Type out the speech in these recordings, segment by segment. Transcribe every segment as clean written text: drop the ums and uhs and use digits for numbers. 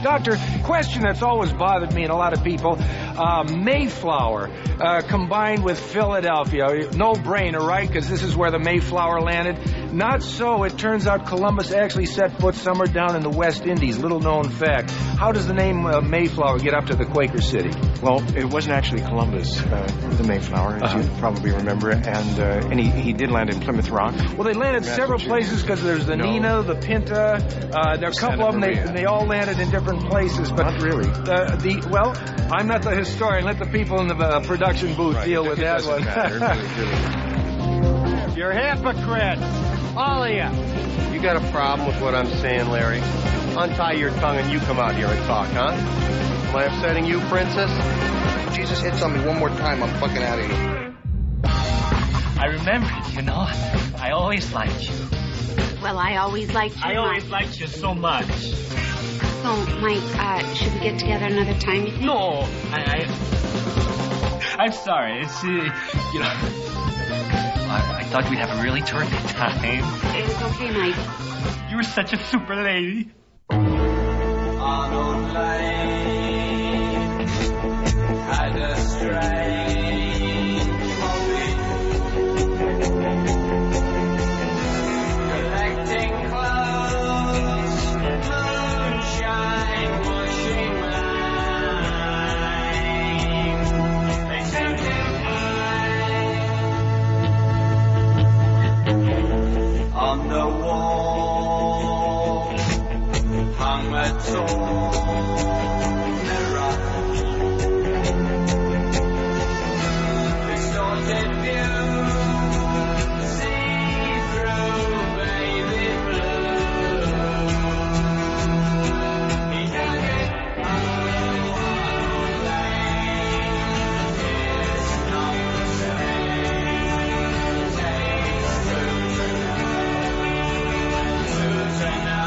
Doctor, question that's always bothered me and a lot of people, Mayflower combined with Philadelphia. No brainer, right? Because this is where the Mayflower landed. Not so. It turns out Columbus actually set foot somewhere down in the West Indies. Little known fact. How does the name Mayflower get up to the Quaker City? Well, it wasn't actually Columbus, the Mayflower, as you probably remember, and he did land in Plymouth Rock. Well, they landed several places because there's the Nina, the Pinta. There are a couple of them. They all landed in different places, but not really. Well, I'm not the historian. Let the people in the production booth deal with that one. You're hypocrites, all of you. You got a problem with what I'm saying, Larry? Untie your tongue and you come out here and talk, huh? Am I upsetting you, princess? Jesus hits on me one more time, I'm fucking out of here. I remember, I always liked you. Well, I always liked you. I always liked you so much. So, Mike, should we get together another time, you think? No, I'm sorry. It's, I thought we'd have a really terrific time. It was okay, Mike. You were such a super lady. Arnold Lane had a strange hobby, collecting clothes, moonshine, washing lines. They took him high on the wall. Hung a tall mirror, distorted view, see through baby blue. He dug it, Arnold Lane. It's not the same. Takes two to know.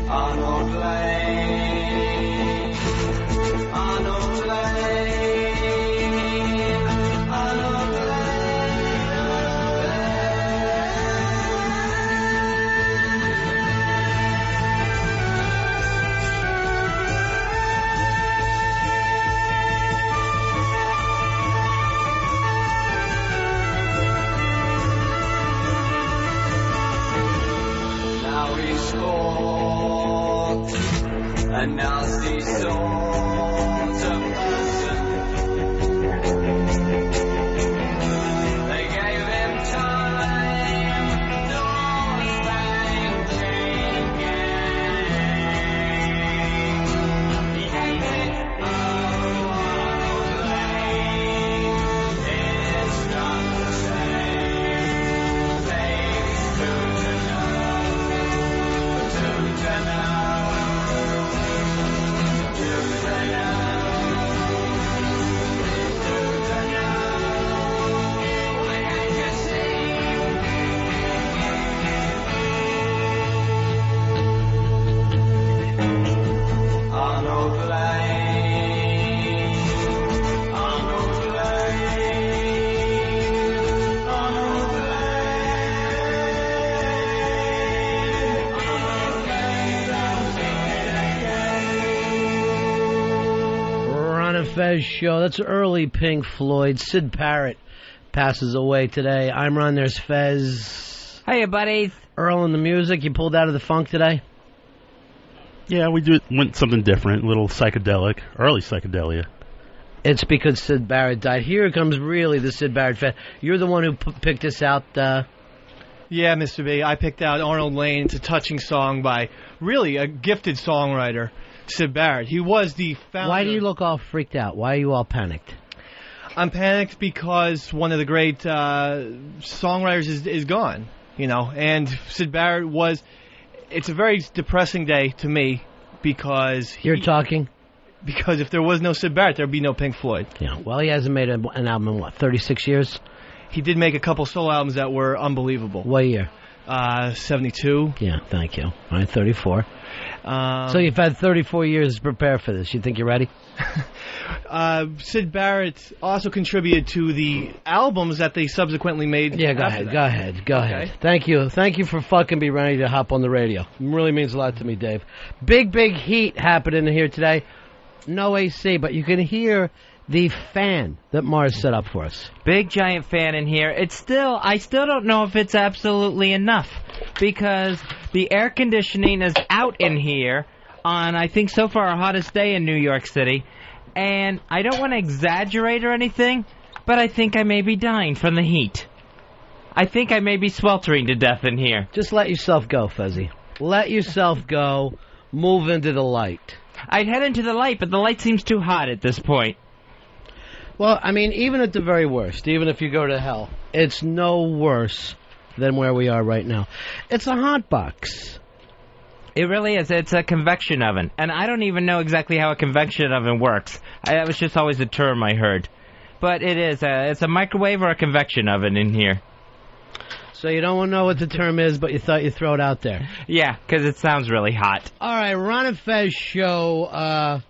Arnold Lane, Arnold Lane, Arnold Now he's fought a nasty sort of person. They gave him time, North banking gang. He hated Arnold Lane. It's not the same. Takes two to know. Arnold Lane, Arnold Lane, Arnold Ron and Fez show. That's early Pink Floyd. Sid Barrett passes away today. I'm Ron, there's Fez. Hiya, buddies. Earl in the music. You pulled out of the funk today? Yeah, we went something different, a little psychedelic, early psychedelia. It's because Sid Barrett died. Here comes really the Sid Barrett Fez. You're the one who picked this out. Yeah, Mr. B. I picked out Arnold Lane. It's a touching song by really a gifted songwriter, Sid Barrett. He was the founder. Why do you look all freaked out? Why are you all panicked? I'm panicked because one of the great songwriters is gone, and Sid Barrett was... It's a very depressing day to me because... You're talking? Because if there was no Sid Barrett, there would be no Pink Floyd. Yeah, well, he hasn't made an album in, 36 years? He did make a couple solo albums that were unbelievable. What year? 72. Yeah, thank you. All right, 34. So you've had 34 years to prepare for this. You think you're ready? Syd Barrett also contributed to the albums that they subsequently made. Yeah, go ahead. Thank you for fucking be ready to hop on the radio. It really means a lot to me, Dave. Big heat happening here today. No AC, but you can hear the fan that Mars set up for us. Big giant fan in here. I still don't know if it's absolutely enough, because the air conditioning is out in here on, I think so far, our hottest day in New York City. And I don't want to exaggerate or anything, but I think I may be dying from the heat. I think I may be sweltering to death in here. Just let yourself go, Fezzy. Let yourself go. Move into the light. I'd head into the light, but the light seems too hot at this point. Well, I mean, even at the very worst, even if you go to hell, it's no worse than where we are right now. It's a hot box. It really is. It's a convection oven. And I don't even know exactly how a convection oven works. That was just always a term I heard. But it is. It's a microwave or a convection oven in here. So you don't know what the term is, but you thought you'd throw it out there. Yeah, because it sounds really hot. All right, Ron and Fez show.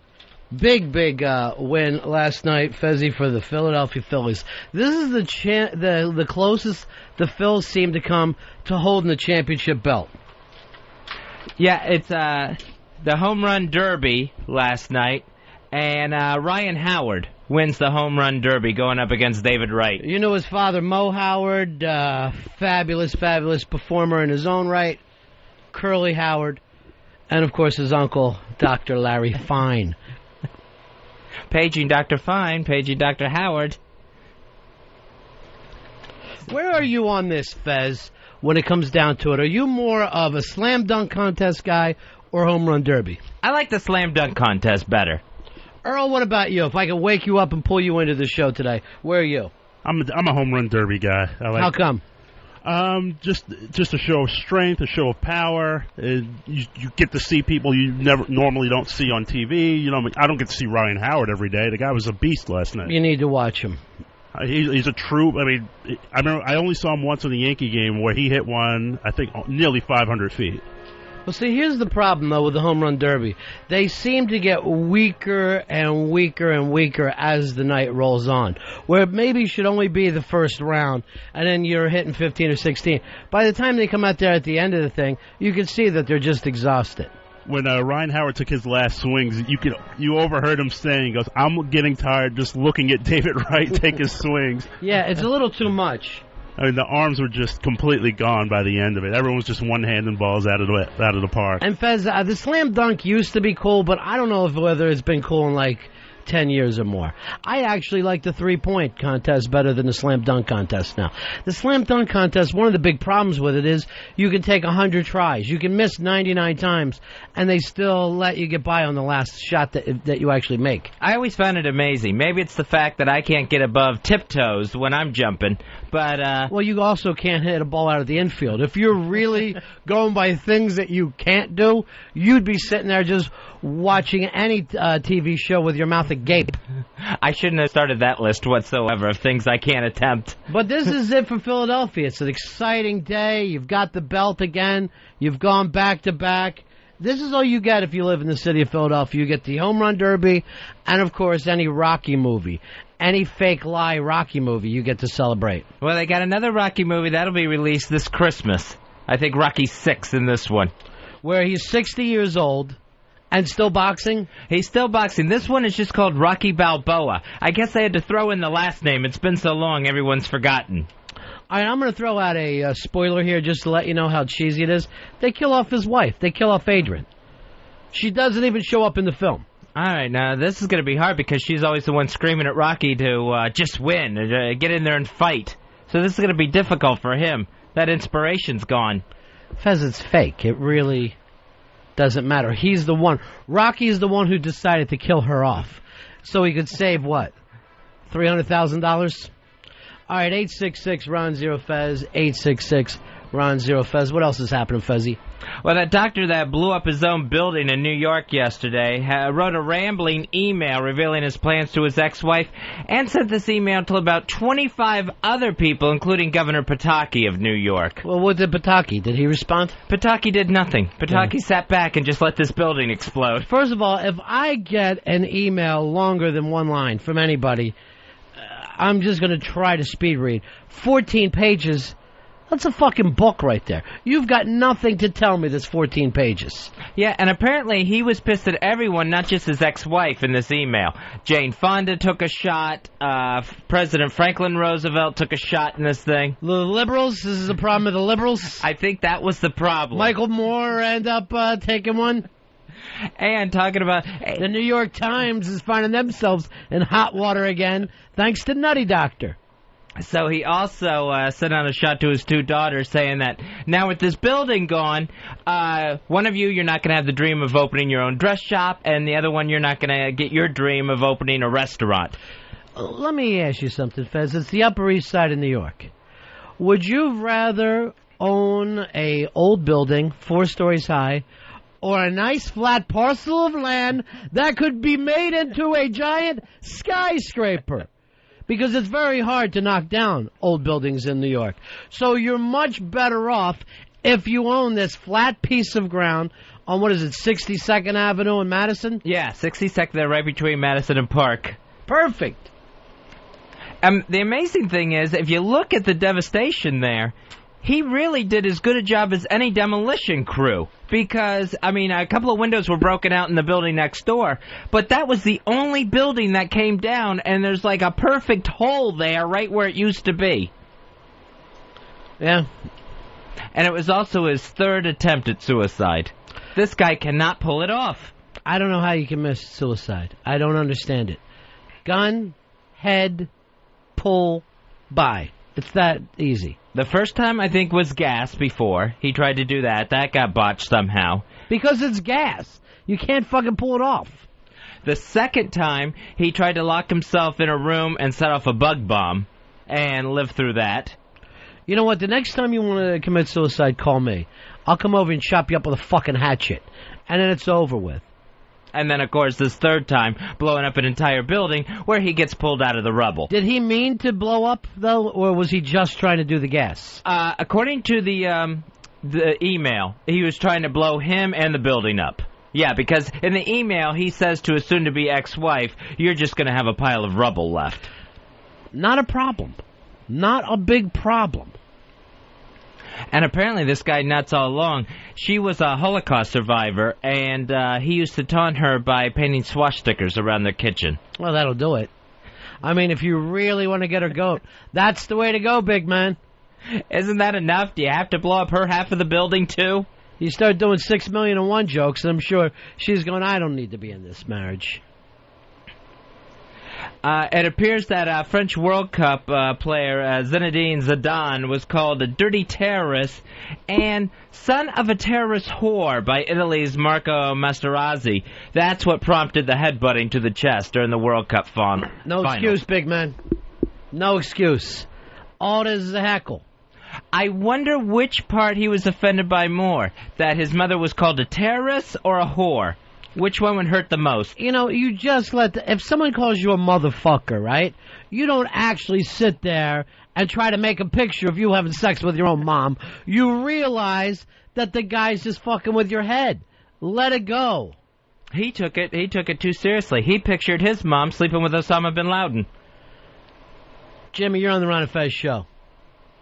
Big win last night, Fezzy, for the Philadelphia Phillies. This is the closest the Phils seem to come to holding the championship belt. Yeah, it's the home run derby last night, and Ryan Howard wins the home run derby going up against David Wright. You know his father, Mo Howard, fabulous performer in his own right, Curly Howard, and of course his uncle, Dr. Larry Fine. Paging Dr. Fine, paging Dr. Howard. Where are you on this, Fez, when it comes down to it? Are you more of a slam dunk contest guy or home run derby? I like the slam dunk contest better. Earl, what about you? If I could wake you up and pull you into the show today, where are you? I'm a home run derby guy. How come? Just a show of strength, a show of power. You get to see people you normally don't see on TV. You know, I don't get to see Ryan Howard every day. The guy was a beast last night. You need to watch him. He's a true. I mean, I only saw him once in the Yankee game where he hit one, I think, nearly 500 feet. Well, see, here's the problem, though, with the home run derby. They seem to get weaker and weaker and weaker as the night rolls on, where it maybe should only be the first round, and then you're hitting 15 or 16. By the time they come out there at the end of the thing, you can see that they're just exhausted. When Ryan Howard took his last swings, you overheard him saying, he goes, "I'm getting tired just looking at David Wright take his swings." Yeah, it's a little too much. I mean, the arms were just completely gone by the end of it. Everyone was just one-handing balls out of the park. And Fez, the slam dunk used to be cool, but I don't know whether it's been cool in like 10 years or more. I actually like the three-point contest better than the slam dunk contest now. The slam dunk contest, one of the big problems with it is you can take 100 tries. You can miss 99 times, and they still let you get by on the last shot that you actually make. I always found it amazing. Maybe it's the fact that I can't get above tiptoes when I'm jumping, but... Well, you also can't hit a ball out of the infield. If you're really going by things that you can't do, you'd be sitting there just watching any TV show with your mouth agape. I shouldn't have started that list whatsoever of things I can't attempt. But this is it for Philadelphia. It's an exciting day. You've got the belt again. You've gone back-to-back. This is all you get if you live in the city of Philadelphia. You get the home run derby and, of course, any Rocky movie. Any fake lie Rocky movie you get to celebrate. Well, they got another Rocky movie that'll be released this Christmas. I think Rocky 6 in this one. Where he's 60 years old and still boxing? He's still boxing. This one is just called Rocky Balboa. I guess they had to throw in the last name. It's been so long, everyone's forgotten. All right, I'm going to throw out a spoiler here just to let you know how cheesy it is. They kill off his wife. They kill off Adrian. She doesn't even show up in the film. All right, now this is going to be hard because she's always the one screaming at Rocky to just win, get in there and fight. So this is going to be difficult for him. That inspiration's gone. Fez, it's fake. It really doesn't matter. He's the one. Rocky is the one who decided to kill her off. So he could save, what, $300,000? All right, 866-RON-0-FEZ, Ron Zero Fez. What else is happening, Fezzy? Well, that doctor that blew up his own building in New York yesterday wrote a rambling email revealing his plans to his ex-wife and sent this email to about 25 other people, including Governor Pataki of New York. Well, what did Pataki? Did he respond? Pataki did nothing. Pataki sat back and just let this building explode. First of all, if I get an email longer than one line from anybody, I'm just going to try to speed read. 14 pages. That's a fucking book right there. You've got nothing to tell me that's 14 pages. Yeah, and apparently he was pissed at everyone, not just his ex-wife, in this email. Jane Fonda took a shot. President Franklin Roosevelt took a shot in this thing. The liberals? This is the problem with the liberals? I think that was the problem. Michael Moore end up taking one? And talking about... The New York Times is finding themselves in hot water again, thanks to Nutty Doctor. So he also sent out a shot to his two daughters saying that now with this building gone, one of you, you're not going to have the dream of opening your own dress shop, and the other one, you're not going to get your dream of opening a restaurant. Let me ask you something, Fez. It's the Upper East Side of New York. Would you rather own a old building, 4 stories high, or a nice flat parcel of land that could be made into a giant skyscraper? Because it's very hard to knock down old buildings in New York. So you're much better off if you own this flat piece of ground on, 62nd Avenue in Madison? Yeah, 62nd, there, right between Madison and Park. Perfect. The amazing thing is, if you look at the devastation there, he really did as good a job as any demolition crew. Because, a couple of windows were broken out in the building next door, but that was the only building that came down, and there's like a perfect hole there right where it used to be. Yeah. And it was also his 3rd attempt at suicide. This guy cannot pull it off. I don't know how you can miss suicide. I don't understand it. Gun, head, pull, by. It's that easy. The first time, I think, was gas before. He tried to do that. That got botched somehow. Because it's gas. You can't fucking pull it off. The second time, he tried to lock himself in a room and set off a bug bomb and live through that. You know what? The next time you want to commit suicide, call me. I'll come over and chop you up with a fucking hatchet. And then it's over with. And then, of course, this third time, blowing up an entire building where he gets pulled out of the rubble. Did he mean to blow up, though, or was he just trying to do the gas? According to the email, he was trying to blow him and the building up. Yeah, because in the email, he says to his soon-to-be ex-wife, you're just going to have a pile of rubble left. Not a problem. Not a big problem. And apparently this guy nuts all along. She was a Holocaust survivor, and he used to taunt her by painting swastikas around their kitchen. Well, that'll do it. If you really want to get her goat, that's the way to go, big man. Isn't that enough? Do you have to blow up her half of the building, too? You start doing 6 million and one jokes, and I'm sure she's going, I don't need to be in this marriage. It appears that French World Cup player Zinedine Zidane was called a dirty terrorist and son of a terrorist whore by Italy's Marco Materazzi. That's what prompted the headbutting to the chest during the World Cup final. No excuse, big man. No excuse. All it is a heckle. I wonder which part he was offended by more, that his mother was called a terrorist or a whore. Which one would hurt the most? You just if someone calls you a motherfucker, right? You don't actually sit there and try to make a picture of you having sex with your own mom. You realize that the guy's just fucking with your head. Let it go. He took it too seriously. He pictured his mom sleeping with Osama bin Laden. Jimmy, you're on the Ron and Fez show.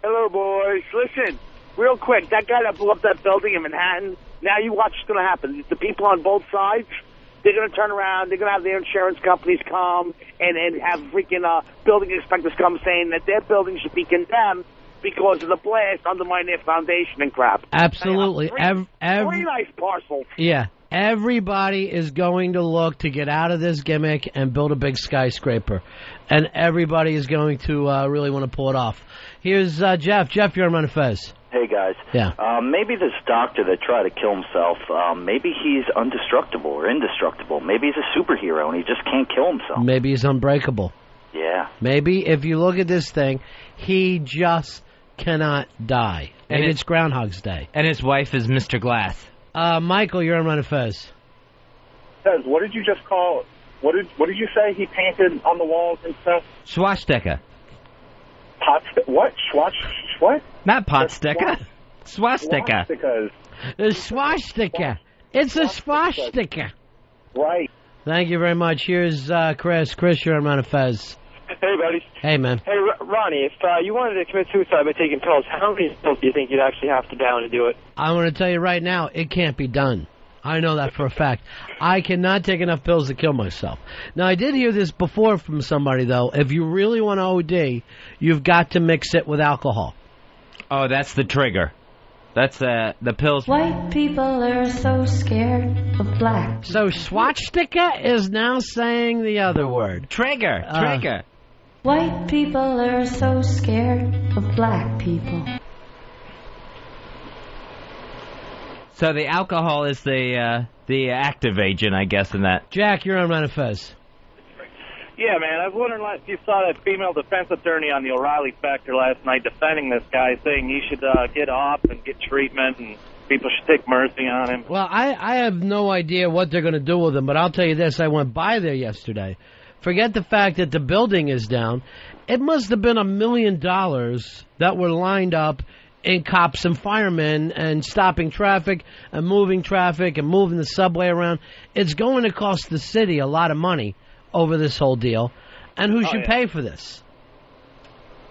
Hello, boys. Listen, real quick, that guy that blew up that building in Manhattan, now you watch what's going to happen. The people on both sides, they're going to turn around, they're going to have their insurance companies come and have freaking building inspectors come saying that their building should be condemned because of the blast undermining their foundation and crap. Absolutely. Three nice parcels. Yeah. Everybody is going to look to get out of this gimmick and build a big skyscraper. And everybody is going to really want to pull it off. Here's Jeff. Jeff, you're on Ron and Fez. Hey, guys. Yeah. Maybe this doctor that tried to kill himself, maybe he's undestructible or indestructible. Maybe he's a superhero and he just can't kill himself. Maybe he's unbreakable. Yeah. Maybe if you look at this thing, he just cannot die. And Maybe it's Groundhog's Day. And his wife is Mr. Glass. Michael, you're on Ron and Fez. Fez, what did you just call? What did you say he painted on the walls and stuff? Swastika. What? What? Not Potstika. Swastika. Swastikas. The swastika. It's a swastika. Right. Thank you very much. Here's Chris. Chris, you're on Ron and Fez. Hey, buddy. Hey, man. Hey, Ronnie, if you wanted to commit suicide by taking pills, how many pills do you think you'd actually have to down to do it? I'm going to tell you right now, it can't be done. I know that for a fact. I cannot take enough pills to kill myself. Now, I did hear this before from somebody, though. If you really want to OD, you've got to mix it with alcohol. Oh, that's the trigger. That's the pills. White people are so scared of black. So swastika is now saying the other word. Trigger. Trigger. White people are so scared of black people. So the alcohol is the active agent, I guess, in that. Jack, you're on Ron and Fez. Yeah, man, I was wondering if you saw that female defense attorney on the O'Reilly Factor last night defending this guy, saying he should get off and get treatment and people should take mercy on him. Well, I have no idea what they're going to do with him, but I'll tell you this. I went by there yesterday. Forget the fact that the building is down. It must have been $1 million that were lined up in cops and firemen and stopping traffic and moving the subway around. It's going to cost the city a lot of money over this whole deal. And who should pay for this?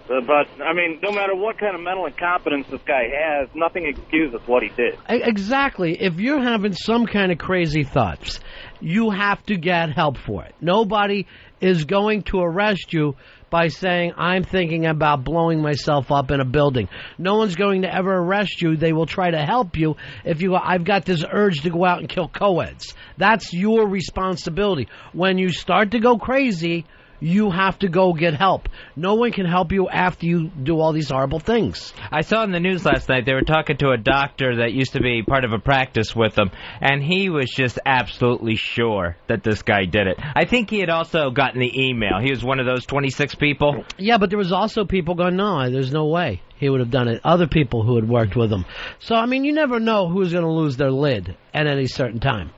But, I mean, no matter what kind of mental incompetence this guy has, nothing excuses what he did. Exactly. If you're having some kind of crazy thoughts, you have to get help for it. Nobody is going to arrest you by saying, I'm thinking about blowing myself up in a building. No one's going to ever arrest you. They will try to help you if you go, I've got this urge to go out and kill co-eds. That's your responsibility. When you start to go crazy, you have to go get help. No one can help you after you do all these horrible things. I saw in the news last night they were talking to a doctor that used to be part of a practice with them, and he was just absolutely sure that this guy did it. I think he had also gotten the email. He was one of those 26 people. Yeah, but there was also people going, no, there's no way he would have done it. Other people who had worked with him. So, I mean, you never know who's going to lose their lid at any certain time.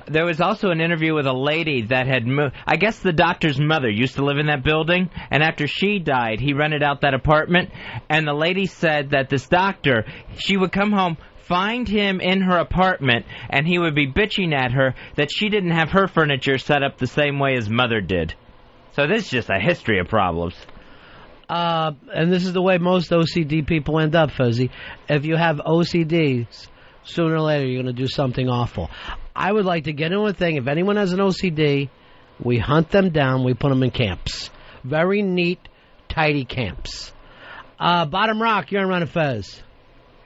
There was also an interview with a lady that had moved. I guess the doctor's mother used to live in that building, and after she died, he rented out that apartment, and the lady said that this doctor, she would come home, find him in her apartment, and he would be bitching at her that she didn't have her furniture set up the same way his mother did. So this is just a history of problems. And this is the way most OCD people end up, Fuzzy. If you have OCDs, sooner or later you're going to do something awful. I would like to get into a thing. If anyone has an OCD, we hunt them down. We put them in camps. Very neat, tidy camps. Bottom Rock, you're on Ron and Fez.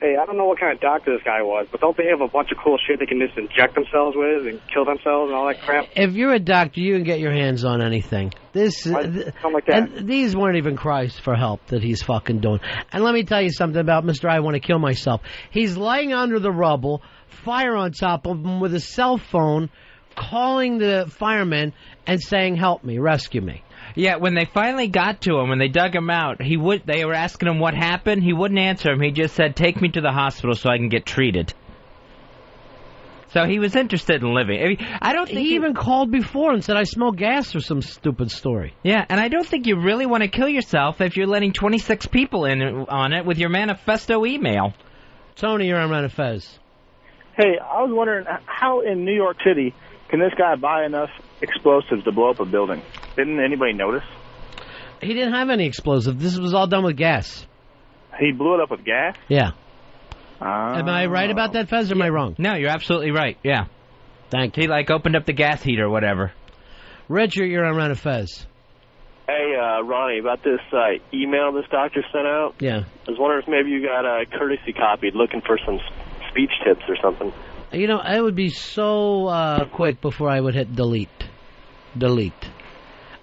Hey, I don't know what kind of doctor this guy was, but don't they have a bunch of cool shit they can just inject themselves with and kill themselves and all that crap? If you're a doctor, you can get your hands on anything. Something like that. And these weren't even cries for help that he's fucking doing. And let me tell you something about Mr. I Want to Kill Myself. He's laying under the rubble, fire on top of him with a cell phone, calling the firemen and saying, help me, rescue me. Yeah, when they finally got to him, when they dug him out, they were asking him what happened. He wouldn't answer him. He just said, take me to the hospital so I can get treated. So he was interested in living. I don't think he even called before and said, I smell gas or some stupid story. Yeah, and I don't think you really want to kill yourself if you're letting 26 people in on it with your manifesto email. Tony, you're on Ron and Fez. Hey, I was wondering, how in New York City can this guy buy enough explosives to blow up a building? Didn't anybody notice? He didn't have any explosive. This was all done with gas. He blew it up with gas? Yeah. Am I right about that, Fez, or am I wrong? No, you're absolutely right, yeah. Thank you. He, opened up the gas heater or whatever. Richard, you're on Ron and Fez. Hey, Ronnie, about this email this doctor sent out. Yeah. I was wondering if maybe you got a courtesy copy looking for some speech tips or something. You know, I would be so quick before I would hit delete. Delete.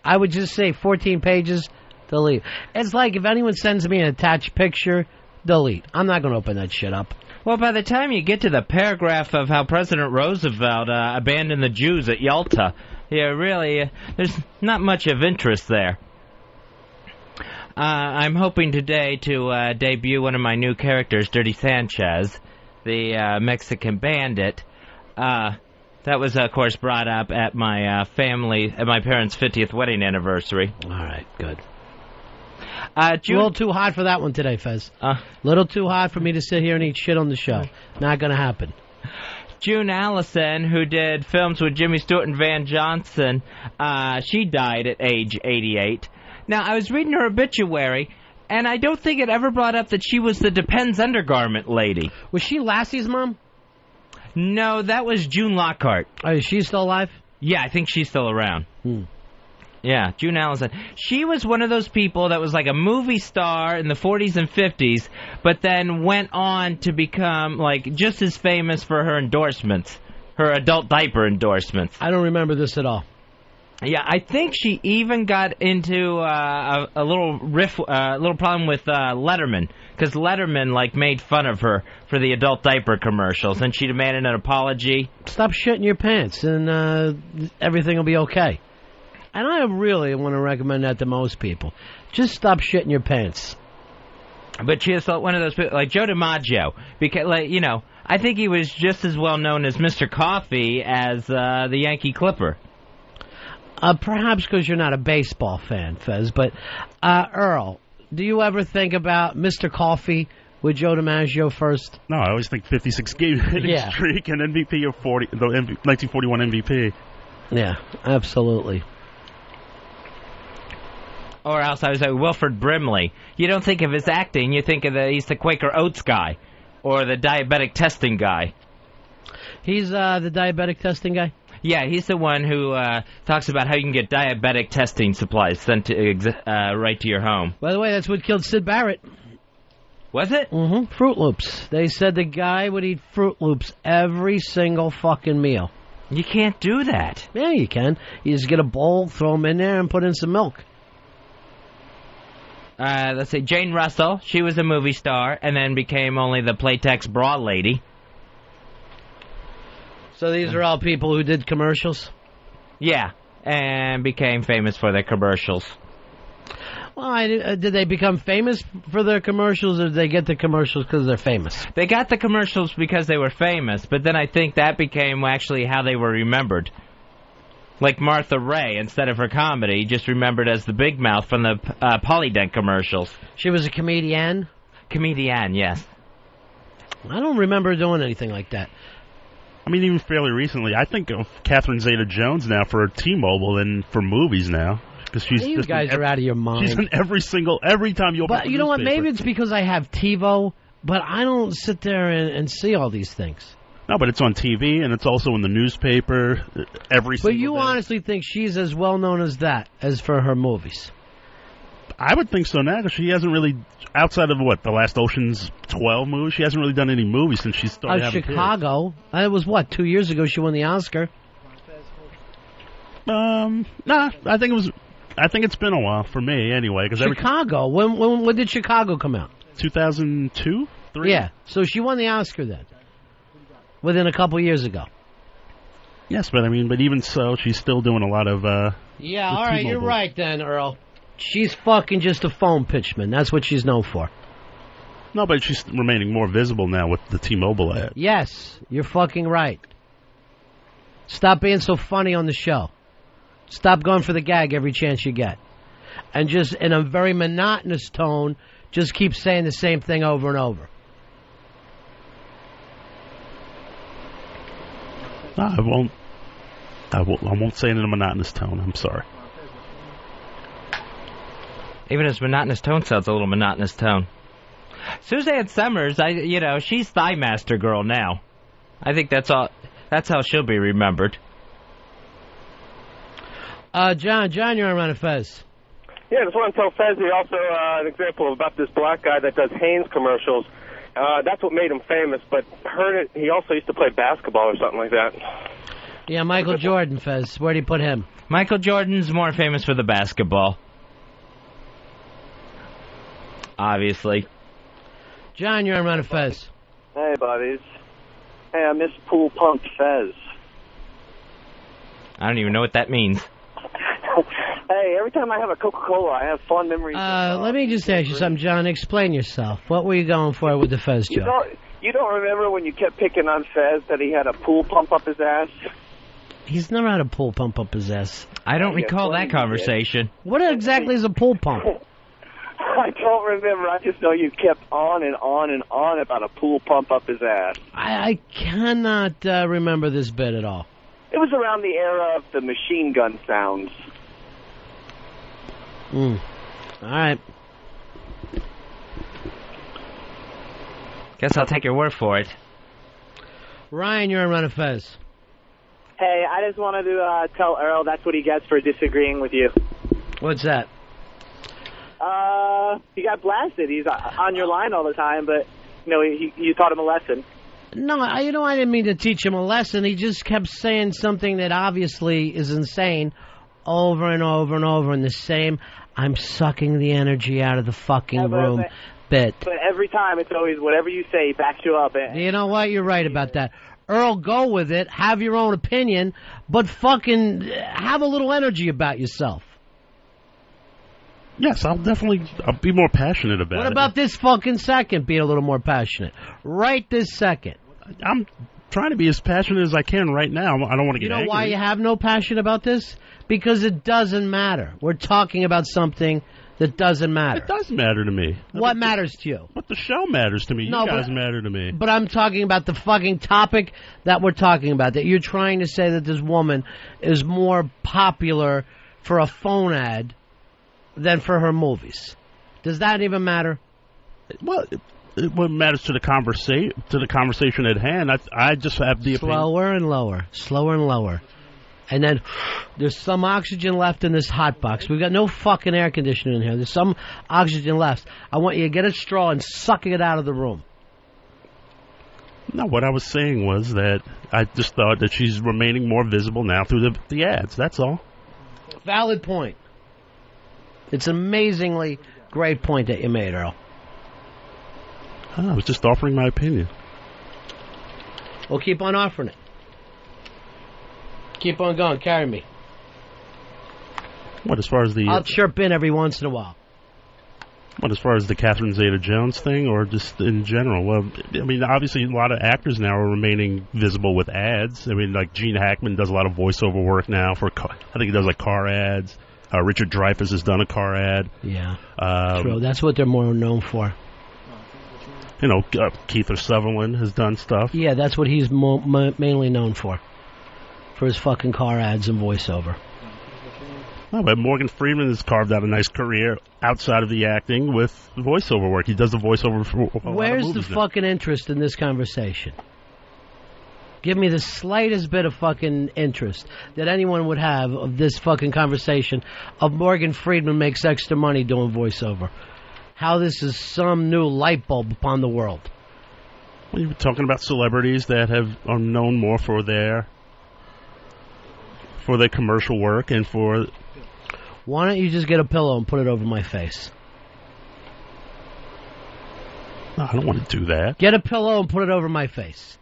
I would just say 14 pages, delete. It's like if anyone sends me an attached picture, delete. I'm not going to open that shit up. Well, by the time you get to the paragraph of how President Roosevelt abandoned the Jews at Yalta, yeah, really, there's not much of interest there. I'm hoping today to debut one of my new characters, Dirty Sanchez, the Mexican bandit. That was, of course, brought up at my my parents' 50th wedding anniversary. All right, good. June... A little too hot for that one today, Fez. Little too hot for me to sit here and eat shit on the show. Not going to happen. June Allison, who did films with Jimmy Stewart and Van Johnson, she died at age 88. Now, I was reading her obituary, and I don't think it ever brought up that she was the Depends undergarment lady. Was she Lassie's mom? No, that was June Lockhart. Oh, is she still alive? Yeah, I think she's still around. Yeah, June Allison. She was one of those people that was like a movie star in the 40s and 50s, but then went on to become like just as famous for her endorsements, her adult diaper endorsements. I don't remember this at all. Yeah, I think she even got into a little little problem with Letterman, because Letterman like made fun of her for the adult diaper commercials, and she demanded an apology. Stop shitting your pants, and everything will be okay. And I really want to recommend that to most people. Just stop shitting your pants. But she is one of those people, like Joe DiMaggio, because, like, you know, I think he was just as well known as Mr. Coffee as the Yankee Clipper. Perhaps because you're not a baseball fan, Fez. But, Earl, do you ever think about Mr. Coffee with Joe DiMaggio first? No, I always think 56-game hitting streak and MVP of 1941 MVP. Yeah, absolutely. Or else I was like Wilford Brimley. You don't think of his acting, you think of he's the Quaker Oats guy, or the diabetic testing guy. He's the diabetic testing guy? Yeah, he's the one who talks about how you can get diabetic testing supplies sent to right to your home. By the way, that's what killed Sid Barrett. Was it? Mm-hmm. Fruit Loops. They said the guy would eat Fruit Loops every single fucking meal. You can't do that. Yeah, you can. You just get a bowl, throw them in there, and put in some milk. Let's see, Jane Russell. She was a movie star and then became only the Playtex bra lady. So these are all people who did commercials? Yeah, and became famous for their commercials. Well, did they become famous for their commercials, or did they get the commercials because they're famous? They got the commercials because they were famous, but then I think that became actually how they were remembered. Like Martha Ray, instead of her comedy, just remembered as the Big Mouth from the Polydent commercials. She was a comedian? Comedian, yes. I don't remember doing anything like that. I mean, even fairly recently, I think of Catherine Zeta-Jones now for T-Mobile and for movies now. Because she's you guys are out of your mind. She's in every time you open But you know what? Maybe it's because I have TiVo, but I don't sit there and see all these things. No, but it's on TV, and it's also in the newspaper every single day. But you honestly think she's as well known as that, as for her movies? I would think so now, because she hasn't really, outside of, the last Ocean's 12 movie, she hasn't really done any movies since she started having Chicago. kids. It was, 2 years ago she won the Oscar? Nah, I think it's been a while, for me, anyway. Chicago? When did Chicago come out? 2002? 3? Yeah, so she won the Oscar then. Within a couple years ago. Yes, but even so, she's still doing a lot of, yeah, all right, you're right then, Earl. She's fucking just a phone pitchman. That's what she's known for. No, but she's remaining more visible now with the T-Mobile ad. Yes, you're fucking right. Stop being so funny on the show. Stop going for the gag every chance you get. And just in a very monotonous tone, just keep saying the same thing over and over. No, I won't say it in a monotonous tone. I'm sorry. Even his monotonous tone sounds a little monotonous tone. Suzanne Summers, she's Thigh Master Girl now. I think that's all. That's how she'll be remembered. John, you're on Ron and Fez. Yeah, I just want to tell Fezzy also an example about this black guy that does Hanes commercials. That's what made him famous, but he also used to play basketball or something like that. Yeah, Michael Jordan, Fez. Where do you put him? Michael Jordan's more famous for the basketball. Obviously. John, you're on Ron and Fez. Hey, buddies. Hey, I miss Pool Punk Fez. I don't even know what that means. Hey, every time I have a Coca-Cola, I have fond memories. Let me just ask you something, John. Explain yourself. What were you going for with the Fez joke? You don't remember when you kept picking on Fez that he had a pool pump up his ass? He's never had a pool pump up his ass. I don't recall that conversation. What exactly is a pool pump? I don't remember. I just know you kept on and on and on about a pool pump up his ass. I cannot remember this bit at all. It was around the era of the machine gun sounds. All right. Guess I'll take your word for it. Ryan, you're on Ron and Fez. Hey, I just wanted to tell Earl that's what he gets for disagreeing with you. What's that? He got blasted. He's on your line all the time, but you taught him a lesson. No, I didn't mean to teach him a lesson. He just kept saying something that obviously is insane over and over and over in the same, I'm sucking the energy out of the fucking room bit. But every time it's always whatever you say backs you up. You know what? You're right about that. Earl, go with it. Have your own opinion, but fucking have a little energy about yourself. Yes, I'll be more passionate about it. What about this fucking second being a little more passionate? Right this second. I'm trying to be as passionate as I can right now. I don't want to get angry. You know why you have no passion about this? Because it doesn't matter. We're talking about something that doesn't matter. It does matter to me. What matters to you? But the show matters to me. You guys matter to me. But I'm talking about the fucking topic that we're talking about. That you're trying to say that this woman is more popular for a phone ad than for her movies. Does that even matter? Well, what matters to the conversation at hand. I just have the opinion. Slower and lower. And then there's some oxygen left in this hot box. We've got no fucking air conditioning in here. There's some oxygen left. I want you to get a straw and suck it out of the room. No, what I was saying was that I just thought that she's remaining more visible now through the ads. That's all. Valid point. It's an amazingly great point that you made, Earl. I was just offering my opinion. We'll keep on offering it. Keep on going. Carry me. What, as far as the... I'll chirp in every once in a while. What, as far as the Catherine Zeta-Jones thing, or just in general? Well, I mean, obviously a lot of actors now are remaining visible with ads. I mean, like Gene Hackman does a lot of voiceover work now for... I think he does like car ads. Richard Dreyfuss has done a car ad. Yeah, true. That's what they're more known for. Keith Sutherland has done stuff. Yeah, that's what he's mainly known for his fucking car ads and voiceover. Oh, but Morgan Freeman has carved out a nice career outside of the acting with voiceover work. He does the voiceover for a lot of Where's movies the now. fucking interest in this conversation? Give me the slightest bit of fucking interest that anyone would have of this fucking conversation of Morgan Freeman makes extra money doing voiceover. How this is some new light bulb upon the world. Well, you were talking about celebrities that are known more for their commercial work and for... Why don't you just get a pillow and put it over my face? No, I don't want to do that. Get a pillow and put it over my face.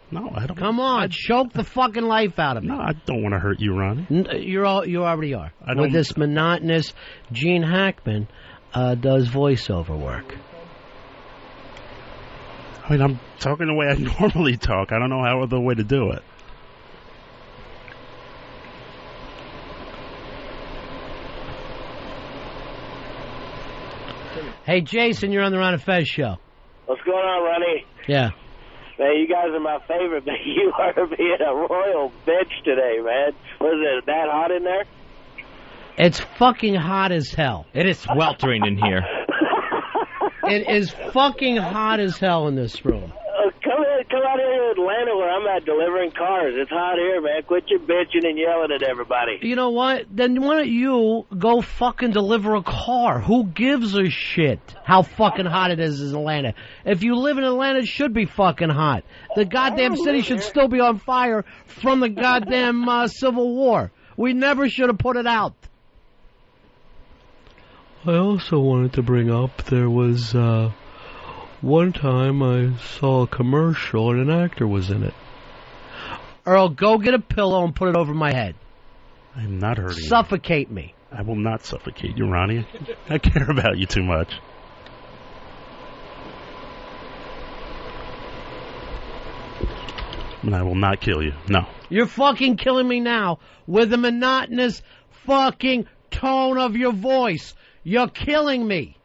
No, I don't. Come on, choke the fucking life out of me. No, I don't want to hurt you, Ronnie. You already are. With this monotonous, Gene Hackman does voiceover work. I mean, I'm talking the way I normally talk. I don't know how other way to do it. Hey, Jason, you're on the Ron and Fez show. What's going on, Ronnie? Yeah. Man, you guys are my favorite, but you are being a royal bitch today, man. Was it that hot in there? It's fucking hot as hell. It is sweltering in here. It is fucking hot as hell in this room. Come out here to Atlanta where I'm at delivering cars. It's hot here, man. Quit your bitching and yelling at everybody. You know what? Then why don't you go fucking deliver a car? Who gives a shit how fucking hot it is in Atlanta? If you live in Atlanta, it should be fucking hot. The goddamn city should still be on fire from the goddamn Civil War. We never should have put it out. I also wanted to bring up there was one time I saw a commercial and an actor was in it. Earl, go get a pillow and put it over my head. I'm not hurting you. Suffocate me. I will not suffocate you, Ronnie. I care about you too much. And I will not kill you. No. You're fucking killing me now with the monotonous fucking tone of your voice. You're killing me.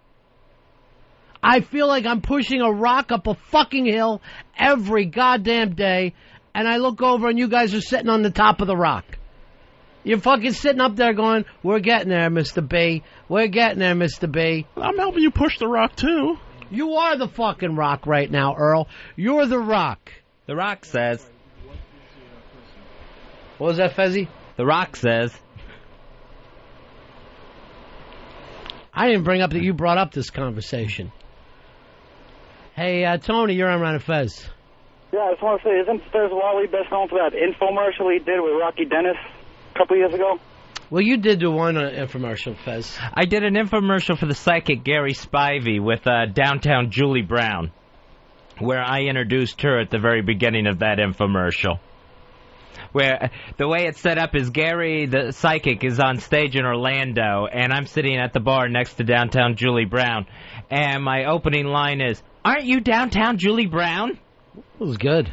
I feel like I'm pushing a rock up a fucking hill every goddamn day, and I look over and you guys are sitting on the top of the rock. You're fucking sitting up there going, we're getting there, Mr. B. We're getting there, Mr. B. I'm helping you push the rock, too. You are the fucking rock right now, Earl. You're the rock. The Rock says. What was that, Fezzy? The Rock says. I didn't bring up that you brought up this conversation. Hey, Tony, you're on Ron and Fez. Yeah, I just want to say, isn't Fez Wally best known for that infomercial he did with Rocky Dennis a couple years ago? Well, you did do one infomercial, Fez. I did an infomercial for the psychic Gary Spivey with downtown Julie Brown, where I introduced her at the very beginning of that infomercial. Where the way it's set up is Gary, the psychic, is on stage in Orlando, and I'm sitting at the bar next to downtown Julie Brown. And my opening line is, "Aren't you downtown Julie Brown?" It was good.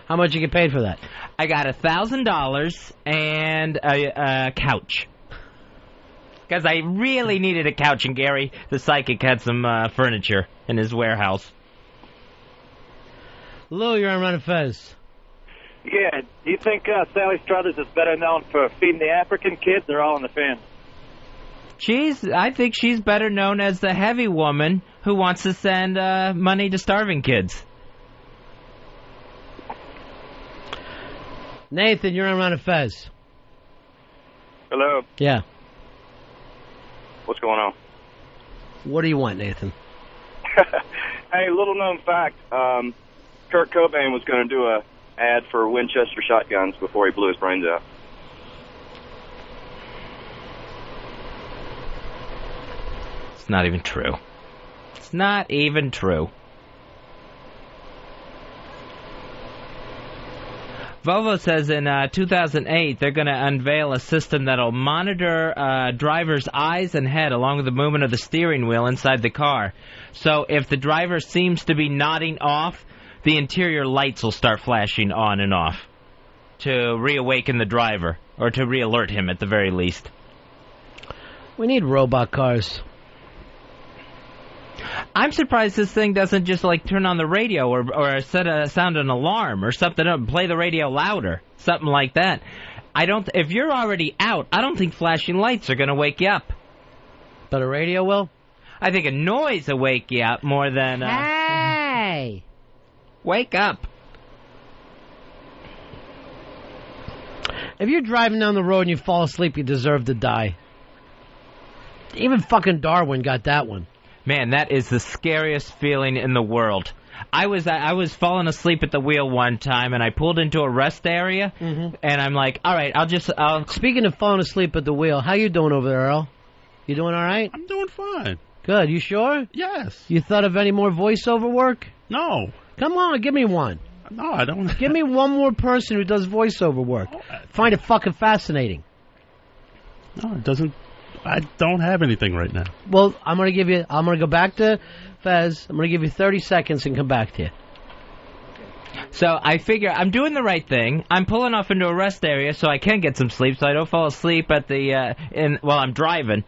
How much you get paid for that? I got $1,000 and a couch. Because I really needed a couch, and Gary, the psychic, had some furniture in his warehouse. Lou, you're on Ron and Fez. Yeah, do you think Sally Struthers is better known for feeding the African kids? They're all in the fan. I think she's better known as the heavy woman who wants to send money to starving kids. Nathan, you're on Ron and Fez. Hello. Yeah. What's going on? What do you want, Nathan? Hey, little known fact, Kurt Cobain was going to do a ad for Winchester shotguns before he blew his brains out. It's not even true. It's not even true. Volvo says in 2008 they're going to unveil a system that'll monitor drivers' eyes and head along with the movement of the steering wheel inside the car. So if the driver seems to be nodding off, the interior lights will start flashing on and off to reawaken the driver, or to re-alert him at the very least. We need robot cars. I'm surprised this thing doesn't just like turn on the radio or sound an alarm or something up, play the radio louder, something like that. If you're already out, I don't think flashing lights are going to wake you up. But a radio will? I think a noise will wake you up more than... Hey! Wake up. If you're driving down the road and you fall asleep, you deserve to die. Even fucking Darwin got that one. Man, that is the scariest feeling in the world. I was falling asleep at the wheel one time, and I pulled into a rest area, and I'm like, all right, I'll... Speaking of falling asleep at the wheel, how you doing over there, Earl? You doing all right? I'm doing fine. Good. You sure? Yes. You thought of any more voiceover work? No. Come on, give me one. No, I don't. Give me one more person who does voiceover work. Find it fucking fascinating. No, it doesn't. I don't have anything right now. Well, I'm gonna go back to Fez. I'm gonna give you 30 seconds and come back to you. So I figure I'm doing the right thing. I'm pulling off into a rest area so I can get some sleep, so I don't fall asleep at while I'm driving.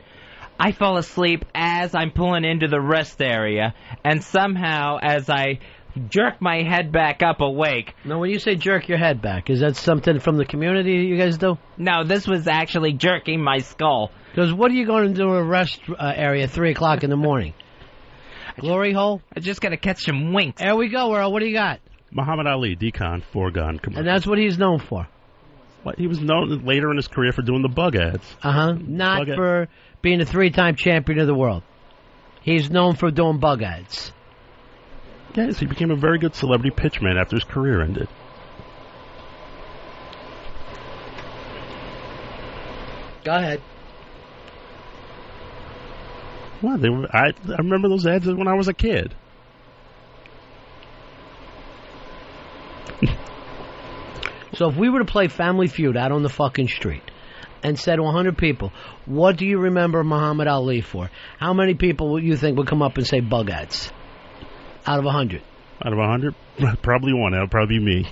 I fall asleep as I'm pulling into the rest area, and somehow as I jerk my head back up awake. Now, when you say jerk your head back, is that something from the community you guys do? No, this was actually jerking my skull. Because what are you going to do in a rest area at 3 o'clock in the morning? Glory hole? I just got to catch some winks. There we go, Earl. What do you got? Muhammad Ali, Decon, foregone commercial. And that's what he's known for? What, he was known later in his career for doing the bug ads. Not for being a 3-time champion of the world. He's known for doing bug ads. Yes, he became a very good celebrity pitchman after his career ended. Go ahead. Well, I remember those ads when I was a kid. So if we were to play Family Feud out on the fucking street, and said to 100 people, what do you remember Muhammad Ali for? How many people would you think would come up and say bug ads? Out of 100. Out of 100? Probably one. That would probably be me.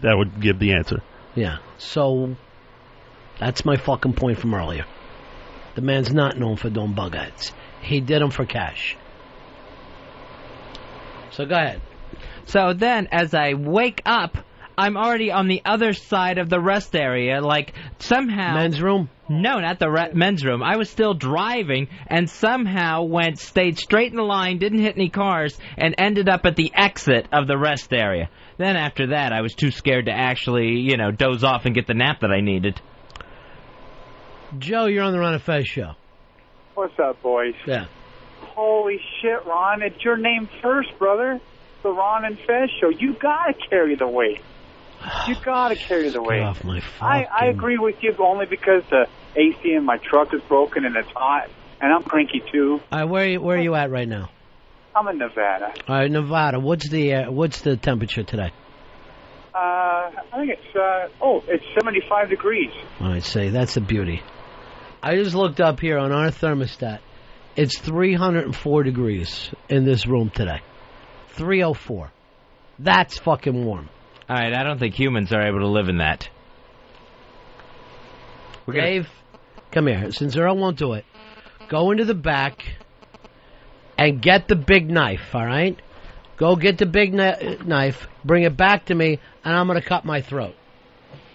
That would give the answer. Yeah. So, that's my fucking point from earlier. The man's not known for doing bug ads. He did them for cash. So go ahead. So then, as I wake up, I'm already on the other side of the rest area, like somehow... Men's room? No, not the men's room. I was still driving and somehow stayed straight in the line, didn't hit any cars, and ended up at the exit of the rest area. Then after that, I was too scared to actually, doze off and get the nap that I needed. Joe, you're on the Ron and Fez show. What's up, boys? Yeah. Holy shit, Ron. It's your name first, brother. The Ron and Fez show. You gotta carry the weight. You gotta carry the weight. Get off my I agree with you only because the AC in my truck is broken and it's hot, and I'm cranky too. All right, where are you at right now? I'm in Nevada. All right, Nevada. What's the temperature today? I think it's 75 degrees. All right, say that's a beauty. I just looked up here on our thermostat. It's 304 degrees in this room today. 304. That's fucking warm. All right, I don't think humans are able to live in that. Dave, come here. Since Earl won't do it, go into the back and get the big knife, all right? Go get the big knife, bring it back to me, and I'm going to cut my throat.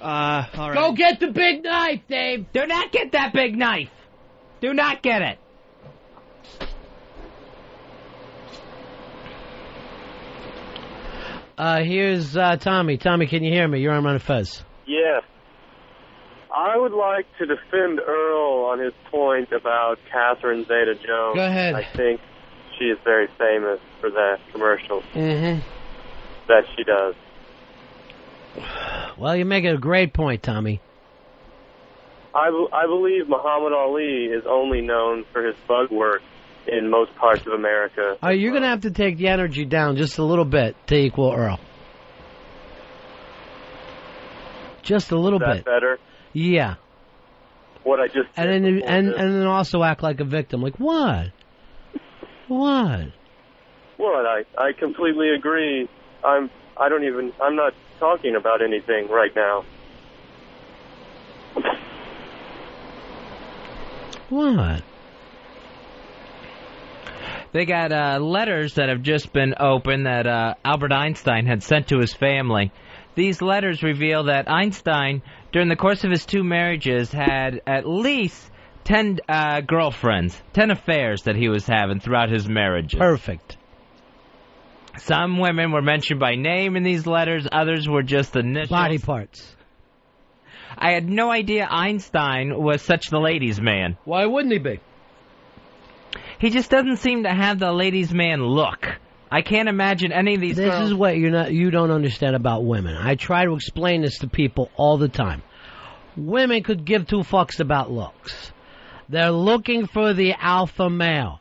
All right. Go get the big knife, Dave! Do not get that big knife! Do not get it! Here's Tommy. Tommy, can you hear me? You're on Ron and Fez. Yes. I would like to defend Earl on his point about Catherine Zeta-Jones. Go ahead. I think she is very famous for that commercial Mm-hmm. that she does. Well, you make a great point, Tommy. I believe Muhammad Ali is only known for his bug work in most parts of America. You're going to have to take the energy down just a little bit to equal Earl. Just a little Is that bit. better? Yeah. What I just and then also act like a victim. Like, what? What? Well, I completely agree. I'm not talking about anything right now. What? They got letters that have just been opened that Albert Einstein had sent to his family. These letters reveal that Einstein, during the course of his 2 marriages, had at least 10 girlfriends, 10 affairs that he was having throughout his marriages. Perfect. Some women were mentioned by name in these letters, others were just initials. Body parts. I had no idea Einstein was such the ladies' man. Why wouldn't he be? He just doesn't seem to have the ladies' man look. I can't imagine any of these This girls... is what you don't understand about women. I try to explain this to people all the time. Women could give 2 fucks about looks. They're looking for the alpha male.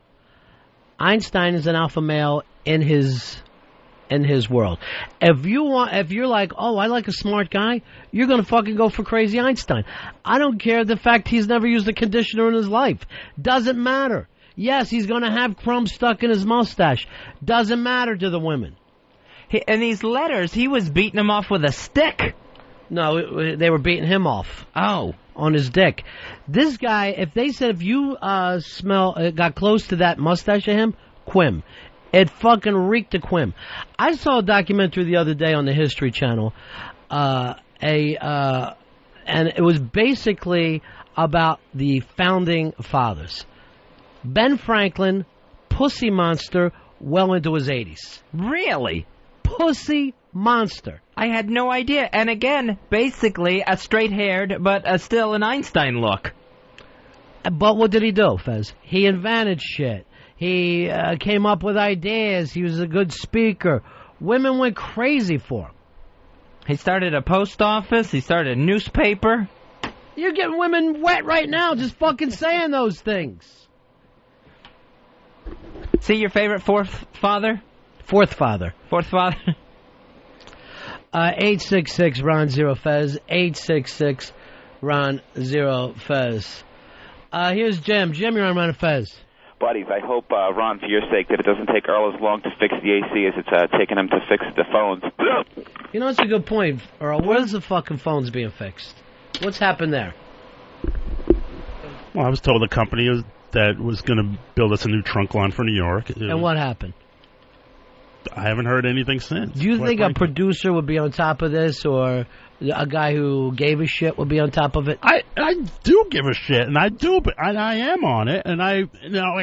Einstein is an alpha male in his world. If you're like, oh, I like a smart guy, you're gonna fucking go for crazy Einstein. I don't care the fact he's never used a conditioner in his life. Doesn't matter. Yes, he's gonna have crumbs stuck in his mustache. Doesn't matter to the women. In these letters, he was beating them off with a stick. No, they were beating him off. Oh. On his dick. This guy, if you got close to that mustache of him, quim. It fucking reeked of quim. I saw a documentary the other day on the History Channel, and it was basically about the founding fathers. Ben Franklin, pussy monster, well into his 80s. Really? Pussy monster. I had no idea. And again, basically a straight-haired, but still an Einstein look. But what did he do, Fez? He invented shit. He came up with ideas. He was a good speaker. Women went crazy for him. He started a post office. He started a newspaper. You're getting women wet right now just fucking saying those things. See your favorite fourth father? Fourth father. 866 866 Ron Zero Fez. 866 Ron, 0, Fez. Here's Jim. Jim, you're on Ron and Fez. Buddies, I hope, Ron, for your sake, that it doesn't take Earl as long to fix the AC as it's taking him to fix the phones. You know, that's a good point, Earl. Where's the fucking phones being fixed? What's happened there? Well, I was told the company that was going to build us a new trunk line for New York. And what happened? I haven't heard anything since. Do you think a producer would be on top of this, or a guy who gave a shit would be on top of it? I do give a shit, and I do, but I am on it, and I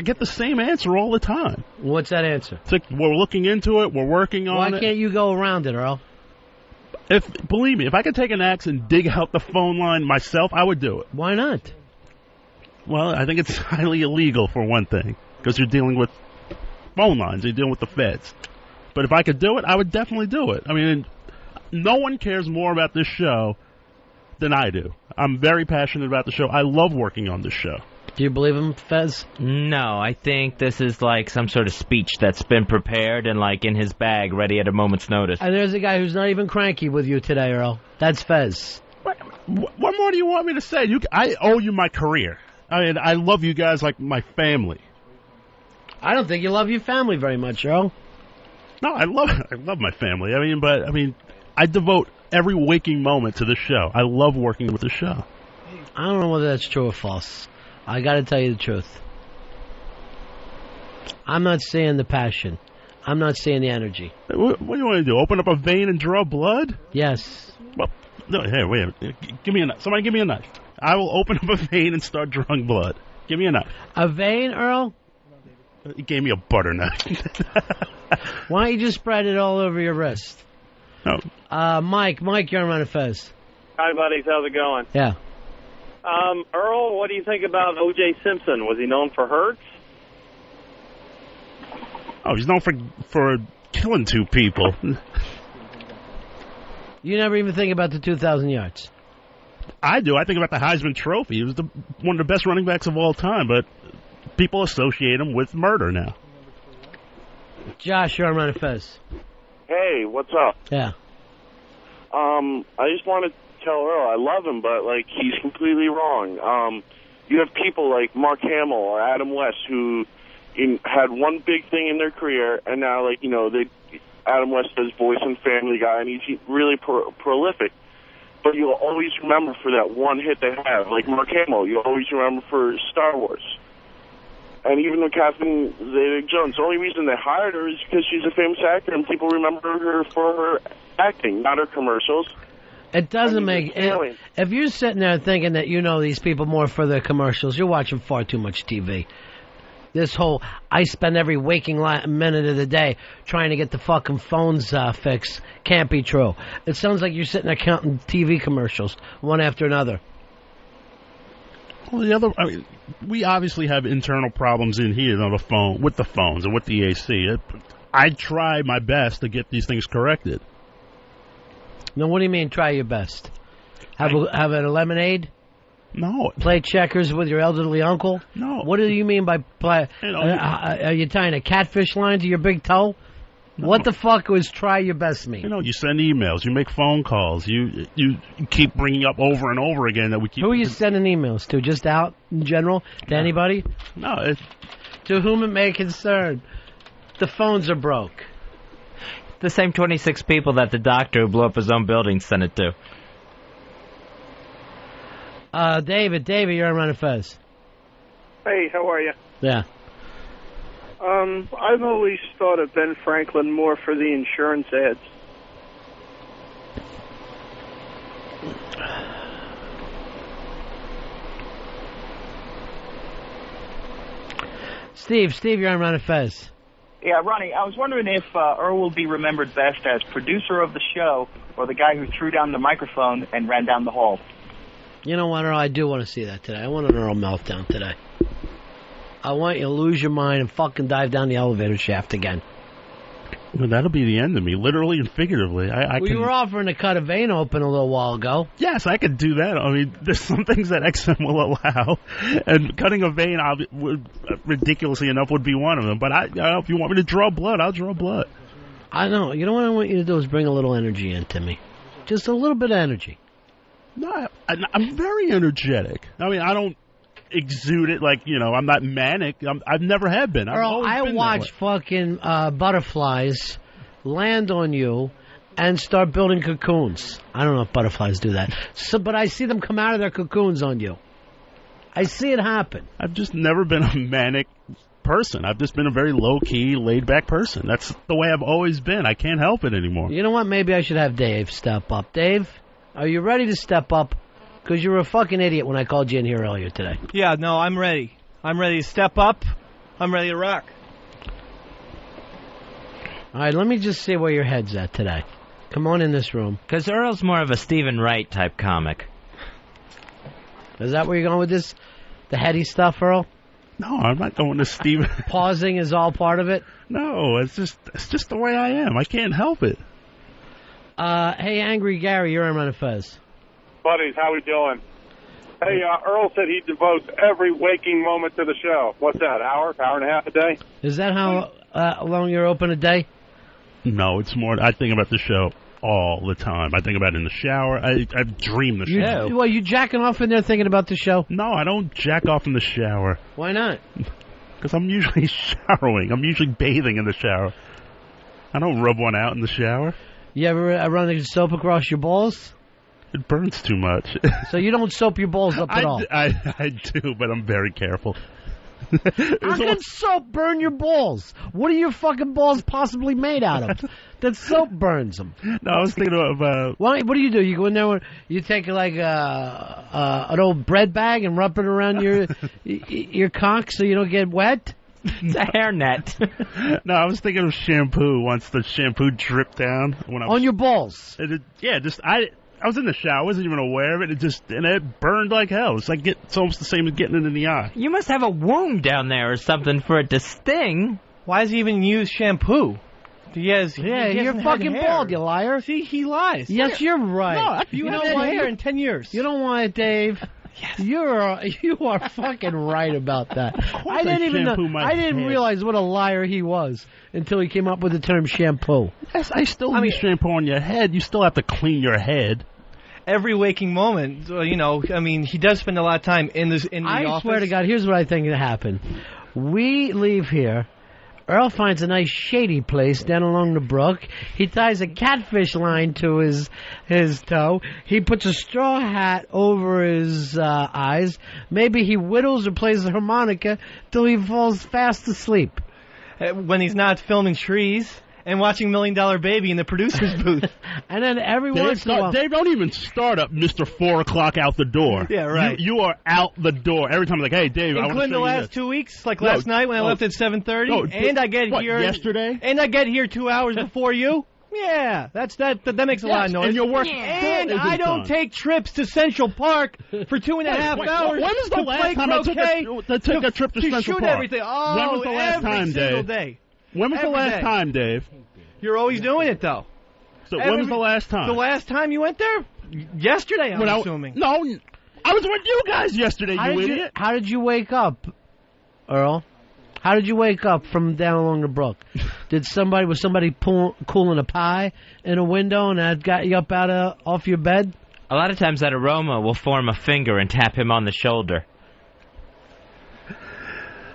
get the same answer all the time. What's that answer? It's like, we're looking into it, we're working on it. Why can't you go around it, Earl? Believe me, if I could take an axe and dig out the phone line myself, I would do it. Why not? Well, I think it's highly illegal, for one thing, because you're dealing with phone lines, you're dealing with the feds. But if I could do it, I would definitely do it. I mean, no one cares more about this show than I do. I'm very passionate about the show. I love working on this show. Do you believe him, Fez? No, I think this is like some sort of speech that's been prepared and like in his bag, ready at a moment's notice. And there's a guy who's not even cranky with you today, Earl. That's Fez. What more do you want me to say? I owe you my career. I mean, I love you guys like my family. I don't think you love your family very much, Earl. No, I love my family. I devote every waking moment to this show. I love working with the show. I don't know whether that's true or false. I got to tell you the truth. I'm not seeing the passion. I'm not seeing the energy. What do you want to do? Open up a vein and draw blood? Yes. Well, no. Hey, wait a minute. Give me a knife. Somebody give me a knife. I will open up a vein and start drawing blood. Give me a knife. A vein, Earl? He gave me a butter knife. Why don't you just spread it all over your wrist? No. Mike, you're on Ron and Fez. Hi, buddies. How's it going? Yeah. Earl, what do you think about O.J. Simpson? Was he known for hurts? Oh, he's known for killing 2 people. You never even think about the 2,000 yards. I do. I think about the Heisman Trophy. He was one of the best running backs of all time, but people associate him with murder now. Josh, you're on Ron and Fez. Hey, what's up? Yeah. I just want to tell Earl I love him, but, like, he's completely wrong. You have people like Mark Hamill or Adam West who had one big thing in their career, and now, like, you know, Adam West does Voice and Family Guy, and he's really prolific. But you'll always remember for that one hit they have. Like Mark Hamill, you'll always remember for Star Wars. And even with Catherine Zeta-Jones, the only reason they hired her is because she's a famous actor, and people remember her for her acting, not her commercials. It doesn't make... If you're sitting there thinking that you know these people more for their commercials, you're watching far too much TV. This whole, I spend every waking minute of the day trying to get the fucking phones fixed, can't be true. It sounds like you're sitting there counting TV commercials, one after another. Well, we obviously have internal problems in here on the phone, with the phones and with the AC. I try my best to get these things corrected. Now, what do you mean, try your best? Have a lemonade? No. Play checkers with your elderly uncle? No. What do you mean by play? Are you tying a catfish line to your big toe? No. What the fuck was try your best mean? You know, you send emails, you make phone calls, you keep bringing up over and over again that we keep... Who are you sending emails to? Just out in general? To anybody? No. To whom it may concern. The phones are broke. The same 26 people that the doctor who blew up his own building sent it to. David, you're on Ron and Fez. Hey, how are you? Yeah. I've always thought of Ben Franklin more for the insurance ads. Steve, you're on Ron and Fez. Yeah, Ronnie, I was wondering if Earl will be remembered best as producer of the show or the guy who threw down the microphone and ran down the hall. You know what, Earl? I do want to see that today. I want an Earl meltdown today. I want you to lose your mind and fucking dive down the elevator shaft again. Well, that'll be the end of me, literally and figuratively. We were offering to cut a vein open a little while ago. Yes, I could do that. I mean, there's some things that XM will allow, and cutting a vein, ridiculously enough, would be one of them. But if you want me to draw blood, I'll draw blood. I know. You know what I want you to do is bring a little energy into me. Just a little bit of energy. No, I'm very energetic. I mean, I don't exude it like, I'm not manic. I've never have been. Earl, I watch fucking butterflies land on you and start building cocoons. I don't know if butterflies do that. But I see them come out of their cocoons on you. I see it happen. I've just never been a manic person. I've just been a very low-key, laid-back person. That's the way I've always been. I can't help it anymore. You know what? Maybe I should have Dave step up. Dave, are you ready to step up? Because you were a fucking idiot when I called you in here earlier today. Yeah, no, I'm ready. I'm ready to step up. I'm ready to rock. All right, let me just see where your head's at today. Come on in this room. Because Earl's more of a Stephen Wright type comic. Is that where you're going with this? The heady stuff, Earl? No, I'm not going to Stephen. Pausing is all part of it? No, it's just the way I am. I can't help it. Hey, Angry Gary, you're on Ron and Fez. Buddies, how we doing? Hey, Earl said he devotes every waking moment to the show. What's that, hour and a half a day? Is that how long you're open a day? No, it's more, I think about the show all the time. I think about it in the shower. I dream the show. Well, you jacking off in there thinking about the show? No, I don't jack off in the shower. Why not? Because I'm usually showering. I'm usually bathing in the shower. I don't rub one out in the shower. You ever run the soap across your balls? It burns too much. So you don't soap your balls up at all? I do, but I'm very careful. How can soap burn your balls? What are your fucking balls possibly made out of? That soap burns them. No, I was thinking of... what do? You go in there, you take like an old bread bag and rub it around your cock so you don't get wet? It's a hairnet. No, I was thinking of shampoo once the shampoo dripped down. On your balls? I was in the shower. I wasn't even aware of it. It burned like hell. It's almost the same as getting it in the eye. You must have a wound down there or something for it to sting. Why does he even use shampoo? You're fucking bald, you liar. See, he lies. Yes, you're right. No, you haven't had hair in 10 years. You don't want it, Dave. Yes. You are fucking right about that. I didn't realize what a liar he was until he came up with the term shampoo. Yes, I use shampoo on your head. You still have to clean your head. Every waking moment, he does spend a lot of time in the office. I swear to God, here's what I think happened. We leave here. Earl finds a nice shady place down along the brook. He ties a catfish line to his toe. He puts a straw hat over his eyes. Maybe he whittles or plays the harmonica till he falls fast asleep. When he's not filming trees and watching $1 Million Baby in the producer's booth. And then every once in a while... Dave, don't even start up Mr. 4 o'clock out the door. Yeah, right. You are out the door. Every time I'm like, hey, Dave, I want to show you Including the last 2 weeks? Like last night when I left at 7:30? And I get here... yesterday? And I get here 2 hours before you? Yeah, that makes a lot of noise. And your work and I don't take trips to Central Park for 2.5 hours. When was the last time I took a trip to Central shoot Park? Everything. Oh, when was the last time, Dave? Day. When was the last time, Dave? You're always doing it, though. So when was the last time? The last time you went there? Yesterday, I'm assuming. No, I was with you guys yesterday, you idiot. How did you wake up, Earl? How did you wake up from down along the brook? Was somebody cooling a pie in a window and that got you up off your bed? A lot of times that aroma will form a finger and tap him on the shoulder.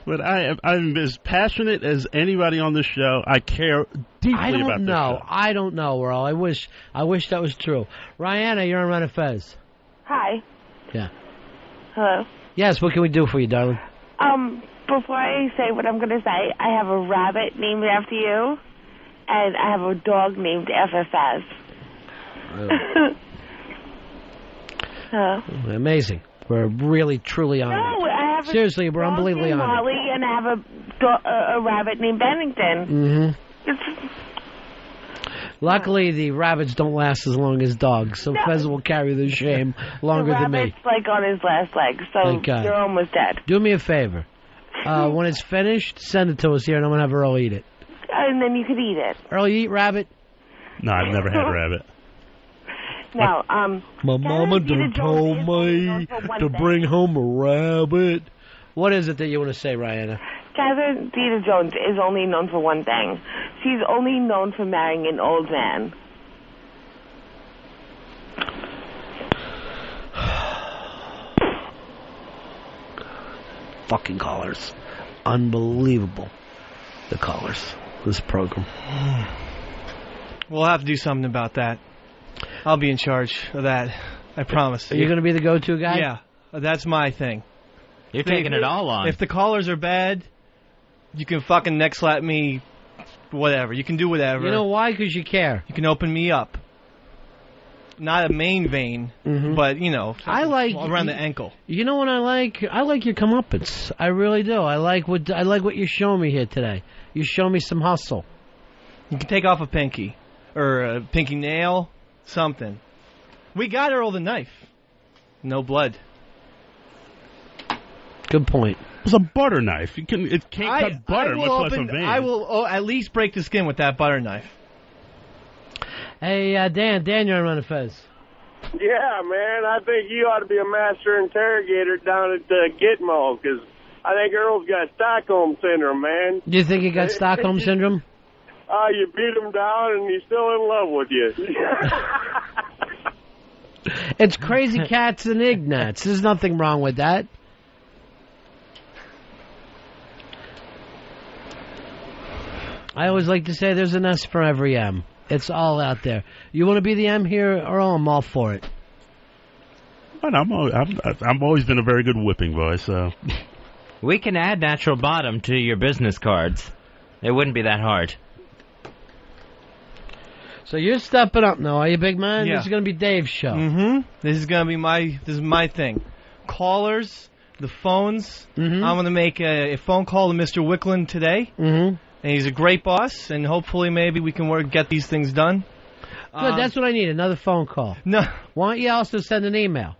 But I'm as passionate as anybody on this show. I care deeply about this show. I don't know, Earl. I wish that was true. Rihanna, you're on Ron and Fez. Hi. Yeah. Hello. Yes, what can we do for you, darling? Before I say what I'm going to say, I have a rabbit named after you, and I have a dog named after Fez. Amazing. We're really, truly honored. No, I have seriously, we're unbelievably honored. Molly, and I have a rabbit named Bennington. Mm-hmm. Luckily, the rabbits don't last as long as dogs, so Fez will carry the shame longer than me. The rabbit's like on his last leg, so you're almost dead. Do me a favor. When it's finished, send it to us here, and I'm going to have Earl eat it. And then you could eat it. Earl, you eat rabbit? No, I've never had rabbit. No, my mama done told me to bring home a rabbit. What is it that you want to say, Rihanna? Catherine Zeta-Jones is only known for one thing. She's only known for marrying an old man. fucking callers. Unbelievable. The callers. This program. We'll have to do something about that. I'll be in charge of that. I promise. Are you going to be the go-to guy? Yeah. That's my thing. You're taking it all on. If the callers are bad, you can fucking neck slap me, whatever. You can do whatever. You know why? Because you care. You can open me up. Not a main vein, but, you know, I like around the ankle. You know what I like? I like your comeuppance. I really do. I like what you're showing me here today. You show me some hustle. You can take off a pinky. Or a pinky nail. Something. We got Earl the knife. No blood. Good point. It's a butter knife. It can't cut butter, much less a vein. I will at least break the skin with that butter knife. Hey, Dan, you're on Ron and Fez. Yeah, man, I think you ought to be a master interrogator down at Gitmo, because I think Earl's got Stockholm Syndrome, man. Do you think he got Stockholm Syndrome? You beat him down and he's still in love with you. It's Crazy Cats and Ignats. There's nothing wrong with that. I always like to say there's an S for every M. It's all out there. You want to be the M here, Earl? I'm all for it. But I've always been a very good whipping boy, so... We can add natural bottom to your business cards. It wouldn't be that hard. So you're stepping up now, are you, big man? Yeah. This is going to be Dave's show. Mm-hmm. This is my thing. Callers, the phones. I'm going to make a phone call to Mr. Wickland today. And he's a great boss, and hopefully maybe we can get these things done. Good, that's what I need, another phone call. No. Why don't you also send an email?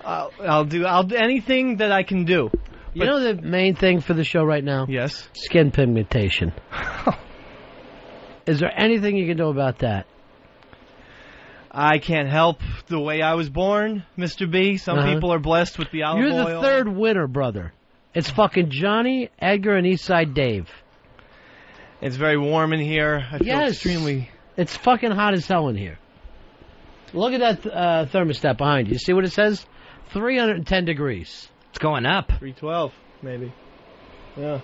I'll do anything that I can do. You know the main thing for the show right now? Yes. Skin pigmentation. Is there anything you can do about that? I can't help the way I was born, Mr. B. Some people are blessed with the olive oil. You're the third winner, brother. It's fucking Johnny, Edgar, and Eastside Dave. It's very warm in here. I feel extremely... It's fucking hot as hell in here. Look at that thermostat behind you. You see what it says? 310 degrees. It's going up. 312, maybe. Yeah.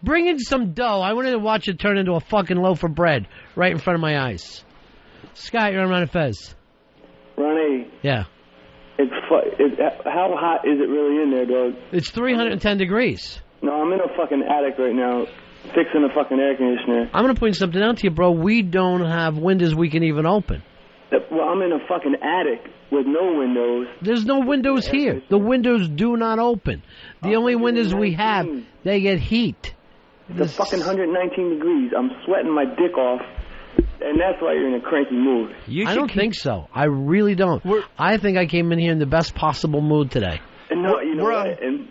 Bring in some dough. I wanted to watch it turn into a fucking loaf of bread right in front of my eyes. Scott, you're on Ron and Fez. Ronnie. Yeah. How hot is it really in there, dog? It's 310 degrees. No, I'm in a fucking attic right now, fixing a fucking air conditioner. I'm going to point something out to you, bro. We don't have windows we can even open. Well, I'm in a fucking attic with no windows. There's no windows here. The windows do not open. The only windows we have, they get heat. It's fucking 119 degrees. I'm sweating my dick off, and that's why you're in a cranky mood. I don't think so. I really don't. I think I came in here in the best possible mood today. And no, you know what? And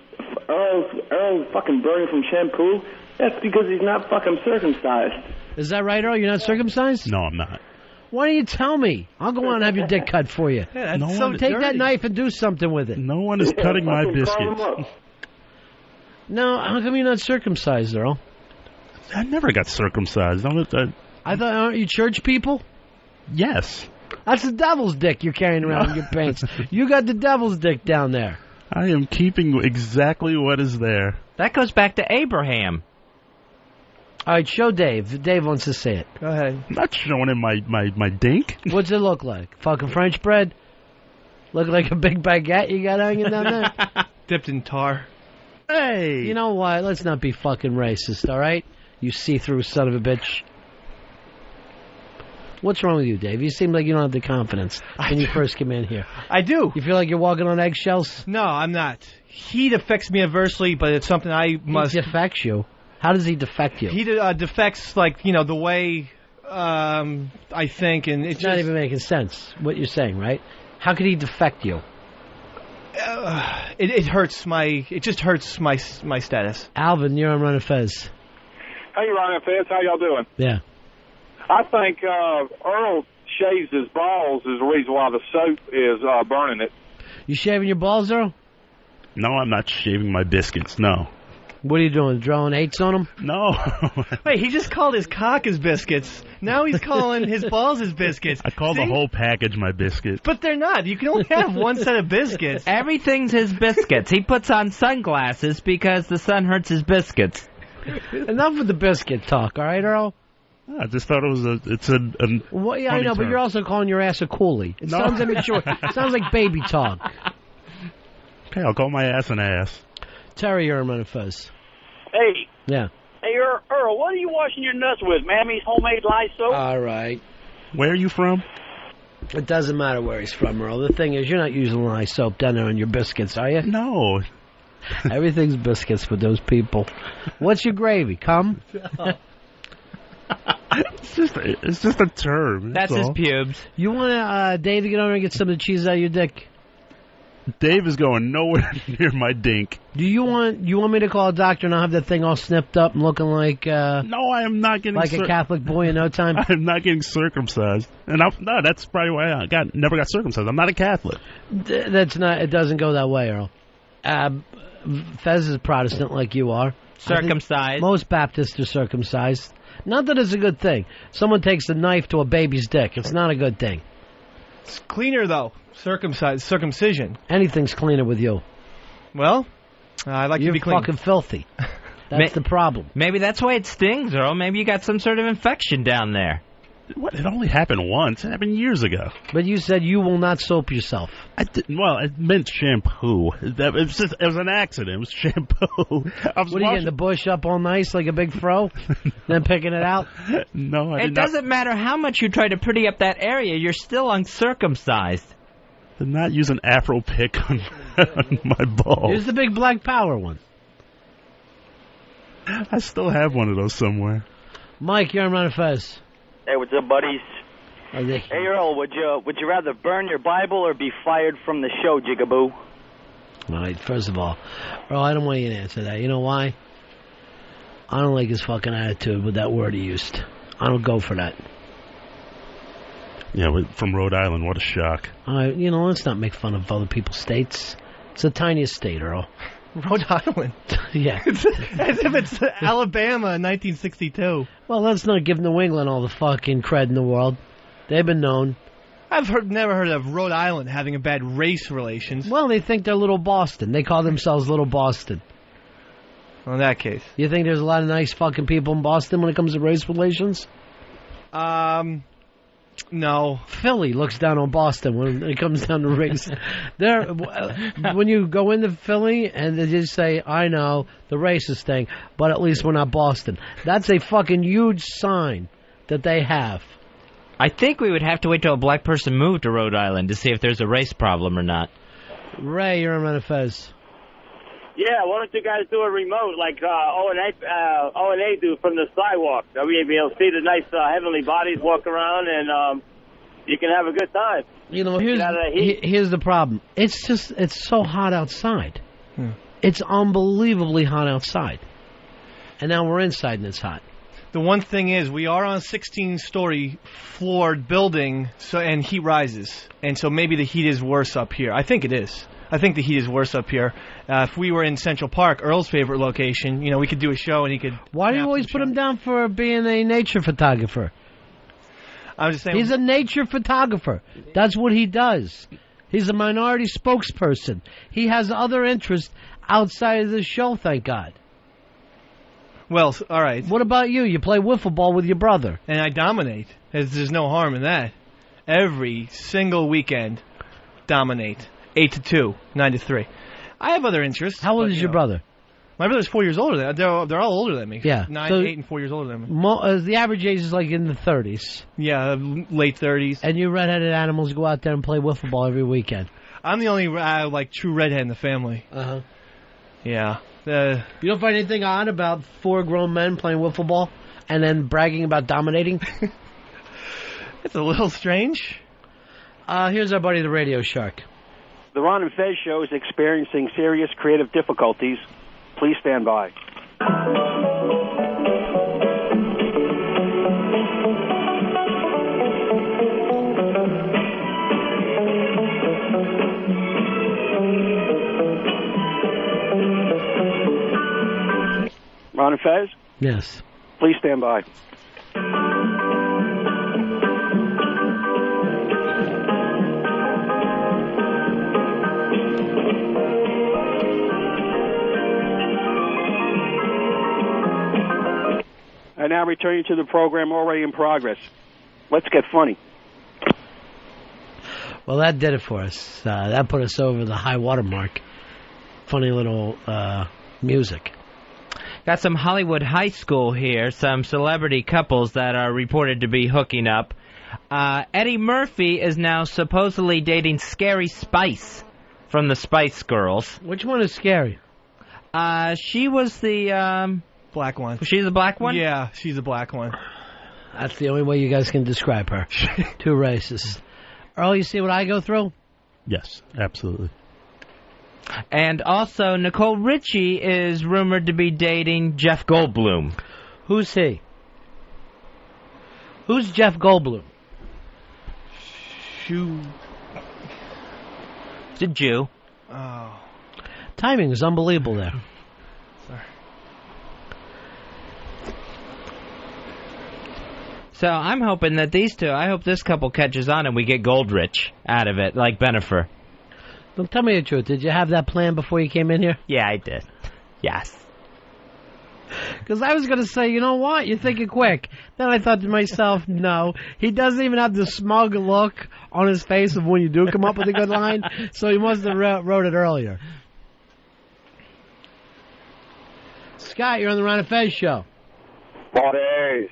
Earl's fucking burning from shampoo. That's because he's not fucking circumcised. Is that right, Earl? You're not circumcised? No, I'm not. Why don't you tell me? I'll go on and have your dick cut for you. Yeah, take that knife and do something with it. No one is cutting my biscuits. No, how come you're not circumcised, Earl? I never got circumcised. I thought, aren't you church people? Yes. That's the devil's dick you're carrying around in your pants. You got the devil's dick down there. I am keeping exactly what is there. That goes back to Abraham. All right, show Dave. Dave wants to see it. Go ahead. I'm not showing him my dink. What's it look like? Fucking French bread? Look like a big baguette you got hanging down there? Dipped in tar. Hey! You know what? Let's not be fucking racist, all right? You see-through son of a bitch. What's wrong with you, Dave? You seem like you don't have the confidence when you first came in here. I do. You feel like you're walking on eggshells? No, I'm not. Heat affects me adversely, but it's something I must... He defects you? How does he defect you? He defects, like, you know, the way I think, and it's not even making sense, what you're saying, right? How could he defect you? It hurts it just hurts my status. Alvin, you're on Ron and Fez. Hey, Ron and Fez, how y'all doing? Yeah. I think Earl shaves his balls is the reason why the soap is burning it. You shaving your balls, Earl? No, I'm not shaving my biscuits, no. What are you doing? Drawing 8s on him? No. Wait, he just called his cock his biscuits. Now he's calling his balls his biscuits. I call the whole package my biscuit. But they're not. You can only have one set of biscuits. Everything's his biscuits. He puts on sunglasses because the sun hurts his biscuits. Enough with the biscuit talk, all right, Earl? I just thought it was Well, yeah, I know, but you're also calling your ass a coolie. It sounds immature. It sounds like baby talk. Okay, I'll call my ass an ass. Terry, you're Ron and Fez. Hey. Yeah. Hey, Earl, what are you washing your nuts with? Mammy's homemade lye soap? All right. Where are you from? It doesn't matter where he's from, Earl. The thing is, you're not using lye soap down there on your biscuits, are you? No. Everything's biscuits with those people. What's your gravy? Cum? It's just a term. That's his all. pubes. You want Dave to get over and get some of the cheese out of your dick? Dave is going nowhere near my dink. Do you want me to call a doctor and I'll have that thing all snipped up and looking like No, I am not getting like a Catholic boy in no time? I'm not getting circumcised. And no, that's probably why I never got circumcised. I'm not a Catholic. That's not. It doesn't go that way, Earl. Fez is Protestant like you are. Circumcised. Most Baptists are circumcised. Not that it's a good thing. Someone takes a knife to a baby's dick. It's not a good thing. It's cleaner, though. Circumcision. Anything's cleaner with you. Well, I like to be clean. You're fucking filthy. That's the problem. Maybe that's why it stings, Earl. Maybe you got some sort of infection down there. What? It only happened once. It happened years ago. But you said you will not soap yourself. Well, I meant shampoo. It was an accident. It was shampoo. What are you getting, the bush up all nice like a big fro? Then picking it out? No, It doesn't matter how much you try to pretty up that area. You're still uncircumcised. Did not use an Afro pick on my balls. Here's the big black power one. I still have one of those somewhere. Mike, you're on Ron and Fez. Hey, what's up, buddies? Hey, Earl, would you rather burn your Bible or be fired from the show, Jigaboo? All right, first of all, Earl, I don't want you to answer that. You know why? I don't like his fucking attitude with that word he used. I don't go for that. Yeah, from Rhode Island, what a shock. Let's not make fun of other people's states. It's the tiniest state, Earl. Rhode Island? Yeah. As if it's Alabama in 1962. Well, let's not give New England all the fucking cred in the world. They've been known. I've never heard of Rhode Island having a bad race relations. Well, they think they're Little Boston. They call themselves Little Boston. Well, in that case. You think there's a lot of nice fucking people in Boston when it comes to race relations? No. Philly looks down on Boston when it comes down to race. When you go into Philly and they just say, I know, the racist thing, but at least we're not Boston. That's a fucking huge sign that they have. I think we would have to wait till a black person moved to Rhode Island to see if there's a race problem or not. Ray, you're on Ron and Fez. Yeah, why don't you guys do a remote like O&A do from the sidewalk? That way you'll be able to see the nice heavenly bodies walk around, and you can have a good time. Here's the problem. It's so hot outside. It's unbelievably hot outside. And now we're inside and it's hot. The one thing is, we are on a 16-story floored building, and heat rises. And so maybe the heat is worse up here. I think it is. I think the heat is worse up here. If we were in Central Park, Earl's favorite location, we could do a show and he could... Why do you always put him down for being a nature photographer? I'm just saying... He's a nature photographer. That's what he does. He's a minority spokesperson. He has other interests outside of the show, thank God. Well, all right. What about you? You play wiffle ball with your brother. And I dominate. There's no harm in that. Every single weekend, dominate. 8-2, 9-3. I have other interests. How old is your brother? My brother's 4 years older than me. They're all older than me. Yeah. 8 and 4 years older than me. The average age is like in the 30s. Yeah, late 30s. And you redheaded animals go out there and play wiffle ball every weekend. I'm the only true redhead in the family. Uh-huh. Yeah. You don't find anything odd about 4 grown men playing wiffle ball and then bragging about dominating? It's a little strange. Here's our buddy the Radio Shark. The Ron and Fez show is experiencing serious creative difficulties. Please stand by. Fez? Yes. Please stand by. I now return you to the program already in progress. Let's get funny. Well, that did it for us. That put us over the high water mark. Funny little music. Got some Hollywood high school here, some celebrity couples that are reported to be hooking up. Eddie Murphy is now supposedly dating Scary Spice from the Spice Girls. Which one is Scary? She was the... black one. Was she the black one? Yeah, she's the black one. That's the only way you guys can describe her. Too racist. Earl, you see what I go through? Yes, absolutely. And also, Nicole Richie is rumored to be dating Jeff Goldblum. Who's he? Who's Jeff Goldblum? It's a Jew. Oh. Timing is unbelievable there. Sorry. So I'm hoping that these two, I hope this couple catches on and we get Goldrich out of it, like Bennifer. Don't tell me the truth. Did you have that plan before you came in here? Yeah, I did. Yes. Because I was going to say, you know what? You're thinking quick. Then I thought to myself, no. He doesn't even have the smug look on his face of when you do come up with a good line, so he must have wrote it earlier. Scott, you're on the Ron and Fez show. Days.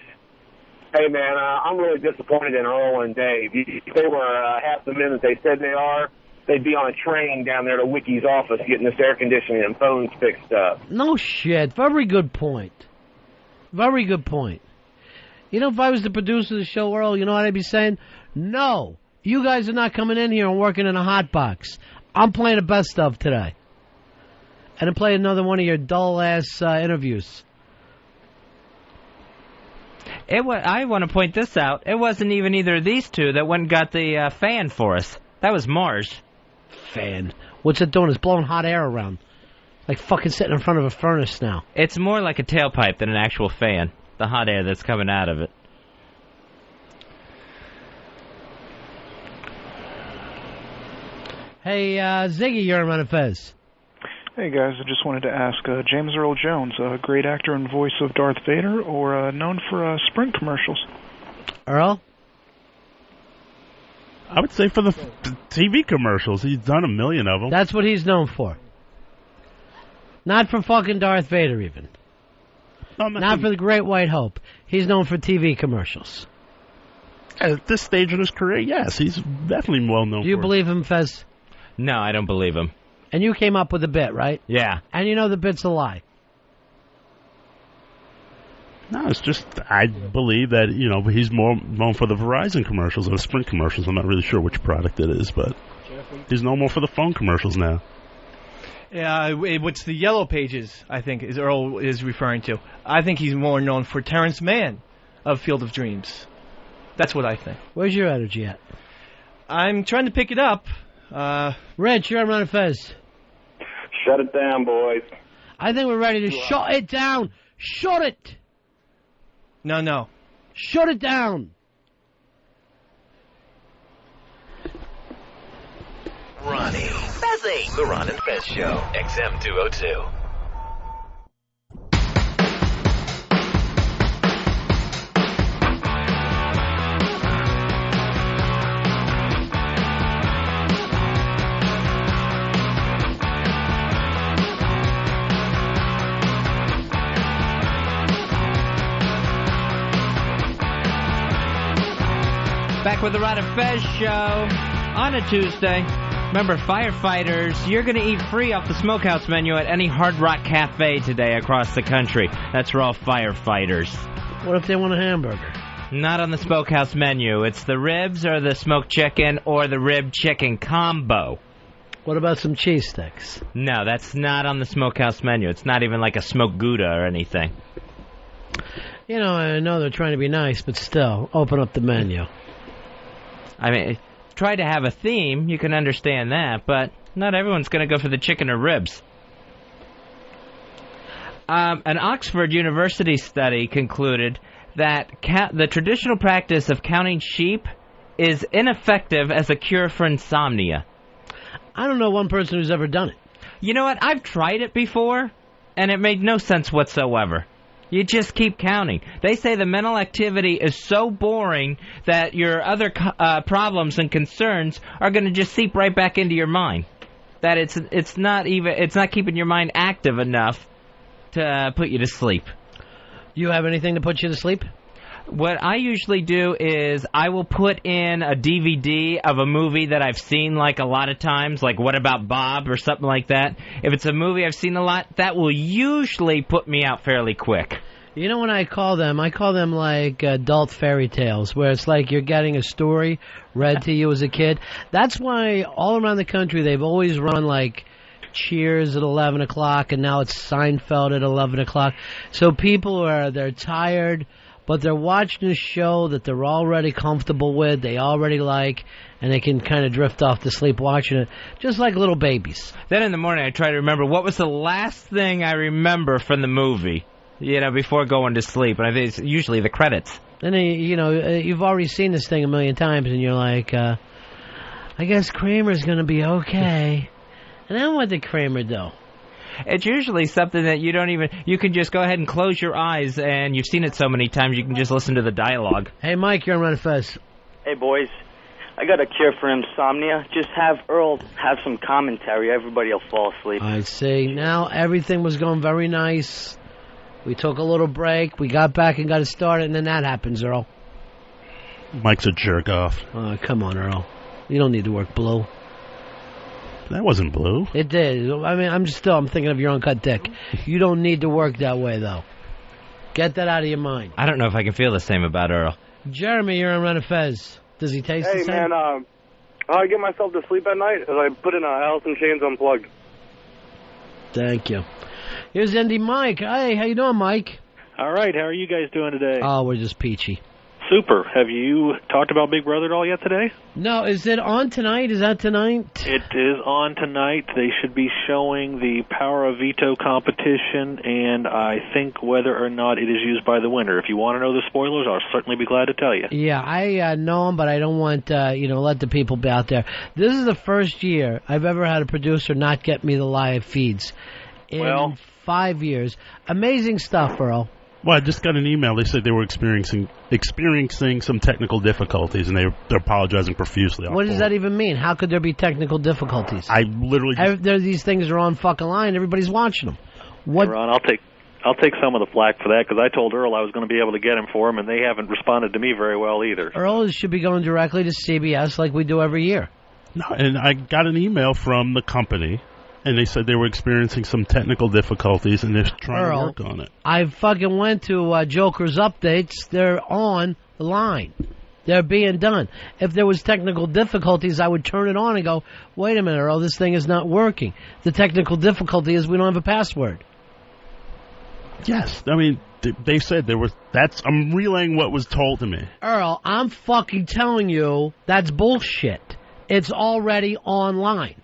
Hey, man, I'm really disappointed in Earl and Dave. If they were half the men that they said they are, they'd be on a train down there to Wiki's office getting this air conditioning and phones fixed up. No shit. Very good point. Very good point. You know, if I was the producer of the show, Earl, you know what I'd be saying? No, you guys are not coming in here and working in a hot box. I'm playing the best of today. And I'm playing another one of your dull-ass interviews. I want to point this out. It wasn't even either of these two that went and got the fan for us. That was Mars. Fan? What's it doing? It's blowing hot air around. Like fucking sitting in front of a furnace now. It's more like a tailpipe than an actual fan. The hot air that's coming out of it. Hey, Ziggy, you're on Ron and Fez. Hey guys, I just wanted to ask, James Earl Jones, a great actor and voice of Darth Vader, or known for Sprint commercials? Earl? I would say for the TV commercials. He's done a million of them. That's what he's known for. Not for fucking Darth Vader, even. Not for the Great White Hope. He's known for TV commercials. At this stage in his career, yes, he's definitely well known. Do you believe him, Fez? No, I don't believe him. And you came up with a bit, right? Yeah. And you know the bit's a lie. No, it's just, I believe that, you know, he's more known for the Verizon commercials or the Sprint commercials. I'm not really sure which product it is, but he's known more for the phone commercials now. Yeah, what's the Yellow Pages, I think, is Earl is referring to. I think he's more known for Terrence Mann of Field of Dreams. That's what I think. Where's your energy at? I'm trying to pick it up. Rich, you're on Ron and Fez. Shut it down, boys. I think we're ready to shut it down. Shut it. No. Shut it down. Ronnie. Fezzy. The Ron and Fez Show. XM 202. Back with the Ron and Fez Show on a Tuesday. Remember, firefighters, you're going to eat free off the smokehouse menu at any Hard Rock Cafe today across the country. That's for all firefighters. What if they want a hamburger? Not on the smokehouse menu. It's the ribs or the smoked chicken or the rib chicken combo. What about some cheese sticks? No, that's not on the smokehouse menu. It's not even like a smoked Gouda or anything. You know, I know they're trying to be nice, but still, open up the menu. I mean, try to have a theme, you can understand that, but not everyone's going to go for the chicken or ribs. An Oxford University study concluded that the traditional practice of counting sheep is ineffective as a cure for insomnia. I don't know one person who's ever done it. You know what? I've tried it before, and it made no sense whatsoever. You just keep counting. They say the mental activity is so boring that your other problems and concerns are going to just seep right back into your mind. That it's not keeping your mind active enough to put you to sleep. You have anything to put you to sleep? What I usually do is I will put in a DVD of a movie that I've seen like a lot of times, like What About Bob or something like that. If it's a movie I've seen a lot, that will usually put me out fairly quick. You know what I call them like adult fairy tales, where it's like you're getting a story read to you as a kid. That's why all around the country they've always run like Cheers at 11 o'clock, and now it's Seinfeld at 11 o'clock. So people they're tired, but they're watching a show that they're already comfortable with, they already like, and they can kind of drift off to sleep watching it, just like little babies. Then in the morning I try to remember what was the last thing I remember from the movie, before going to sleep. And I think it's usually the credits. And then, you've already seen this thing a million times, and you're like, I guess Kramer's going to be okay. And then what did Kramer do? It's usually something that you can just go ahead and close your eyes, and you've seen it so many times you can just listen to the dialogue. Hey, Mike, you're on Ron and Fez. Hey, boys. I got a cure for insomnia. Just have Earl have some commentary. Everybody will fall asleep. I see. Now everything was going very nice. We took a little break. We got back and got it started, and then that happens, Earl. Mike's a jerk off. Oh, come on, Earl. You don't need to work blue. That wasn't blue. It did. I mean, I'm thinking of your uncut dick. You don't need to work that way, though. Get that out of your mind. I don't know if I can feel the same about Earl. Jeremy, you're on Ron and Fez. Does he taste the same? Hey, man, how I get myself to sleep at night is I put in Alice in Chains Unplugged. Thank you. Here's Andy Mike. Hey, how you doing, Mike? All right, how are you guys doing today? Oh, we're just peachy. Super. Have you talked about Big Brother at all yet today? No, is it on tonight? Is that tonight? It is on tonight. They should be showing the Power of Veto competition, and I think whether or not it is used by the winner. If you want to know the spoilers, I'll certainly be glad to tell you. Yeah, I know them, but I don't want, let the people be out there. This is the first year I've ever had a producer not get me the live feeds. In 5 years. Amazing stuff, Earl. Well, I just got an email. They said they were experiencing some technical difficulties, and they're apologizing profusely. What does that even mean? How could there be technical difficulties? I literally these things are on fucking line. Everybody's watching them. What? Hey, Ron, I'll take some of the flack for that, because I told Earl I was going to be able to get him for him, and they haven't responded to me very well either. Earl should be going directly to CBS like we do every year. No, and I got an email from the company. And they said they were experiencing some technical difficulties, and they're trying to work on it. I fucking went to Joker's Updates. They're on the line. They're being done. If there was technical difficulties, I would turn it on and go, wait a minute, Earl, this thing is not working. The technical difficulty is we don't have a password. Yes. I mean, they said there was... I'm relaying what was told to me. Earl, I'm fucking telling you that's bullshit. It's already online.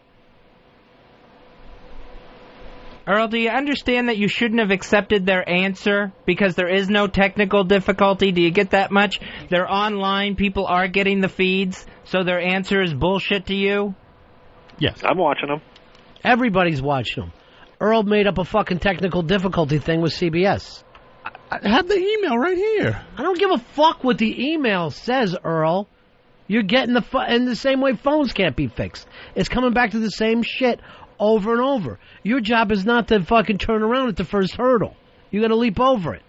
Earl, do you understand that you shouldn't have accepted their answer because there is no technical difficulty? Do you get that much? They're online, people are getting the feeds, so their answer is bullshit to you? Yes, I'm watching them. Everybody's watching them. Earl made up a fucking technical difficulty thing with CBS. I have the email right here. I don't give a fuck what the email says, Earl. You're getting in the same way phones can't be fixed. It's coming back to the same shit over and over. Your job is not to fucking turn around at the first hurdle. You got to leap over it.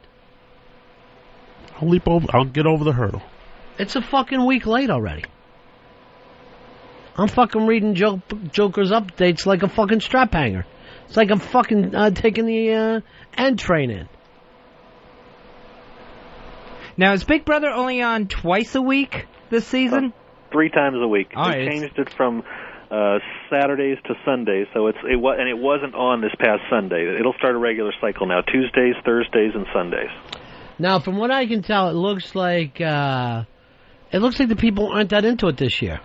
I'll get over the hurdle. It's a fucking week late already. I'm fucking reading Joker's Updates like a fucking strap hanger. It's like I'm fucking taking the end train in. Now, is Big Brother only on twice a week this season? 3 times a week. All right, they changed it from Saturdays to Sundays, so it wasn't on this past Sunday. It'll start a regular cycle now: Tuesdays, Thursdays, and Sundays. Now, from what I can tell, it looks like the people aren't that into it this year.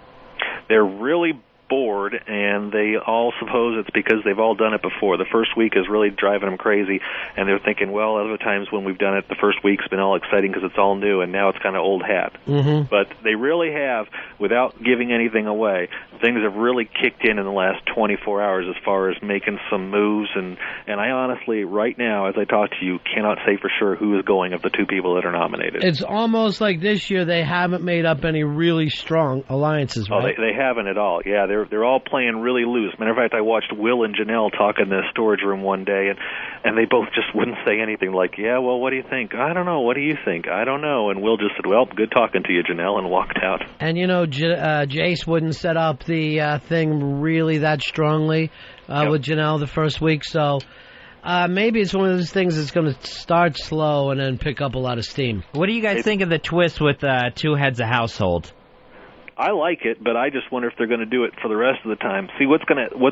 They're really bored, and they all suppose it's because they've all done it before. The first week is really driving them crazy, and they're thinking, well, other times when we've done it, the first week's been all exciting because it's all new, and now it's kind of old hat. Mm-hmm. But they really have, without giving anything away, things have really kicked in the last 24 hours as far as making some moves, and I honestly, right now, as I talk to you, cannot say for sure who is going of the two people that are nominated. It's almost like this year they haven't made up any really strong alliances, right? Oh, they haven't at all. Yeah, they're all playing really loose. Matter of fact, I watched Will and Janelle talk in the storage room one day, and they both just wouldn't say anything like, yeah, well, what do you think? I don't know. What do you think? I don't know. And Will just said, well, good talking to you, Janelle, and walked out. And, Jace wouldn't set up the thing really that strongly with Janelle the first week, so maybe it's one of those things that's going to start slow and then pick up a lot of steam. What do you guys think of the twist with two heads of household? I like it, but I just wonder if they're going to do it for the rest of the time. See, what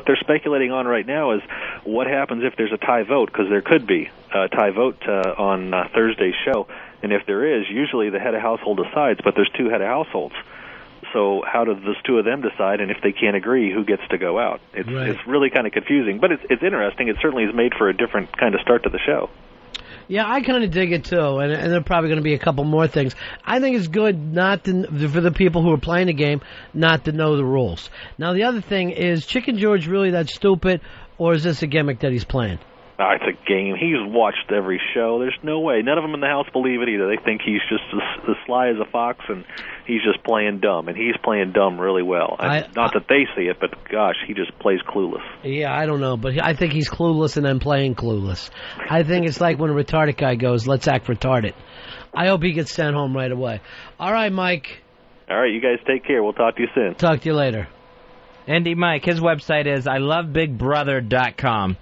they're speculating on right now is what happens if there's a tie vote, because there could be a tie vote on Thursday's show. And if there is, usually the head of household decides, but there's two head of households. So how do those two of them decide, and if they can't agree, who gets to go out? It's really kind of confusing, but it's interesting. It certainly is made for a different kind of start to the show. Yeah, I kind of dig it, too, and there are probably going to be a couple more things. I think it's good for the people who are playing the game not to know the rules. Now, the other thing is, Chicken George really that stupid, or is this a gimmick that he's playing? It's a game. He's watched every show. There's no way. None of them in the house believe it either. They think he's just as sly as a fox, and he's just playing dumb. And he's playing dumb really well. Not that they see it, but gosh, he just plays clueless. Yeah, I don't know, but I think he's clueless and then playing clueless. I think it's like when a retarded guy goes, let's act retarded. I hope he gets sent home right away. All right, Mike. All right, you guys take care. We'll talk to you soon. Talk to you later. Andy Mike, his website is iloveBigBrother.com.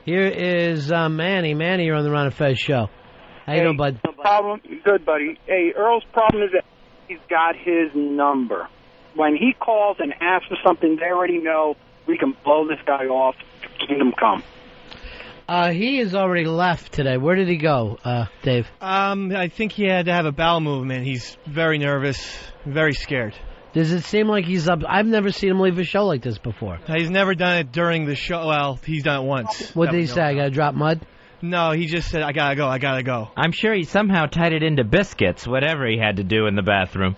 Here is Manny. Manny, you're on the Ron and Fez show. How you doing, bud? Good, buddy. Hey, Earl's problem is that he's got his number. When he calls and asks for something, they already know we can blow this guy off. Kingdom come. He has already left today. Where did he go, Dave? I think he had to have a bowel movement. He's very nervous, very scared. Does it seem like he's up? I've never seen him leave a show like this before. He's never done it during the show. Well, he's done it once. What did he say? I got to drop mud? No, he just said, I gotta go. I'm sure he somehow tied it into biscuits, whatever he had to do in the bathroom.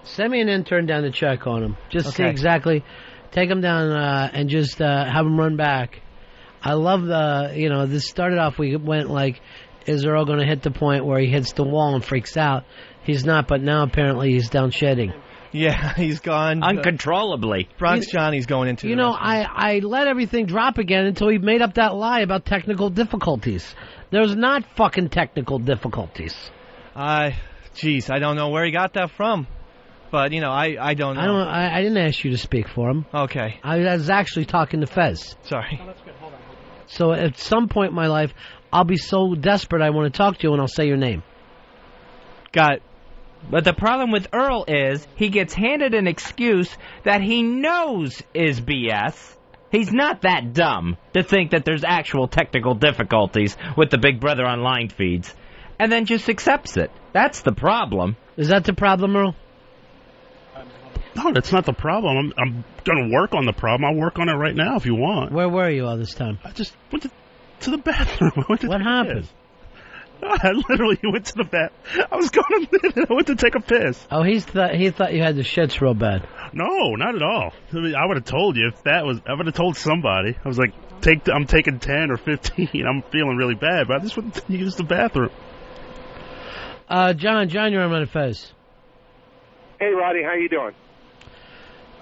Send me an intern down to check on him. Just see exactly. Take him down and just have him run back. I love this started off, we went like, is Earl going to hit the point where he hits the wall and freaks out? He's not, but now apparently he's down shedding. Yeah, he's gone. Uncontrollably. Bronx Johnny's going into I let everything drop again until he made up that lie about technical difficulties. There's not fucking technical difficulties. Jeez, I don't know where he got that from. But, I don't know. I didn't ask you to speak for him. Okay. I was actually talking to Fez. Sorry. Oh, that's good. Hold on. So at some point in my life, I'll be so desperate I want to talk to you and I'll say your name. Got it. But the problem with Earl is he gets handed an excuse that he knows is BS. He's not that dumb to think that there's actual technical difficulties with the Big Brother online feeds, and then just accepts it. That's the problem. Is that the problem, Earl? No, that's not the problem. I'm going to work on the problem. I'll work on it right now if you want. Where were you all this time? I just went to the bathroom. What happened? I literally went to the bathroom. I was going to bed and I went to take a piss. Oh, he thought you had the shits real bad. No, not at all. I mean, I would have told you if I would have told somebody. I was like, I'm taking 10 or 15. I'm feeling really bad, but I just went to use the bathroom. John, you're on Ron and Fez. Hey, Roddy, how you doing?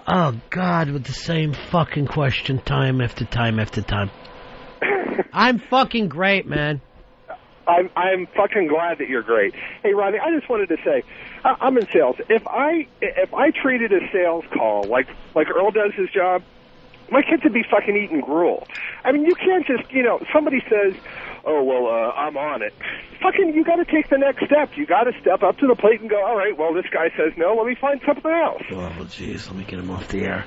Oh, God, with the same fucking question time after time after time. I'm fucking great, man. I'm fucking glad that you're great. Hey, Rodney, I just wanted to say, I'm in sales. If I treated a sales call like Earl does his job, my kids would be fucking eating gruel. I mean, you can't just, somebody says, oh, well, I'm on it. Fucking, you got to take the next step. You got to step up to the plate and go, all right, well, this guy says no, let me find something else. Oh, jeez, let me get him off the air.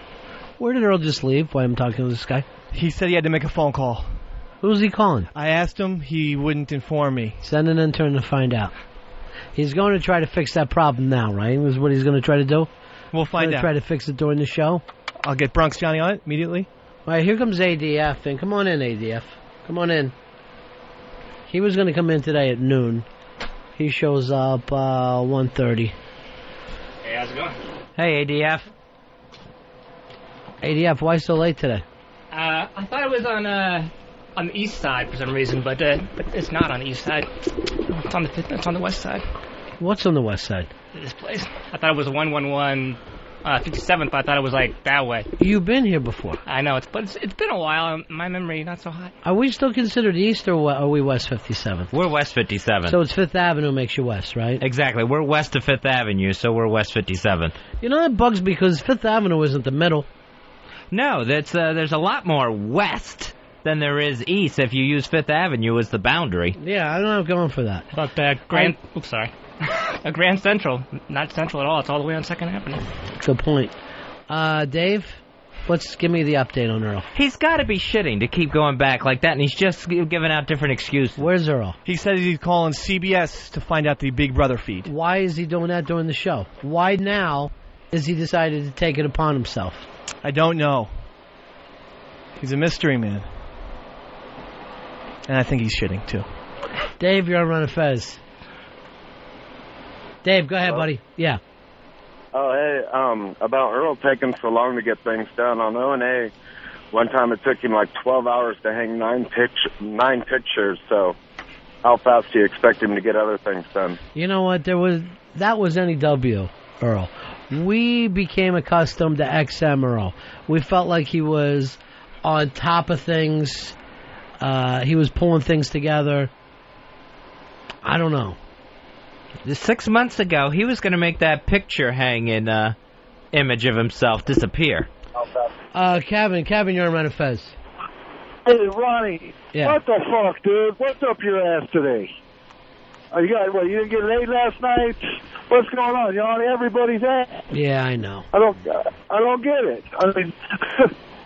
Where did Earl just leave while I'm talking to this guy? He said he had to make a phone call. Who's he calling? I asked him. He wouldn't inform me. Send an intern to find out. He's going to try to fix that problem now, right? Is what he's going to try to do? We'll find out. Try to fix it during the show? I'll get Bronx Johnny on it immediately. All right, here comes ADF. And come on in, ADF. Come on in. He was going to come in today at noon. He shows up 1:30. Hey, how's it going? Hey, ADF. ADF, why so late today? I thought it was on the east side for some reason, but it's not on the east side. It's on the west side. What's on the west side? This place. I thought it was 111 57th. I thought it was like that way. You've been here before. I know, but it's been a while. My memory not so hot. Are we still considered east, or are we west 57th? We're west 57th. So it's 5th Avenue makes you west, right? Exactly. We're west of 5th Avenue, so we're west 57th. You know, that bugs me because 5th Avenue isn't the middle. No, there's a lot more west than there is east if you use 5th Avenue as the boundary. Yeah, I'm not going for that. But Grand... Oops, sorry. A Grand Central. Not Central at all. It's all the way on 2nd Avenue. Good point. Dave, give me the update on Earl. He's got to be shitting to keep going back like that, and he's just giving out different excuses. Where's Earl? He says he's calling CBS to find out the Big Brother feed. Why is he doing that during the show? Why now has he decided to take it upon himself? I don't know. He's a mystery man. And I think he's shitting, too. Dave, you're on Ron and Fez. Dave, go ahead, buddy. Yeah. Oh, hey, about Earl taking so long to get things done. On O&A, one time it took him like 12 hours to hang 9 pictures, so how fast do you expect him to get other things done? You know what? That was NEW, Earl. We became accustomed to XM Earl. We felt like he was on top of things. He was pulling things together. I don't know. 6 months ago, he was going to make that picture hanging image of himself disappear. Kevin, you're on Ron and Fez. Hey, Ronnie. Yeah. What the fuck, dude? What's up your ass today? You didn't get laid last night? What's going on? You're on everybody's ass. Yeah, I know. I don't get it. I mean,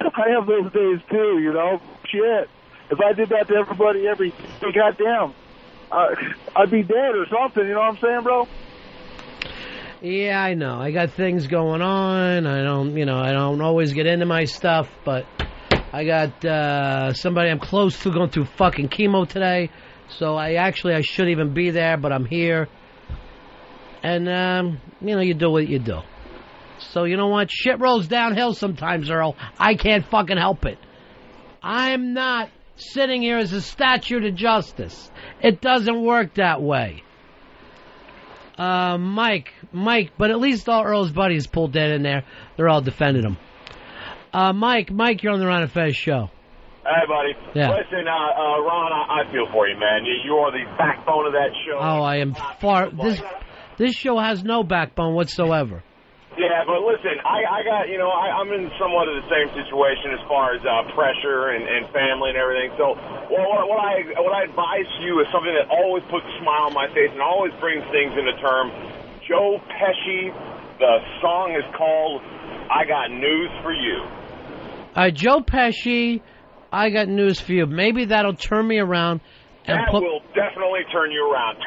I have those days too, you know? Shit. If I did that to everybody every day, goddamn, I'd be dead or something, you know what I'm saying, bro? Yeah, I know. I got things going on. I don't always get into my stuff, but I got somebody I'm close to going through fucking chemo today. So I should even be there, but I'm here. And, you do what you do. So you know what? Shit rolls downhill sometimes, Earl. I can't fucking help it. I'm not sitting here as a statue to justice. It doesn't work that way. Mike, but at least all Earl's buddies pulled dead in there. They're all defending him. Mike, you're on the Ron and Fez show. Hey, buddy. Yeah. Listen, Ron, I feel for you, man. You are the backbone of that show. Oh, I am far... This show has no backbone whatsoever. Yeah, but listen, I got, I'm in somewhat of the same situation as far as pressure and family and everything. So what I advise you is something that always puts a smile on my face and always brings things into term. Joe Pesci, the song is called I Got News for You. Joe Pesci, I Got News for You. Maybe that'll turn me around. That will definitely turn you around.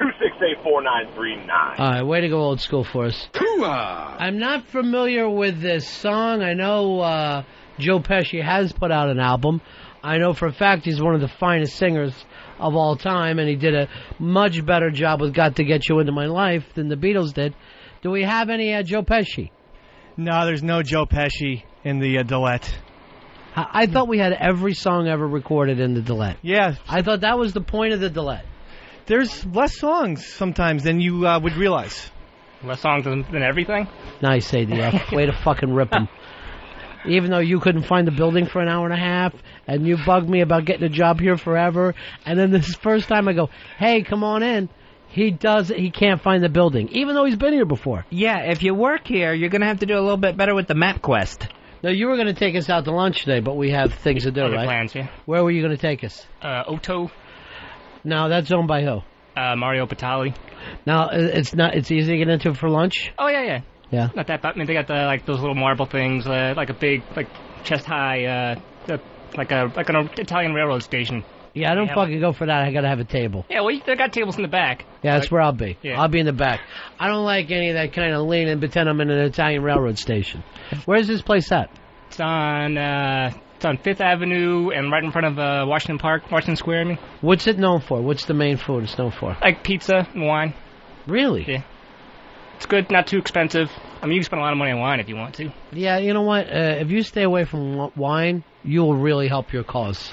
268-4939. All right, way to go old school for us. I'm not familiar with this song. I know Joe Pesci has put out an album. I know for a fact he's one of the finest singers of all time, and he did a much better job with Got to Get You Into My Life than the Beatles did. Do we have any Joe Pesci? No, there's no Joe Pesci in the duet. I thought we had every song ever recorded in the duet. Yeah. I thought that was the point of the duet. There's less songs sometimes than you would realize. Less songs than everything? Nice, ADF. Way to fucking rip him. Even though you couldn't find the building for an hour and a half, and you bugged me about getting a job here forever, and then this first time I go, hey, come on in. He can't find the building, even though he's been here before. Yeah, if you work here, you're going to have to do a little bit better with the map quest. No, you were going to take us out to lunch today, but we have things to do, right? Plans, yeah. Where were you going to take us? Oto. No, that's owned by who? Mario Batali. Now, it's easy to get into for lunch? Oh, yeah. Yeah. Not that bad. I mean, they got those little marble things, like a big, chest high, like an Italian railroad station. Yeah, I don't fucking go for that. I got to have a table. Yeah, well, they got tables in the back. Yeah, that's where I'll be. Yeah. I'll be in the back. I don't like any of that kind of lean and pretend I'm in an Italian railroad station. Where's this place at? It's on Fifth Avenue and right in front of Washington Square. I mean, What's it known for? What's the main food it's known for? like pizza and wine. Really? Yeah. It's good, not too expensive. I mean, you can spend a lot of money on wine if you want to. Yeah, you know what? If you stay away from wine, you will really help your cause.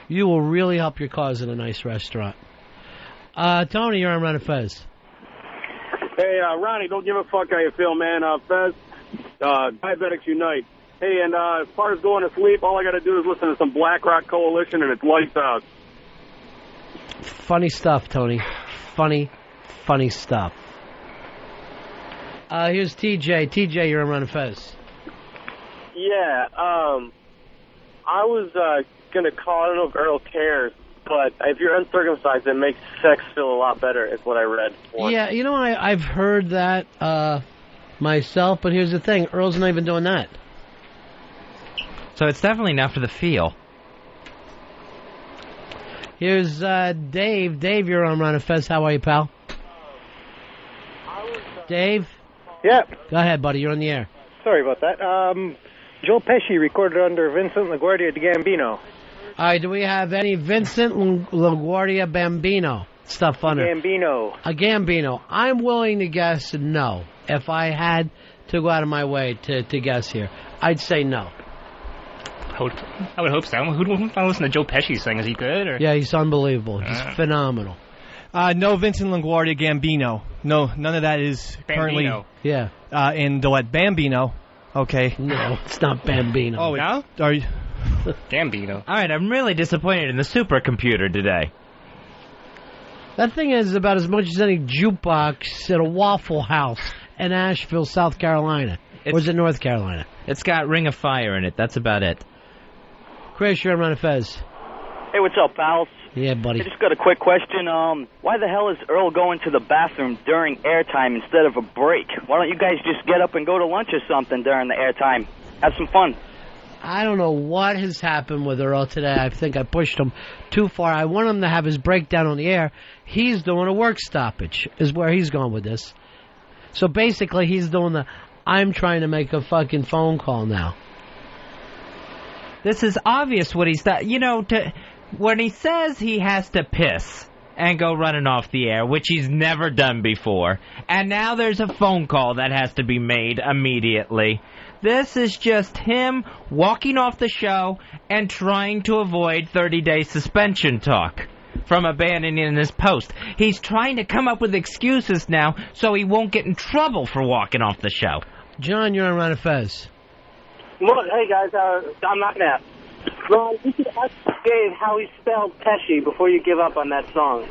You will really help your cause in a nice restaurant. Tony, you're on Ron and Fez. Hey, Ronnie, don't give a fuck how you feel, man. Fez, Diabetics Unite. Hey, and as far as going to sleep, all I got to do is listen to some Black Rock Coalition, and it's lights out. Funny stuff, Tony. Funny stuff. Here's TJ. TJ, you're on Ron and Fez. Yeah, I was going to call, I don't know if Earl cares, but if you're uncircumcised, it makes sex feel a lot better, is what I read once. Yeah, you know, I've heard that myself, but here's the thing. Earl's not even doing that. So it's definitely not for the feel. Here's Dave. Dave, you're on Ron and Fez. How are you, pal? Dave? Yeah. Go ahead, buddy. You're on the air. Sorry about that. Joe Pesci recorded under Vincent LaGuardia de Gambino. All right, do we have any Vincent LaGuardia Bambino stuff on it? Gambino. A Gambino. I'm willing to guess no. If I had to go out of my way to guess here, I'd say no. I would hope so. Who'd want to listen to Joe Pesci sing? Is he good? Or? Yeah, he's unbelievable. He's phenomenal. No Vincent LaGuardia Gambino. No, none of that is currently in Duet. Bambino. Okay. No, it's not Bambino. Oh, no? Are you... Gambino. All right, I'm really disappointed in the supercomputer today. That thing is about as much as any jukebox at a Waffle House in Asheville, South Carolina. Or is it North Carolina? It's got Ring of Fire in it. That's about it. Chris, you're on Ron and Fez. Hey, what's up, pals? Yeah, buddy. I just got a quick question. Why the hell is Earl going to the bathroom during airtime instead of a break? Why don't you guys just get up and go to lunch or something during the airtime? Have some fun. I don't know what has happened with Earl today. I think I pushed him too far. I want him to have his breakdown on the air. He's doing a work stoppage, is where he's going with this. So basically, he's doing I'm trying to make a fucking phone call now. This is obvious what he's done. You know, when he says he has to piss and go running off the air, which he's never done before, and now there's a phone call that has to be made immediately. This is just him walking off the show and trying to avoid 30-day suspension talk from abandoning his post. He's trying to come up with excuses now so he won't get in trouble for walking off the show. John, you're on Ron and Fez. Look, hey guys, I'm not gonna. Ron, you should ask Dave how he spelled Pesci before you give up on that song.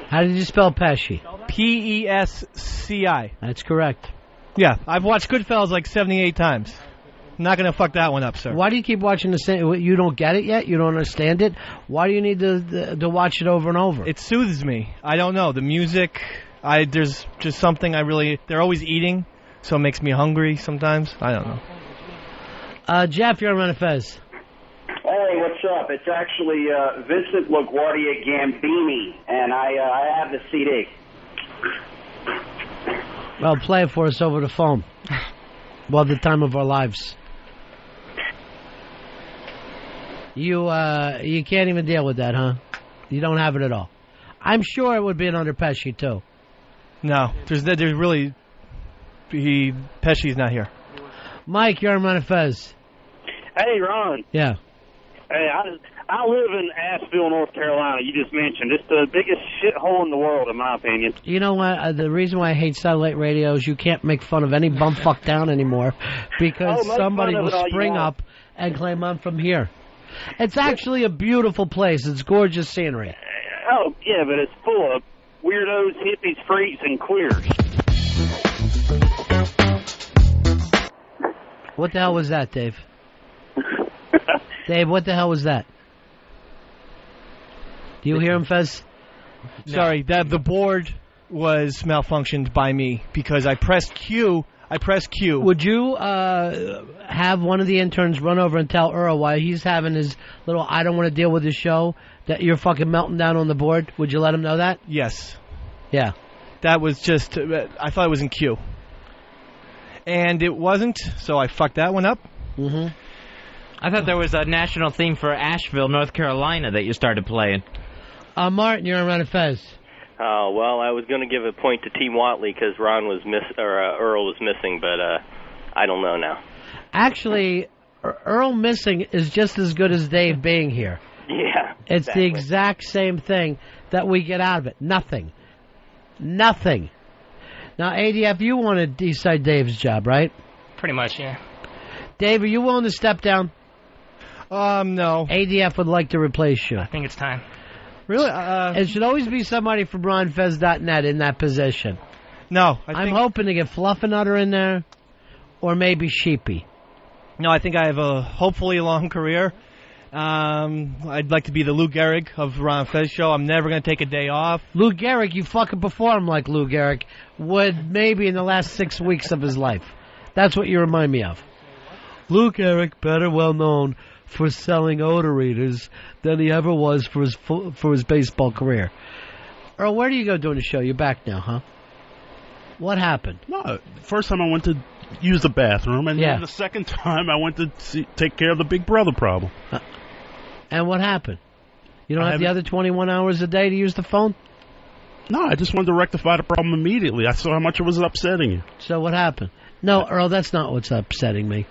How did you spell Pesci? Pesci. That's correct. Yeah, I've watched Goodfellas like 78 times. I'm not going to fuck that one up, sir. Why do you keep watching the same? You don't get it yet? You don't understand it? Why do you need to watch it over and over? It soothes me. I don't know. The music, there's just something they're always eating, so it makes me hungry sometimes. I don't know. Jeff, you're on Ron and Fez. Hey, what's up? It's actually Vincent LaGuardia Gambini, and I have the CD. Well, play it for us over the phone. Well, the time of our lives. You can't even deal with that, huh? You don't have it at all. I'm sure it would be an under Pesci, too. No, there's really... Pesci's not here. Mike, you're on Ron and Fez. Hey, Ron. Yeah. Hey, I live in Asheville, North Carolina. You just mentioned it's the biggest shithole in the world, in my opinion. You know what? The reason why I hate satellite radio is you can't make fun of any bumfuck town anymore because somebody will spring up and claim I'm from here. It's actually a beautiful place. It's gorgeous scenery. Oh, yeah, but it's full of weirdos, hippies, freaks, and queers. What the hell was that, Dave? Dave, what the hell was that? Do you hear him, Fez? No. Sorry, the board was malfunctioned by me because I pressed Q. Would you have one of the interns run over and tell Earl while he's having his little I don't want to deal with his show that you're fucking melting down on the board? Would you let him know that? Yes. Yeah. That was just, I thought it was in Q. And it wasn't, so I fucked that one up. Mm-hmm. I thought there was a national theme for Asheville, North Carolina that you started playing. Martin, you're on Ron and Fez. Well, I was going to give a point to Team Watley because Earl was missing, but I don't know now. Actually, Earl missing is just as good as Dave being here. Yeah, It's the exact same thing that we get out of it. Nothing. Now, ADF, you wanted Eastside Dave's job, right? Pretty much, yeah. Dave, are you willing to step down? No. ADF would like to replace you. I think it's time. Really? It should always be somebody from RonFez.net in that position. No. I'm hoping to get Fluffernutter in there, or maybe Sheepy. No, I think I have a hopefully long career. I'd like to be the Lou Gehrig of Ron and Fez show. I'm never going to take a day off. Lou Gehrig, you fucking perform like Lou Gehrig would maybe in the last 6 weeks of his life. That's what you remind me of. Lou Gehrig, better well known for selling odor eaters than he ever was for his baseball career. Earl, where do you go doing the show? You're back now, huh? What happened? No, first time I went to use the bathroom, and then the second time I went to take care of the Big Brother problem. And what happened? You don't have the other 21 hours a day to use the phone? No, I just wanted to rectify the problem immediately. I saw how much it was upsetting you. So what happened? No, Earl, that's not what's upsetting me.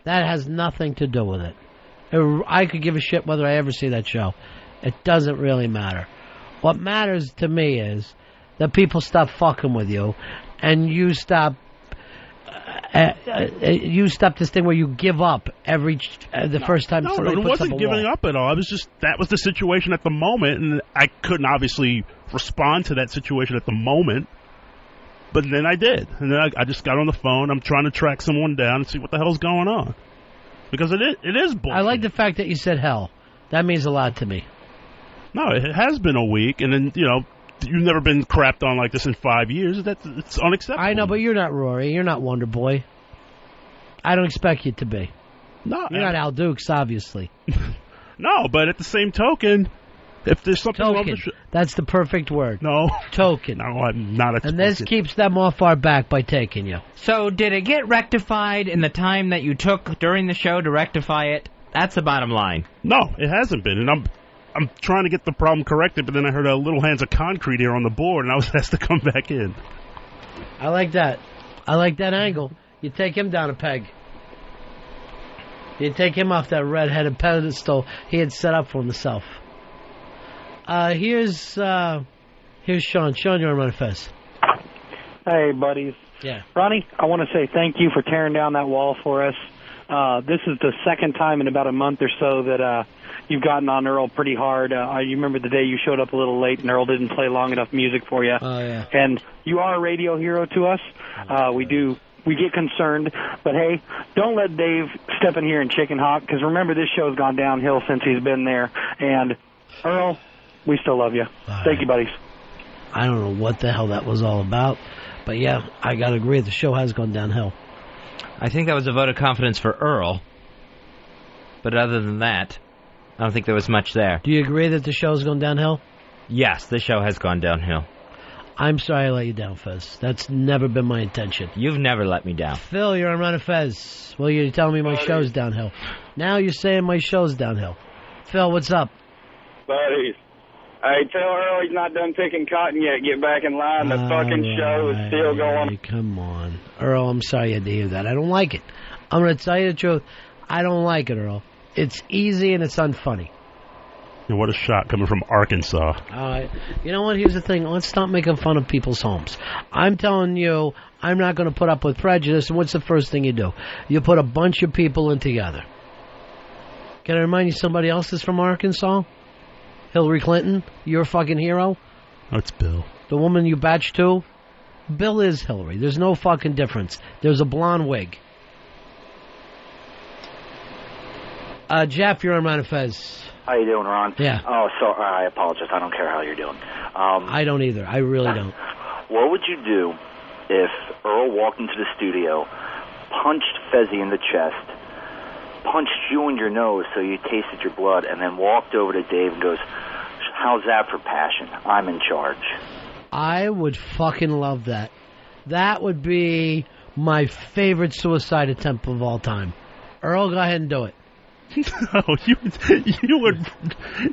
That has nothing to do with it. I could give a shit whether I ever see that show. It doesn't really matter. What matters to me is that people stop fucking with you, and you stop this thing where you give up the first time somebody puts up a wall. It wasn't giving up at all. It was just that was the situation at the moment, and I couldn't obviously respond to that situation at the moment. But then I did, and then I just got on the phone. I'm trying to track someone down and see what the hell's going on, because it is bullshit. I like the fact that you said hell. That means a lot to me. No, it has been a week, and then you've never been crapped on like this in 5 years. It's unacceptable. I know, but you're not Rory. You're not Wonder Boy. I don't expect you to be. No, you're not Al Dukes, obviously. No, but at the same token, if there's something wrong with that's the perfect word. No. Token. No, I'm not a And this keeps them off our back by taking you. So did it get rectified in the time that you took during the show to rectify it? That's the bottom line. No, it hasn't been, and I'm trying to get the problem corrected, but then I heard a Little Hands of Concrete here on the board, and I was asked to come back in. I like that. I like that angle. You take him down a peg. You take him off that red-headed pedestal he had set up for himself. Here's Sean. Sean, you're on Ron and Fez. Hey, buddies. Yeah. Ronnie, I want to say thank you for tearing down that wall for us. This is the second time in about a month or so that you've gotten on Earl pretty hard. You remember the day you showed up a little late and Earl didn't play long enough music for you. Oh, yeah. And you are a radio hero to us. We get concerned, but hey, don't let Dave step in here and chicken hawk, because remember, this show's gone downhill since he's been there. And Earl, we still love you. Thank you, buddies. I don't know what the hell that was all about, but yeah, I got to agree, the show has gone downhill. I think that was a vote of confidence for Earl, but other than that, I don't think there was much there. Do you agree that the show's gone downhill? Yes, the show has gone downhill. I'm sorry I let you down, Fez. That's never been my intention. You've never let me down. Phil, you're on Ron and Fez. Well, you're telling me my show's downhill. Now you're saying my show's downhill. Phil, what's up? Buddies. Hey, tell Earl he's not done picking cotton yet. Get back in line. The fucking show is still going. Come on. Earl, I'm sorry you had to hear that. I don't like it. I'm going to tell you the truth. I don't like it, Earl. It's easy and it's unfunny. And what a shot coming from Arkansas. You know what? Here's the thing. Let's stop making fun of people's homes. I'm telling you, I'm not going to put up with prejudice. And what's the first thing you do? You put a bunch of people in together. Can I remind you somebody else is from Arkansas? Hillary Clinton, your fucking hero. That's Bill. The woman you batch to? Bill is Hillary. There's no fucking difference. There's a blonde wig. Jeff, you're on Ron and Fez. How you doing, Ron? Yeah. Oh, sorry. I apologize. I don't care how you're doing. I don't either. I really don't. What would you do if Earl walked into the studio, punched Fezzy in the chest, punched you in your nose so you tasted your blood, and then walked over to Dave and goes, "How's that for passion? I'm in charge." I would fucking love that. That would be my favorite suicide attempt of all time. Earl, go ahead and do it. No,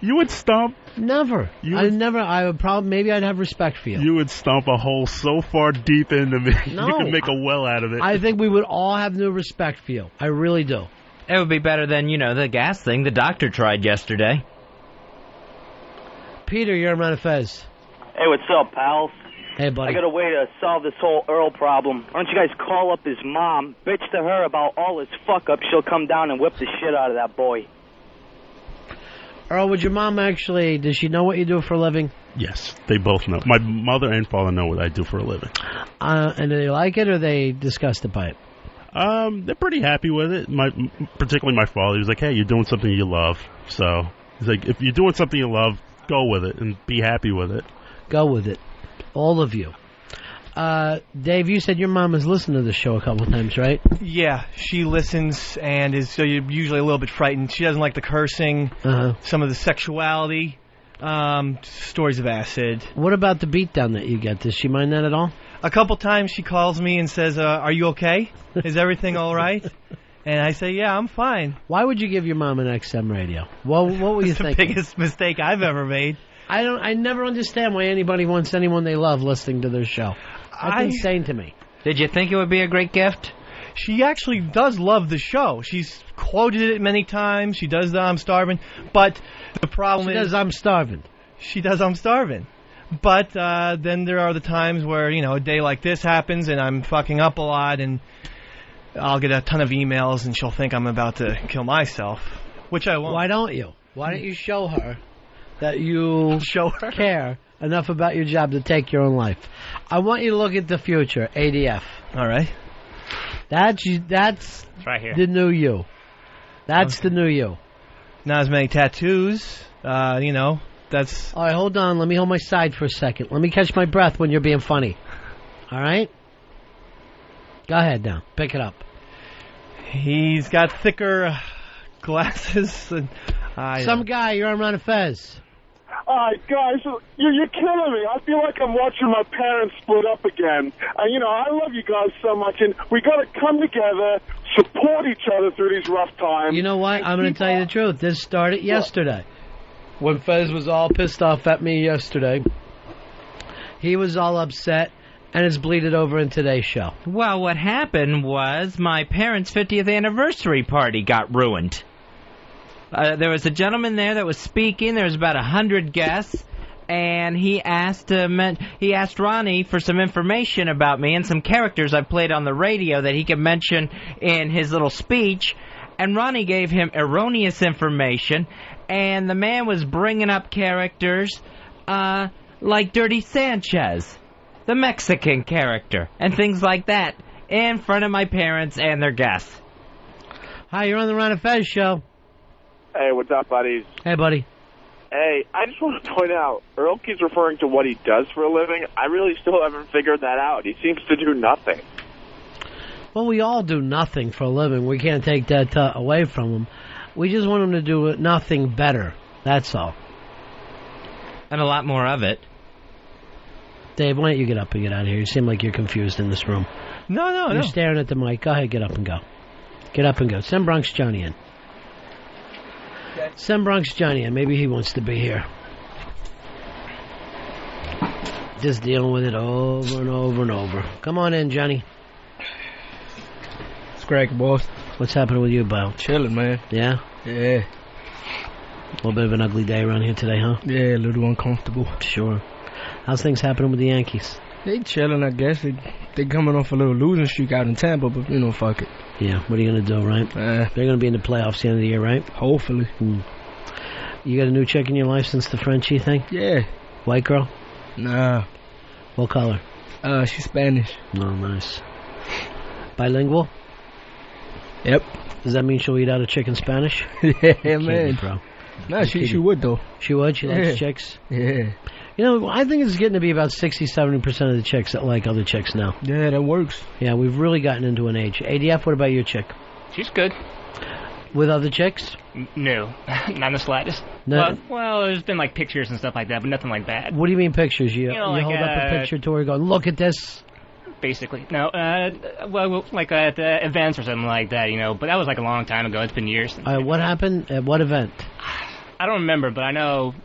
you would stomp. Never. I would probably, maybe I'd have respect for you. You would stomp a hole so far deep into me, No, you could make a well out of it. I think we would all have new respect for you. I really do. It would be better than, the gas thing the doctor tried yesterday. Peter, you're on Fez. Hey, what's up, pals? Hey, buddy. I got a way to solve this whole Earl problem. Why don't you guys call up his mom, bitch to her about all his fuck-ups. She'll come down and whip the shit out of that boy. Earl, would your mom actually, does she know what you do for a living? Yes, they both know. My mother and father know what I do for a living. And do they like it, or are they disgusted by it? They're pretty happy with it. Particularly my father. He was like, hey, you're doing something you love. So, he's like, if you're doing something you love, go with it and be happy with it. Go with it. All of you. Dave, you said your mom has listened to the show a couple of times, right? Yeah, she listens and is usually a little bit frightened. She doesn't like the cursing, some of the sexuality, stories of acid. What about the beatdown that you get? Does she mind that at all? A couple times she calls me and says, are you okay? Is everything all right? And I say, yeah, I'm fine. Why would you give your mom an XM radio? What were you thinking? It's the biggest mistake I've ever made. I never understand why anybody wants anyone they love listening to their show. That's insane to me. Did you think it would be a great gift? She actually does love the show. She's quoted it many times. She does the I'm Starving. But the problem is... She does I'm Starving. She does I'm Starving. But then there are the times where, a day like this happens and I'm fucking up a lot and I'll get a ton of emails and she'll think I'm about to kill myself, which I won't. Why don't you? Why don't you show her that you care enough about your job to take your own life? I want you to look at the future, ADF. All right. That's right here. The new you. That's the new you. Not as many tattoos, that's... All right, hold on. Let me hold my side for a second. Let me catch my breath when you're being funny. All right? Go ahead now. Pick it up. He's got thicker glasses. And some guy, you're on Ron and Fez. All right, guys, you're killing me. I feel like I'm watching my parents split up again. And, I love you guys so much, and we got to come together, support each other through these rough times. You know what? I'm going to tell you the truth. This started yesterday. When Fez was all pissed off at me yesterday, he was all upset, and it's bleeded over in today's show. Well, what happened was my parents' 50th anniversary party got ruined. There was a gentleman there that was speaking. There was about 100 guests, and he asked Ronnie for some information about me and some characters I played on the radio that he could mention in his little speech. And Ronnie gave him erroneous information, and the man was bringing up characters like Dirty Sanchez, the Mexican character, and things like that in front of my parents and their guests. Hi, you're on the Ron and Fez show. Hey, what's up, buddies? Hey, buddy. Hey, I just want to point out, Earl keeps referring to what he does for a living. I really still haven't figured that out. He seems to do nothing. Well, we all do nothing for a living. We can't take that away from him. We just want him to do nothing better. That's all. And a lot more of it. Dave, why don't you get up and get out of here? You seem like you're confused in this room. No. You're staring at the mic. Go ahead, get up and go. Get up and go. Send Bronx Johnny in. Send Bronx Johnny in. Maybe he wants to be here. Just dealing with it over and over and over. Come on in, Johnny. It's Greg, boss. What's happening with you, Bo? Chilling, man. Yeah? Yeah. A little bit of an ugly day around here today, huh? Yeah, a little uncomfortable. Sure. How's things happening with the Yankees? They chilling, I guess. They coming off a little losing streak out in Tampa, but, fuck it. Yeah, what are you going to do, right? They're going to be in the playoffs the end of the year, right? Hopefully. You got a new chick in your life since the Frenchie thing? Yeah. White girl? Nah. What color? She's Spanish. Oh, nice. Bilingual? Yep. Does that mean she'll eat out a chick in Spanish? Yeah, man. Bro. Nah, she would, though. She would? She likes chicks? Yeah. I think it's getting to be about 60-70% of the chicks that like other chicks now. Yeah, that works. Yeah, we've really gotten into an age. ADF, what about your chick? She's good. With other chicks? No, not in the slightest. No. Well, there's been pictures and stuff like that, but nothing like that. What do you mean pictures? You like hold up a picture to her going, look at this? basically. No, well, like at events or something like that, But that was like a long time ago. It's been years. What happened at what event? I don't remember, but I know.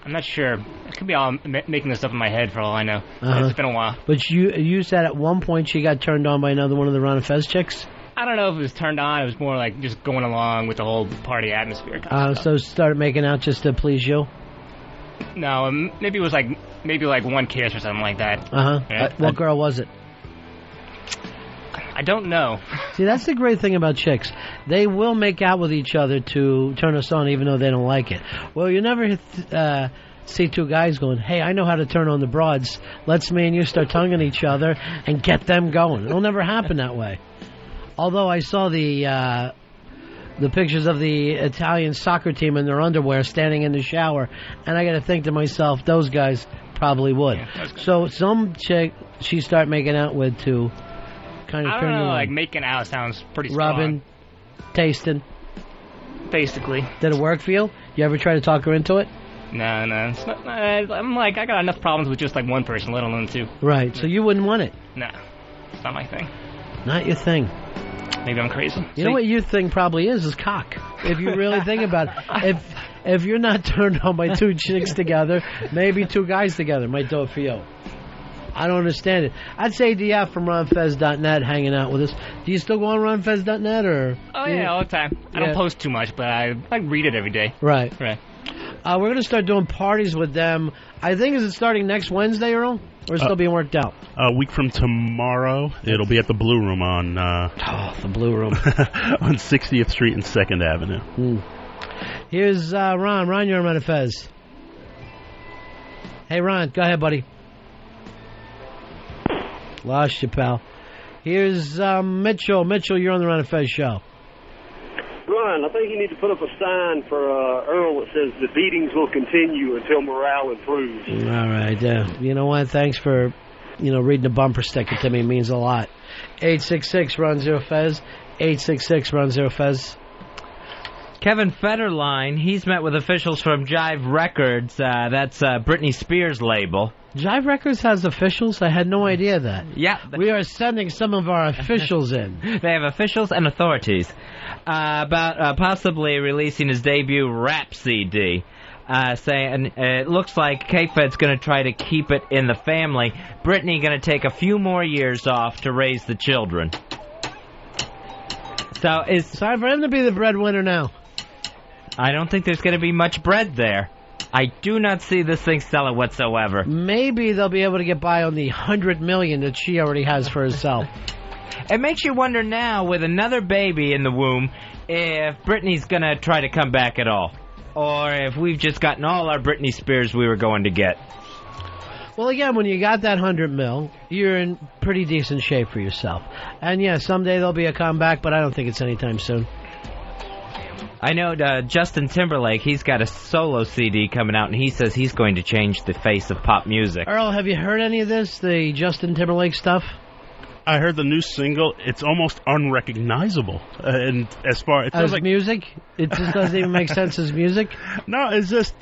I'm not sure. I could be all making this up in my head for all I know. It's been a while. But you said at one point she got turned on by another one of the Ron and Fez chicks? I don't know if it was turned on. It was more like just going along with the whole party atmosphere. So started making out just to please you? No, maybe it was maybe one kiss or something like that. Yeah. What girl was it? I don't know. See, that's the great thing about chicks. They will make out with each other to turn us on even though they don't like it. Well, you never see two guys going, hey, I know how to turn on the broads. Let's me and you start tonguing each other and get them going. It'll never happen that way. Although I saw the pictures of the Italian soccer team in their underwear standing in the shower, and I got to think to myself, those guys probably would. Yeah, so some chick she start making out with to kind of turn you on. Like making out sounds pretty strong. Rubbing, tasting. Basically. Did it work for you? You ever try to talk her into it? No. It's not, I'm like, I got enough problems with just like one person, let alone two. Right, so you wouldn't want it? No, it's not my thing. Not your thing. Maybe I'm crazy. You know what your thing probably is cock. If you really think about it. If you're not turned on by two chicks together, maybe two guys together might do it for you. I don't understand it. I'd say DF from RonFez.net hanging out with us. Do you still go on RonFez.net or? Oh yeah, all the time. I don't post too much, but I read it every day. Right. Right. We're going to start doing parties with them. I think, is it starting next Wednesday, Earl? Or still being worked out? A week from tomorrow, it'll be at the Blue Room on... the Blue Room. on 60th Street and 2nd Avenue. Here's Ron. Ron, you're on Ron and Fez. Hey, Ron, go ahead, buddy. Lost you, pal. Here's Mitchell. Mitchell, you're on the Ron and Fez show. Ron, I think you need to put up a sign for Earl that says the beatings will continue until morale improves. All right. You know what? Thanks for, reading the bumper sticker to me. It means a lot. 866-RON-0-FEZ. 866-RON-0-FEZ. Kevin Federline, he's met with officials from Jive Records. That's Britney Spears' label. Jive Records has officials? I had no idea that. Yeah. We are sending some of our officials in. They have officials and authorities about possibly releasing his debut rap CD. Saying it looks like K-Fed's going to try to keep it in the family. Britney going to take a few more years off to raise the children. So it's time for him to be the breadwinner now. I don't think there's going to be much bread there. I do not see this thing selling whatsoever. Maybe they'll be able to get by on the $100 million that she already has for herself. It makes you wonder now, with another baby in the womb, if Britney's going to try to come back at all. Or if we've just gotten all our Britney Spears we were going to get. Well, again, when you got that $100 million, you're in pretty decent shape for yourself. And, yeah, someday there'll be a comeback, but I don't think it's anytime soon. I know Justin Timberlake, he's got a solo CD coming out, and he says he's going to change the face of pop music. Earl, have you heard any of this, the Justin Timberlake stuff? I heard the new single. It's almost unrecognizable. And as far as like music, it just doesn't even make sense as music. No, it's just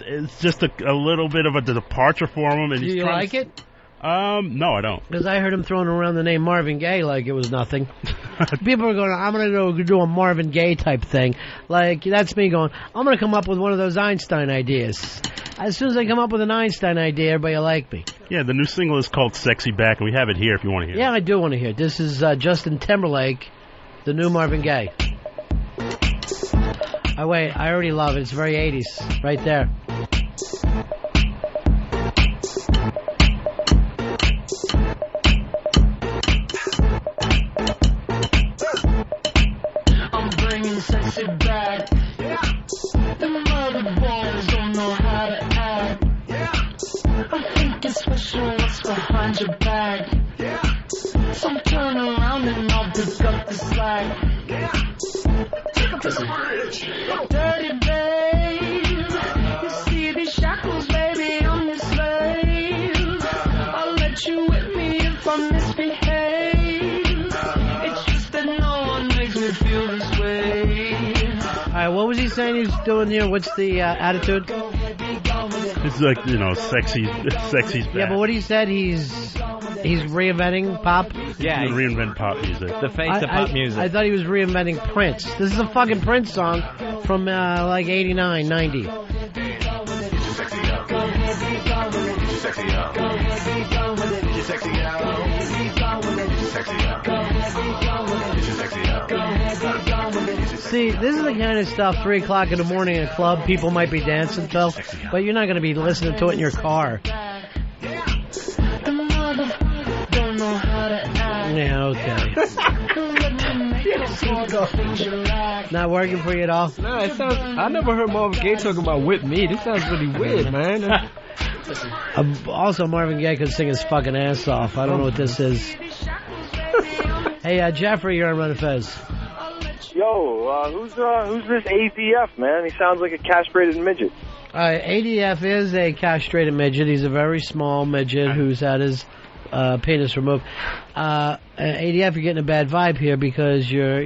a little bit of a departure for him. And do you like it? No, I don't. Because I heard him throwing around the name Marvin Gaye like it was nothing. People are going, I'm going to go do a Marvin Gaye type thing. Like, that's me going, I'm going to come up with one of those Einstein ideas. As soon as I come up with an Einstein idea, everybody will like me. Yeah, the new single is called Sexy Back, and we have it here if you want to hear it. Yeah, I do want to hear it. This is Justin Timberlake, the new Marvin Gaye. Oh, wait, I already love it. It's very 80s. Right there. Sexy back. Them other boys don't know how to act. I think it's special what's behind your back. So turn around and I'll pick up the slack. Take up this bridge. Dirty babe. You see these shackles, baby, I'm your slave. I'll let you whip me if I misbehave. It's just that no one makes me feel this way. All right, what was he saying he's doing here? What's the attitude? It's like, sexy's back. Yeah, but what he said, he's He's reinventing pop? Yeah. He reinvent pop music. The face of pop music. I thought he was reinventing Prince. This is a fucking Prince song from like 89, 90. See, this is the kind of stuff 3 o'clock in the morning in a club people might be dancing to, but you're not going to be listening to it in your car. Yeah, okay. Not working for you at all? No, it sounds. I never heard Marvin Gaye talking about whip me. This sounds really weird, man. Also, Marvin Gaye could sing his fucking ass off. I don't know what this is. Hey, Jeffrey, you're on Ron and Fez. Yo, who's this ADF, man? He sounds like a castrated midget. ADF is a castrated midget. He's a very small midget who's had his penis removed. ADF, you're getting a bad vibe here because you're,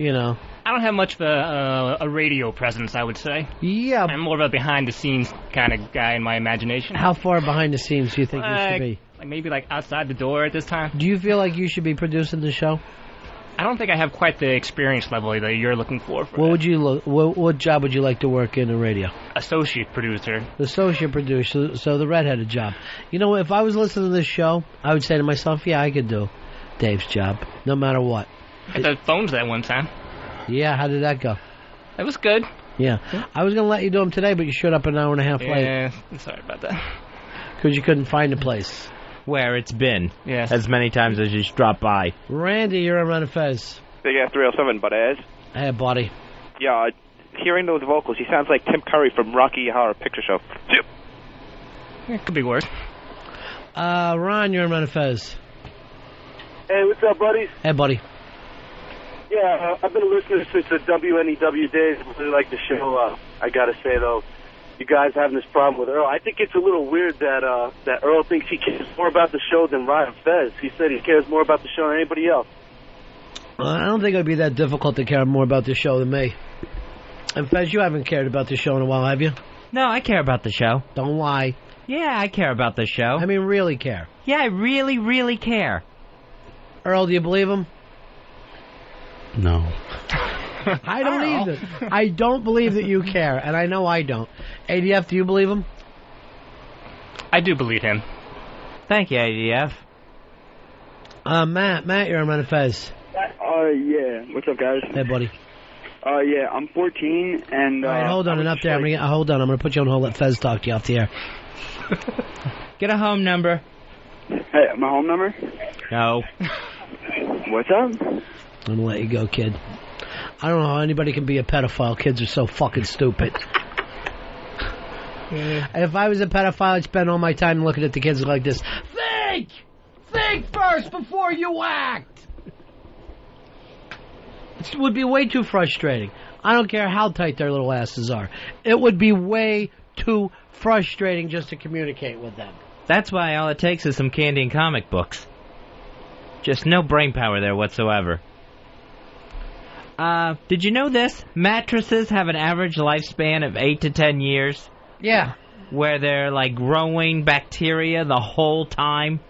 I don't have much of a radio presence, I would say. Yeah. I'm more of a behind-the-scenes kind of guy in my imagination. How far behind the scenes do you think you should be? Like maybe like outside the door at this time. Do you feel like you should be producing the show? I don't think I have quite the experience level that you're looking for. What job would you like to work in radio? Associate producer. Associate producer, so the redheaded job. You know, if I was listening to this show, I would say to myself, yeah, I could do Dave's job, no matter what. I had the phones that one time. Yeah, how did that go? It was good. Yeah. I was going to let you do them today, but you showed up an hour and a half late. Yeah, sorry about that. Because you couldn't find a place. Where it's been. Yes. As many times as you dropped by. Randy, you're on Ron and Fez. Big Ass 307, buddy. Hey, buddy. Yeah, hearing those vocals, he sounds like Tim Curry from Rocky Horror Picture Show. Yep. It could be worse. Ron, you're on Ron and Fez. Hey, what's up, buddies? Hey, buddy. Yeah, I've been listening since the WNEW days. I really like the show. I gotta say, though, you guys having this problem with Earl. I think it's a little weird that Earl thinks he cares more about the show than Ron and Fez. He said he cares more about the show than anybody else. I don't think it would be that difficult to care more about the show than me. And Fez, you haven't cared about the show in a while, have you? No, I care about the show. Don't lie. Yeah, I care about the show. I mean, really care. Yeah, I really, really care. Earl, do you believe him? No. I don't either. I don't believe that you care, and I know I don't. ADF, do you believe him? I do believe him. Thank you, ADF. Matt, you're on Ron and Fez. Yeah. What's up, guys? Hey, buddy. Yeah, I'm 14, and... All right, hold on, enough there. Hold on, I'm going to put you on hold, let Fez talk to you off the air. Get a home number. Hey, my home number? No. What's up? I'm going to let you go, kid. I don't know how anybody can be a pedophile. Kids are so fucking stupid. If I was a pedophile, I'd spend all my time looking at the kids like this. Think! Think first before you act! It would be way too frustrating. I don't care how tight their little asses are. It would be way too frustrating just to communicate with them. That's why all it takes is some candy and comic books. Just no brain power there whatsoever. Did you know this? Mattresses have an average lifespan of 8 to 10 years. Yeah. Where they're, like, growing bacteria the whole time.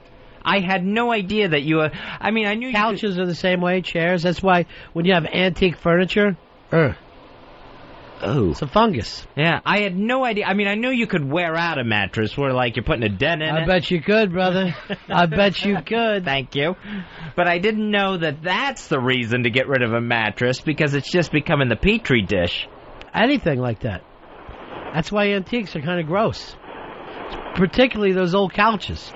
I had no idea that you... I mean, I knew couches are the same way, chairs. That's why when you have antique furniture, it's a fungus. Yeah, I had no idea. I mean, I knew you could wear out a mattress where, like, you're putting a dent in it. I bet you could, brother. I bet you could. Thank you. But I didn't know that that's the reason to get rid of a mattress, because it's just becoming the petri dish. Anything like that. That's why antiques are kind of gross. Particularly those old couches.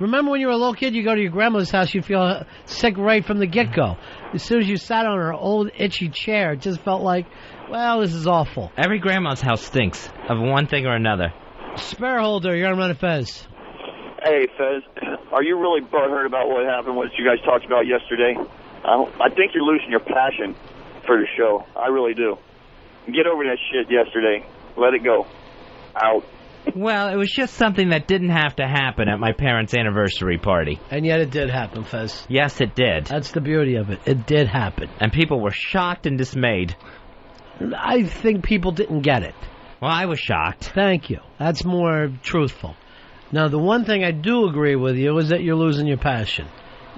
Remember when you were a little kid, you go to your grandmother's house, you feel sick right from the get-go. As soon as you sat on her old itchy chair, it just felt like, well, this is awful. Every grandma's house stinks of one thing or another. Spareholder, you're on Ron and Fez. Hey, Fez, are you really butthurt about what happened, what you guys talked about yesterday? I think you're losing your passion for the show. I really do. Get over that shit yesterday. Let it go. Out. Well, it was just something that didn't have to happen at my parents' anniversary party. And yet it did happen, Fez. Yes, it did. That's the beauty of it. It did happen. And people were shocked and dismayed. I think people didn't get it. Well, I was shocked. Thank you. That's more truthful. Now, the one thing I do agree with you is that you're losing your passion.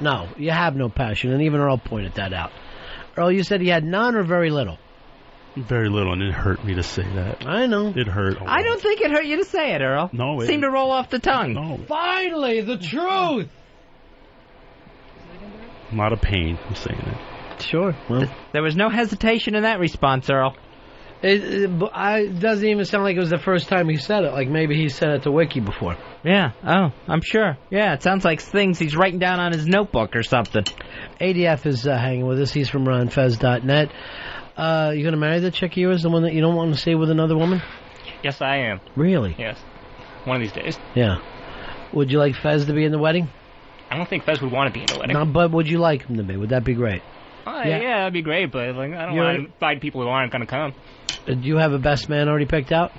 No, you have no passion, and even Earl pointed that out. Earl, you said he had none or very little? Very little, and it hurt me to say that. I know. It hurt. I don't think it hurt you to say it, Earl. No, it seemed to roll off the tongue. No. Finally, the truth. A lot of pain in saying it. Sure. Well, there was no hesitation in that response, Earl. It doesn't even sound like it was the first time he said it. Like maybe he said it to Wiki before. Yeah. Oh, I'm sure. Yeah, it sounds like things he's writing down on his notebook or something. ADF is hanging with us. He's from ronandfez.net. You going to marry the chick of yours, the one that you don't want to see with another woman? Yes, I am. Really? Yes. One of these days. Yeah. Would you like Fez to be in the wedding? I don't think Fez would want to be in the wedding. No, but would you like him to be? Would that be great? Yeah, that'd be great, but like, I don't want to invite people who aren't going to come. Do you have a best man already picked out?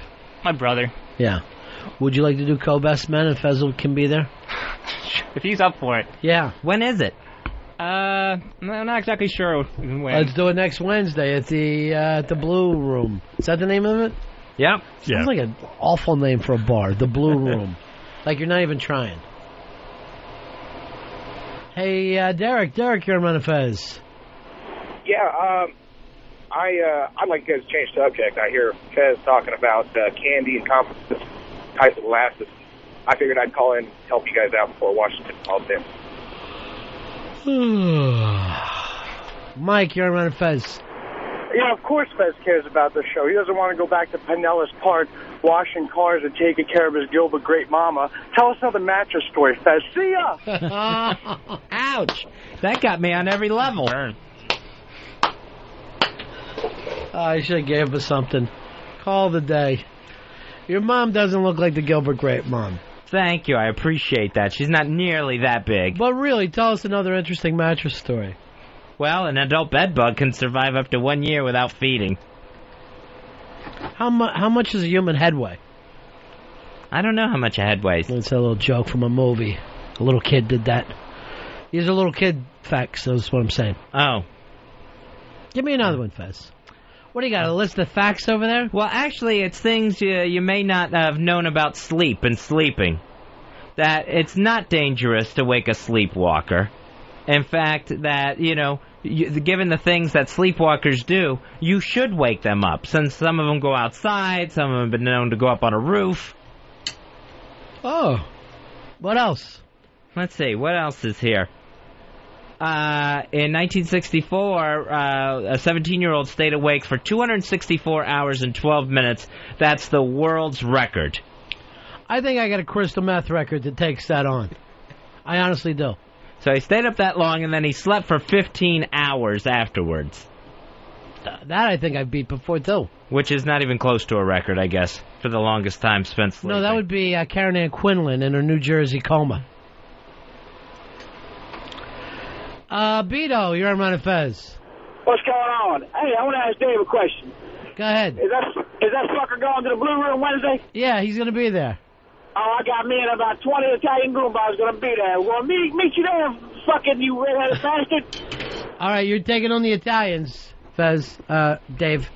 My brother. Yeah. Would you like to do co-best man and Fez can be there? If he's up for it. Yeah. When is it? I'm not exactly sure when. Let's do it next Wednesday at the Blue Room. Is that the name of it? Yep. Sounds like an awful name for a bar, the Blue Room. Like you're not even trying. Hey, Derek, you're on Ron and Fez. Yeah, I'd like you guys to change subject. I hear Fez talking about candy and competition type of molasses. I figured I'd call in and help you guys out before Washington calls in. Mike, you're on Ron and Fez. Yeah, of course Fez cares about the show. He doesn't want to go back to Pinellas Park washing cars and taking care of his Gilbert great mama. Tell us another mattress story, Fez. See ya! Ouch! That got me on every level. I should have gave us something. Call the day. Your mom doesn't look like the Gilbert Grape mom. Thank you, I appreciate that. She's not nearly that big. But really, tell us another interesting mattress story. Well, an adult bedbug can survive up to 1 year without feeding. How much is a human head weigh? I don't know how much a head weighs. It's a little joke from a movie. A little kid did that. These are little kid facts, that's what I'm saying. Oh. Give me another one, Fez. What do you got, a list of facts over there? Well, actually, it's things you may not have known about sleep and sleeping. That it's not dangerous to wake a sleepwalker. In fact, that, given the things that sleepwalkers do, you should wake them up, since some of them go outside, some of them have been known to go up on a roof. Oh. What else? Let's see, what else is here? In 1964, a 17-year-old stayed awake for 264 hours and 12 minutes. That's the world's record. I think I got a crystal meth record that takes that on. I honestly do. So he stayed up that long, and then he slept for 15 hours afterwards. That I think I've beat before, too. Which is not even close to a record, I guess, for the longest time spent sleeping. No, that would be Karen Ann Quinlan in her New Jersey coma. Beto, you're on Ron and Fez. What's going on? Hey, I want to ask Dave a question. Go ahead. Is that fucker going to the Blue Room Wednesday? Yeah, he's going to be there. Oh, I got me and about 20 Italian Goombas going to be there. Well, meet you there, fucking you redheaded bastard. All right, you're taking on the Italians, Fez. Dave.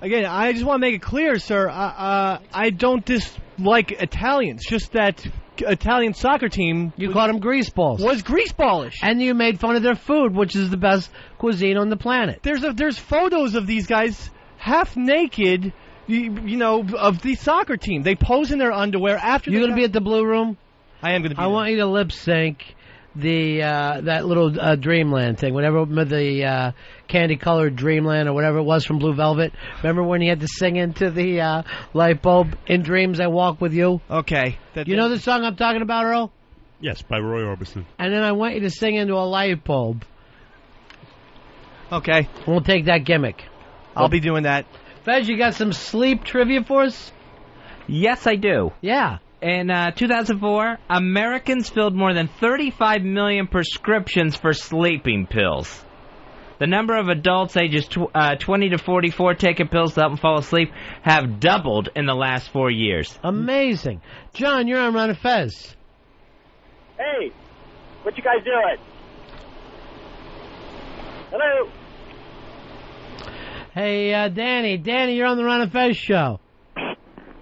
Again, I just want to make it clear, sir, I don't dislike Italians, just that Italian soccer team... You called them greaseballs. Was greaseballish. And you made fun of their food, which is the best cuisine on the planet. There's photos of these guys half naked, of the soccer team. They pose in their underwear after... You're going to be at the Blue Room? I am going to be I want you to lip sync that little Dreamland thing, whatever, the candy-colored Dreamland or whatever it was from Blue Velvet. Remember when he had to sing into the light bulb, In Dreams I Walk With You? Okay. You know the song I'm talking about, Earl? Yes, by Roy Orbison. And then I want you to sing into a light bulb. Okay. We'll take that gimmick. I'll be doing that. Fez, you got some sleep trivia for us? Yes, I do. Yeah. In 2004, Americans filled more than 35 million prescriptions for sleeping pills. The number of adults ages 20 to 44 taking pills to help them fall asleep have doubled in the last 4 years. Amazing. John, you're on Ron and Fez. Hey, what you guys doing? Hello? Hey, Danny. Danny, you're on the Ron and Fez show.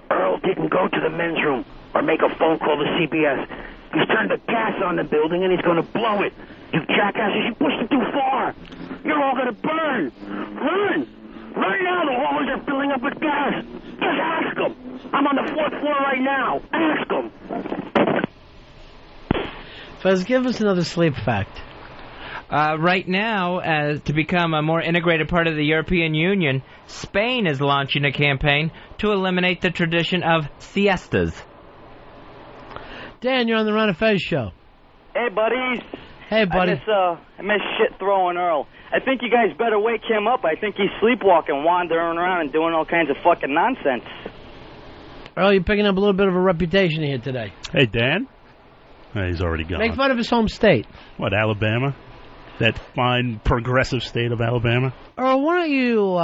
Earl didn't go to the men's room or make a phone call to CBS. He's turned the gas on the building and he's going to blow it. You jackasses, you pushed it too far. You're all gonna burn. Run! Run now, the hallways are filling up with gas. Just ask them. I'm on the 4th floor right now. Ask them. Fez, give us another sleep fact. Right now, to become a more integrated part of the European Union, Spain is launching a campaign to eliminate the tradition of siestas. Dan, you're on the Ron and Fez show. Hey, buddies. Hey, buddy. I miss shit throwing Earl. I think you guys better wake him up. I think he's sleepwalking, wandering around, and doing all kinds of fucking nonsense. Earl, you're picking up a little bit of a reputation here today. Hey, Dan? Oh, he's already gone. Make fun of his home state. What, Alabama? That fine, progressive state of Alabama? Earl, why don't you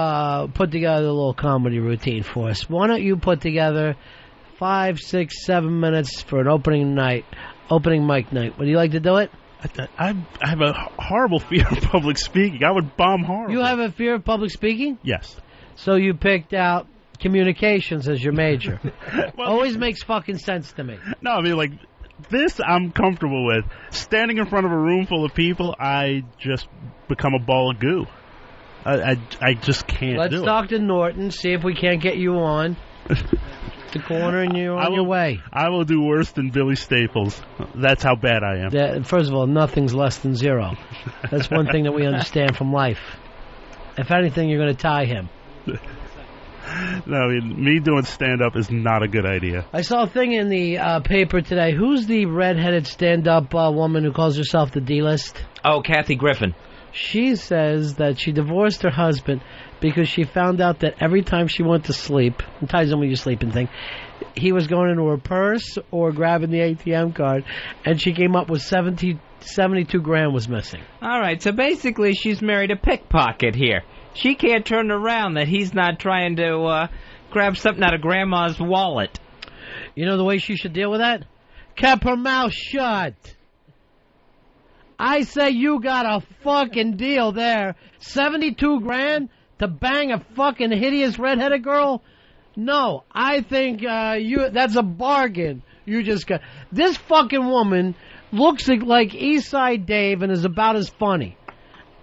put together a little comedy routine for us? Why don't you put together 5, 6, 7 minutes for an opening mic night? Would you like to do it? I have a horrible fear of public speaking. I would bomb hard. You have a fear of public speaking? Yes. So you picked out communications as your major. Always makes fucking sense to me. No, I mean, like, this I'm comfortable with. Standing in front of a room full of people, I just become a ball of goo. I just can't do it. Let's talk to Norton, see if we can't get you on the corner and you're on your way. I will do worse than Billy Staples. That's how bad I am. First of all, nothing's less than zero. That's one thing that we understand from life. If anything, you're going to tie him. No, I mean, me doing stand-up is not a good idea. I saw a thing in the paper today. Who's the red-headed stand-up woman who calls herself the D-list? Oh, Kathy Griffin. She says that she divorced her husband because she found out that every time she went to sleep, it ties in with your sleeping thing, he was going into her purse or grabbing the ATM card, and she came up with 72 grand was missing. All right, so basically she's married a pickpocket here. She can't turn around that he's not trying to grab something out of Grandma's wallet. You know the way she should deal with that? Kept her mouth shut. I say you got a fucking deal there. 72 grand to bang a fucking hideous redheaded girl? No, I think that's a bargain. You just got... This fucking woman looks like Eastside Dave and is about as funny.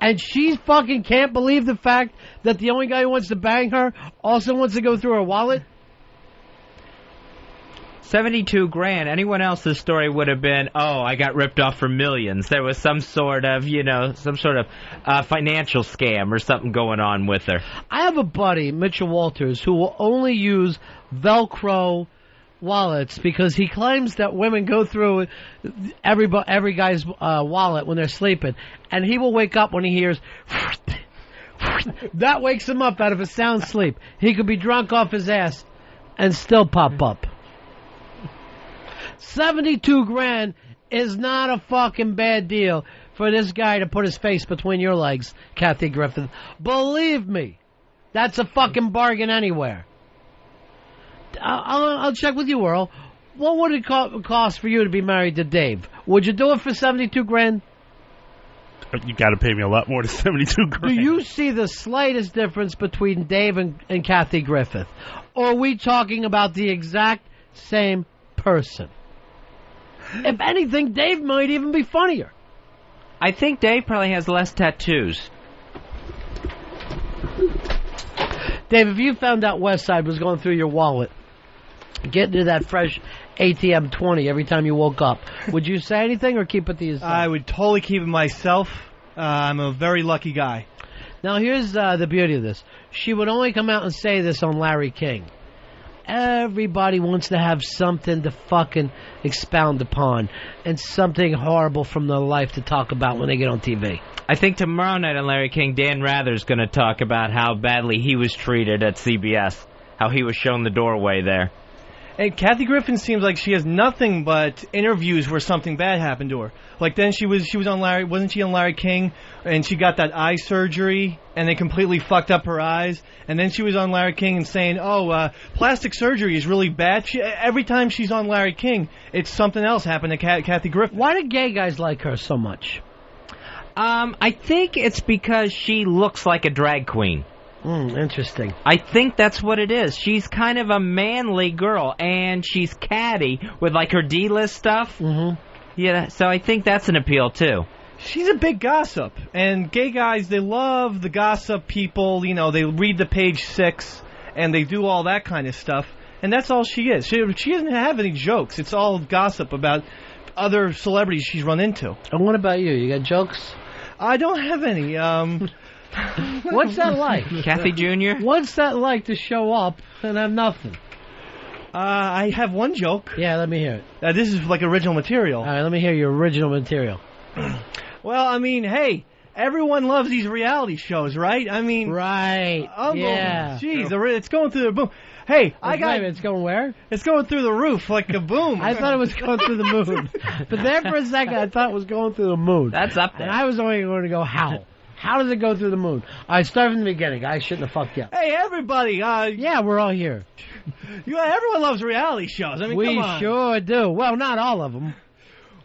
And she fucking can't believe the fact that the only guy who wants to bang her also wants to go through her wallet? 72 grand. Anyone else's story would have been, oh, I got ripped off for millions. There was some sort of, financial scam or something going on with her. I have a buddy, Mitchell Walters, who will only use Velcro wallets because he claims that women go through every guy's wallet when they're sleeping, and he will wake up when he hears that wakes him up out of a sound sleep. He could be drunk off his ass and still pop up. 72 grand is not a fucking bad deal for this guy to put his face between your legs, Kathy Griffin. Believe me, that's a fucking bargain anywhere. I'll check with you, Earl. What would it cost for you to be married to Dave? Would you do it for 72 grand? You got to pay me a lot more than 72 grand. Do you see the slightest difference between Dave and Kathy Griffith? Or are we talking about the exact same person? If anything, Dave might even be funnier. I think Dave probably has less tattoos. Dave, if you found out Westside was going through your wallet, getting to that fresh ATM 20 every time you woke up, would you say anything or keep it to yourself? I would totally keep it myself. I'm a very lucky guy. Now, here's the beauty of this. She would only come out and say this on Larry King. Everybody wants to have something to fucking expound upon and something horrible from their life to talk about when they get on TV. I think tomorrow night on Larry King, Dan Rather's going to talk about how badly he was treated at CBS, how he was shown the doorway there. And Kathy Griffin seems like she has nothing but interviews where something bad happened to her. Like then she was on Larry, wasn't she on Larry King? And she got that eye surgery, and they completely fucked up her eyes. And then she was on Larry King and saying, plastic surgery is really bad. Every time she's on Larry King, it's something else happened to Kathy Griffin. Why do gay guys like her so much? I think it's because she looks like a drag queen. Interesting. I think that's what it is. She's kind of a manly girl, and she's catty with, like, her D-list stuff. Mm-hmm. Yeah, so I think that's an appeal, too. She's a big gossip, and gay guys, they love the gossip people. You know, they read the Page Six, and they do all that kind of stuff, and that's all she is. She doesn't have any jokes. It's all gossip about other celebrities she's run into. And what about you? You got jokes? I don't have any. What's that like? Kathy Jr.? What's that like to show up and have nothing? I have one joke. Yeah, let me hear it. This is like original material. All right, let me hear your original material. Well, I mean, hey, everyone loves these reality shows, right? I mean... Right, yeah. Jeez, it's going through the boom. Hey, It's going where? It's going through the roof like a boom. I thought it was going through the moon. But there for a second, I thought it was going through the moon. That's up there. And I was only going to go, how? How does it go through the moon? All right, start from the beginning. I shouldn't have fucked you up. Hey, everybody. Yeah, we're all here. Everyone loves reality shows. I mean, we come on. Sure do. Well, not all of them.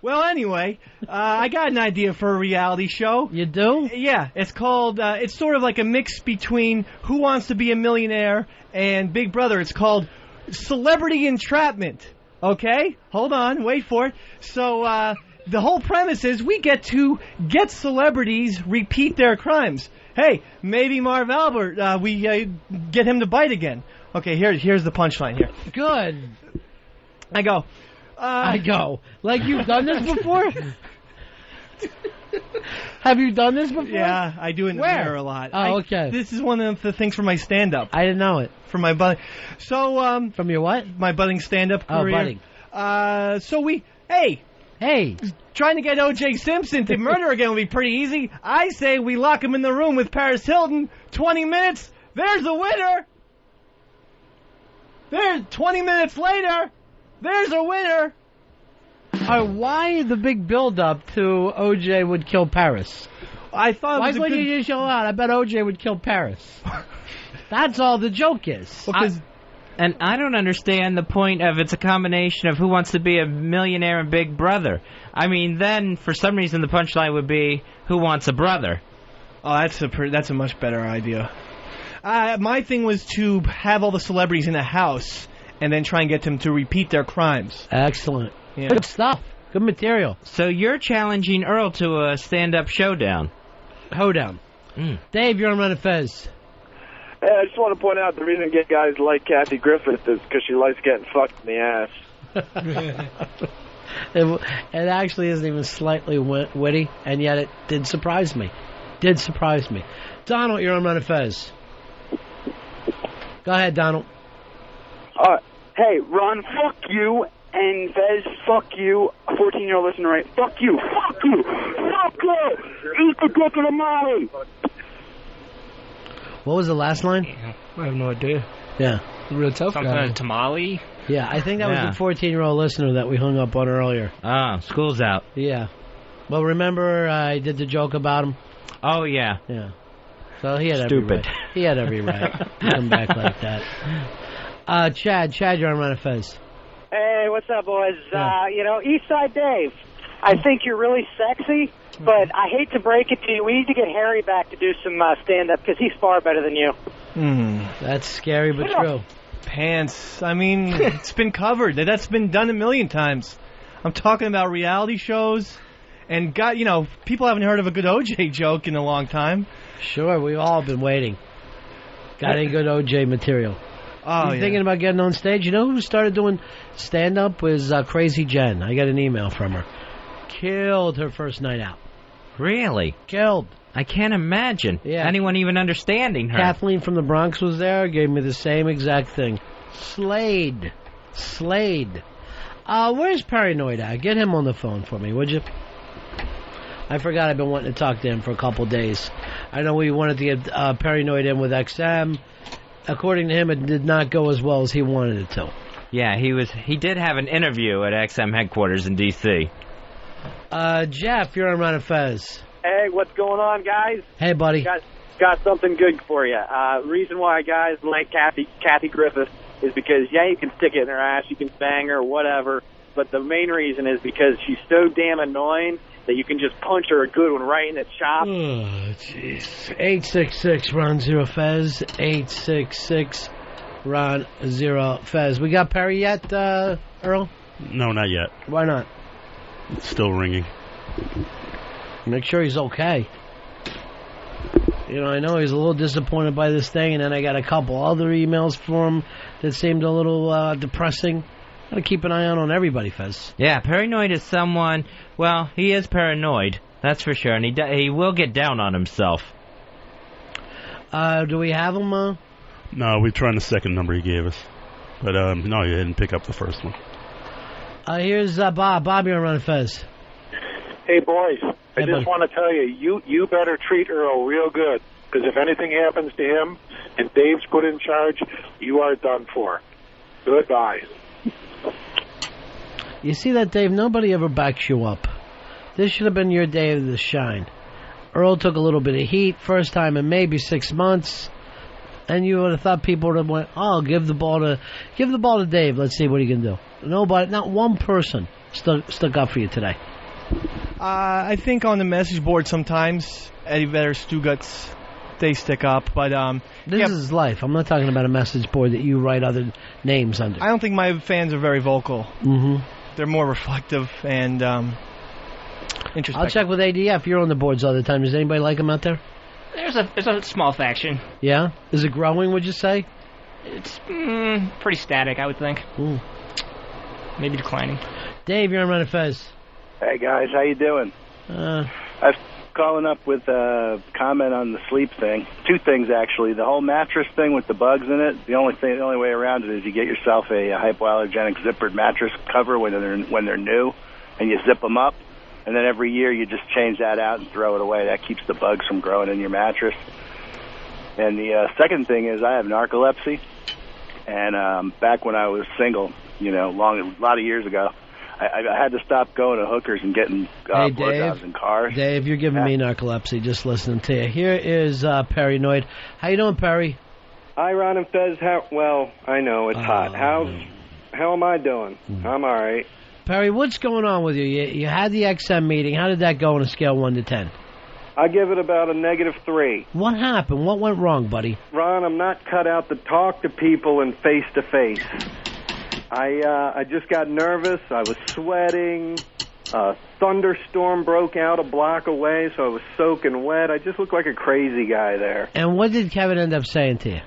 Well, anyway, I got an idea for a reality show. You do? Yeah, it's called, it's sort of like a mix between Who Wants to Be a Millionaire and Big Brother. It's called Celebrity Entrapment. Okay? Hold on, wait for it. So, the whole premise is we get to get celebrities repeat their crimes. Hey, maybe Marv Albert, we get him to bite again. Okay, here's the punchline here. Good. I go. Like you've done this before? Have you done this before? Yeah, I do it in the mirror a lot. Oh, okay. This is one of the things for my stand-up. I didn't know it. For my budding. So, from your what? My budding stand-up career. Budding. So Hey, trying to get O.J. Simpson to murder again would be pretty easy. I say we lock him in the room with Paris Hilton. 20 minutes, there's a winner. 20 minutes later, there's a winner. Why the big build-up to O.J. would kill Paris? I thought why would you just yell out, I bet O.J. would kill Paris? That's all the joke is. And I don't understand the point of it's a combination of Who Wants to Be a Millionaire and Big Brother. I mean, then, for some reason, the punchline would be Who Wants a Brother? Oh, that's a much better idea. My thing was to have all the celebrities in a house and then try and get them to repeat their crimes. Excellent. Yeah. Good stuff. Good material. So you're challenging Earl to a stand-up showdown. Hoedown. Dave, you're on Ron and Fez. Hey, I just want to point out the reason gay guys like Kathy Griffith is because she likes getting fucked in the ass. It actually isn't even slightly witty, and yet it did surprise me. Donald, you're on Ron and Fez. Go ahead, Donald. Hey, Ron, fuck you, and Fez, fuck you. A 14-year-old listener, right? Fuck you. Eat the dick of the Molly. What was the last line? I have no idea. Yeah. Real tough Something guy. Tamale? Yeah, I think that was the 14-year-old listener that we hung up on earlier. Ah, school's out. Yeah. Well, remember I did the joke about him? Oh, yeah. Yeah. So he had Stupid. He had every right to come back like that. Chad, you're on Ron and Fez. Hey, what's up, boys? Eastside Dave, I think you're really sexy, but I hate to break it to you. We need to get Harry back to do some stand-up because he's far better than you. That's scary but true. Pants. I mean, it's been covered. That's been done a million times. I'm talking about reality shows, and people haven't heard of a good OJ joke in a long time. Sure, we've all been waiting. Got any good OJ material? Oh, you thinking about getting on stage? You know who started doing stand-up was Crazy Jen. I got an email from her. Killed her first night out. Really? Killed. I can't imagine anyone even understanding her. Kathleen from the Bronx was there, gave me the same exact thing. Slayed. Where's Paranoid at? Get him on the phone for me, would you? I forgot I've been wanting to talk to him for a couple days. I know we wanted to get Paranoid in with XM. According to him, it did not go as well as he wanted it to. Yeah, he did have an interview at XM headquarters in D.C. Jeff, you're on Ron and Fez. Hey, what's going on, guys? Hey, buddy. Got something good for you. Reason why guys like Kathy Griffith is because, you can stick it in her ass, you can bang her, whatever, but the main reason is because she's so damn annoying that you can just punch her a good one right in the chop. Oh, jeez. 866 Ron Zero Fez. 866 Ron Zero Fez. We got Perry yet, Earl? No, not yet. Why not? It's still ringing. Make sure he's okay. You know, I know he's a little disappointed by this thing, and then I got a couple other emails for him that seemed a little depressing. Gotta keep an eye out on everybody, Fez. Yeah, paranoid is someone. Well, he is paranoid, that's for sure, and he will get down on himself. Do we have him? No, we're trying the second number he gave us, but no, you didn't pick up the first one. Here's Bob. Bob, you're on Ron and Fez. Hey, boys. I Hey, just buddy. want to tell you better treat Earl real good, because if anything happens to him and Dave's put in charge, you are done for. Goodbye. You see that, Dave? Nobody ever backs you up. This should have been your day to shine. Earl took a little bit of heat, first time in maybe 6 months, and you would have thought people would have went, "Oh, give the ball to Dave. Let's see what he can do." Nobody, not one person, stuck up for you today. I think on the message board sometimes Eddie Vedder, Stu Guts, they stick up, but this is life. I'm not talking about a message board that you write other names under. I don't think my fans are very vocal. Mm-hmm. They're more reflective and introspective. I'll check with ADF. You're on the boards all the time. Does anybody like him out there? There's a small faction. Yeah? Is it growing, would you say? It's pretty static, I would think. Ooh. Maybe declining. Dave, you're on Ron and Fez. Hey guys, how you doing? I was calling up with a comment on the sleep thing. Two things actually. The whole mattress thing with the bugs in it. The only way around it is you get yourself a hypoallergenic zippered mattress cover when they're new, and you zip them up, and then every year you just change that out and throw it away. That keeps the bugs from growing in your mattress. And the second thing is I have narcolepsy, and back when I was single, you know, a lot of years ago, I had to stop going to hookers and getting blowjobs in cars. Dave, you're giving me narcolepsy just listening to you. Here is Paranoid. How you doing, Perry? Hi, Ron and Fez. Well, I know it's hot. How am I doing? I'm all right. Perry, what's going on with you? You had the XM meeting. How did that go on a scale 1 to 10? I give it about a -3. What happened? What went wrong, buddy? Ron, I'm not cut out to talk to people and face to face. I just got nervous. I was sweating. A thunderstorm broke out a block away, so I was soaking wet. I just looked like a crazy guy there. And what did Kevin end up saying to you?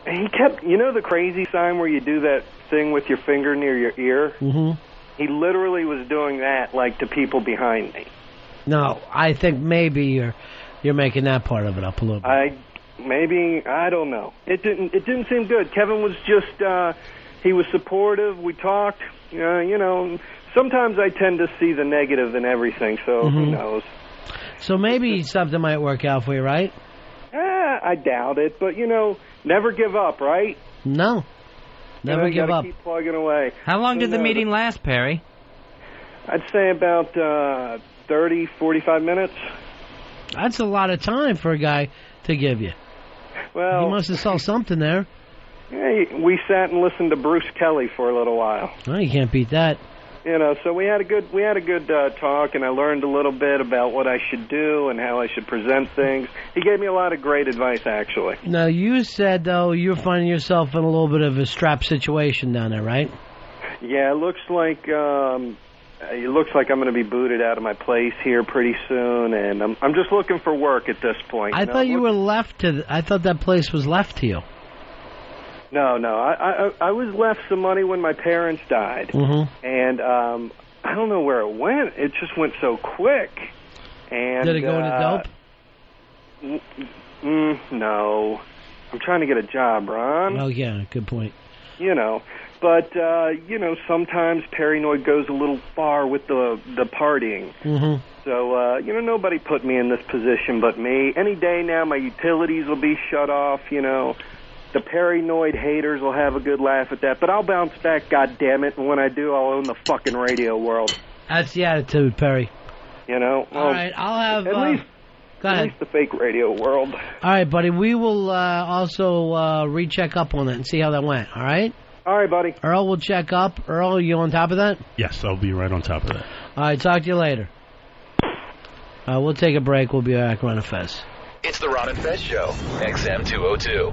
He kept, you know the crazy sign where you do that thing with your finger near your ear? Mm-hmm. He literally was doing that, like, to people behind me. No, I think maybe you're making that part of it up a little bit. I don't know. It didn't seem good. Kevin was just, he was supportive. We talked. You know, sometimes I tend to see the negative in everything, so who knows. So maybe something might work out for you, right? I doubt it, but, you know, never give up, right? No. Never give up. Keep plugging away. How long did the meeting last, Perry? I'd say about 30, 45 minutes. That's a lot of time for a guy to give you. Well, he must have saw something there. Hey, we sat and listened to Bruce Kelly for a little while. Oh, you can't beat that. You know, so we had a good talk, and I learned a little bit about what I should do and how I should present things. He gave me a lot of great advice, actually. Now, you said, though, you're finding yourself in a little bit of a strap situation down there, right? Yeah, it looks like I'm going to be booted out of my place here pretty soon, and I'm just looking for work at this point. I thought you were left to. I thought that place was left to you. No, I was left some money when my parents died, and I don't know where it went. It just went so quick. And did it go into dope? No, I'm trying to get a job, Ron. Oh yeah, good point. You know, but you know, sometimes paranoid goes a little far with the partying. So you know, nobody put me in this position but me. Any day now, my utilities will be shut off. You know. The paranoid haters will have a good laugh at that, but I'll bounce back, goddammit, and when I do, I'll own the fucking radio world. That's the attitude, Perry. You know? All right, I'll have... At least the fake radio world. All right, buddy, we will also recheck up on it and see how that went, all right? All right, buddy. Earl will check up. Earl, you on top of that? Yes, I'll be right on top of that. All right, talk to you later. We'll take a break. We'll be back, Ron and Fez. It's the Ron and Fez Show, XM 202.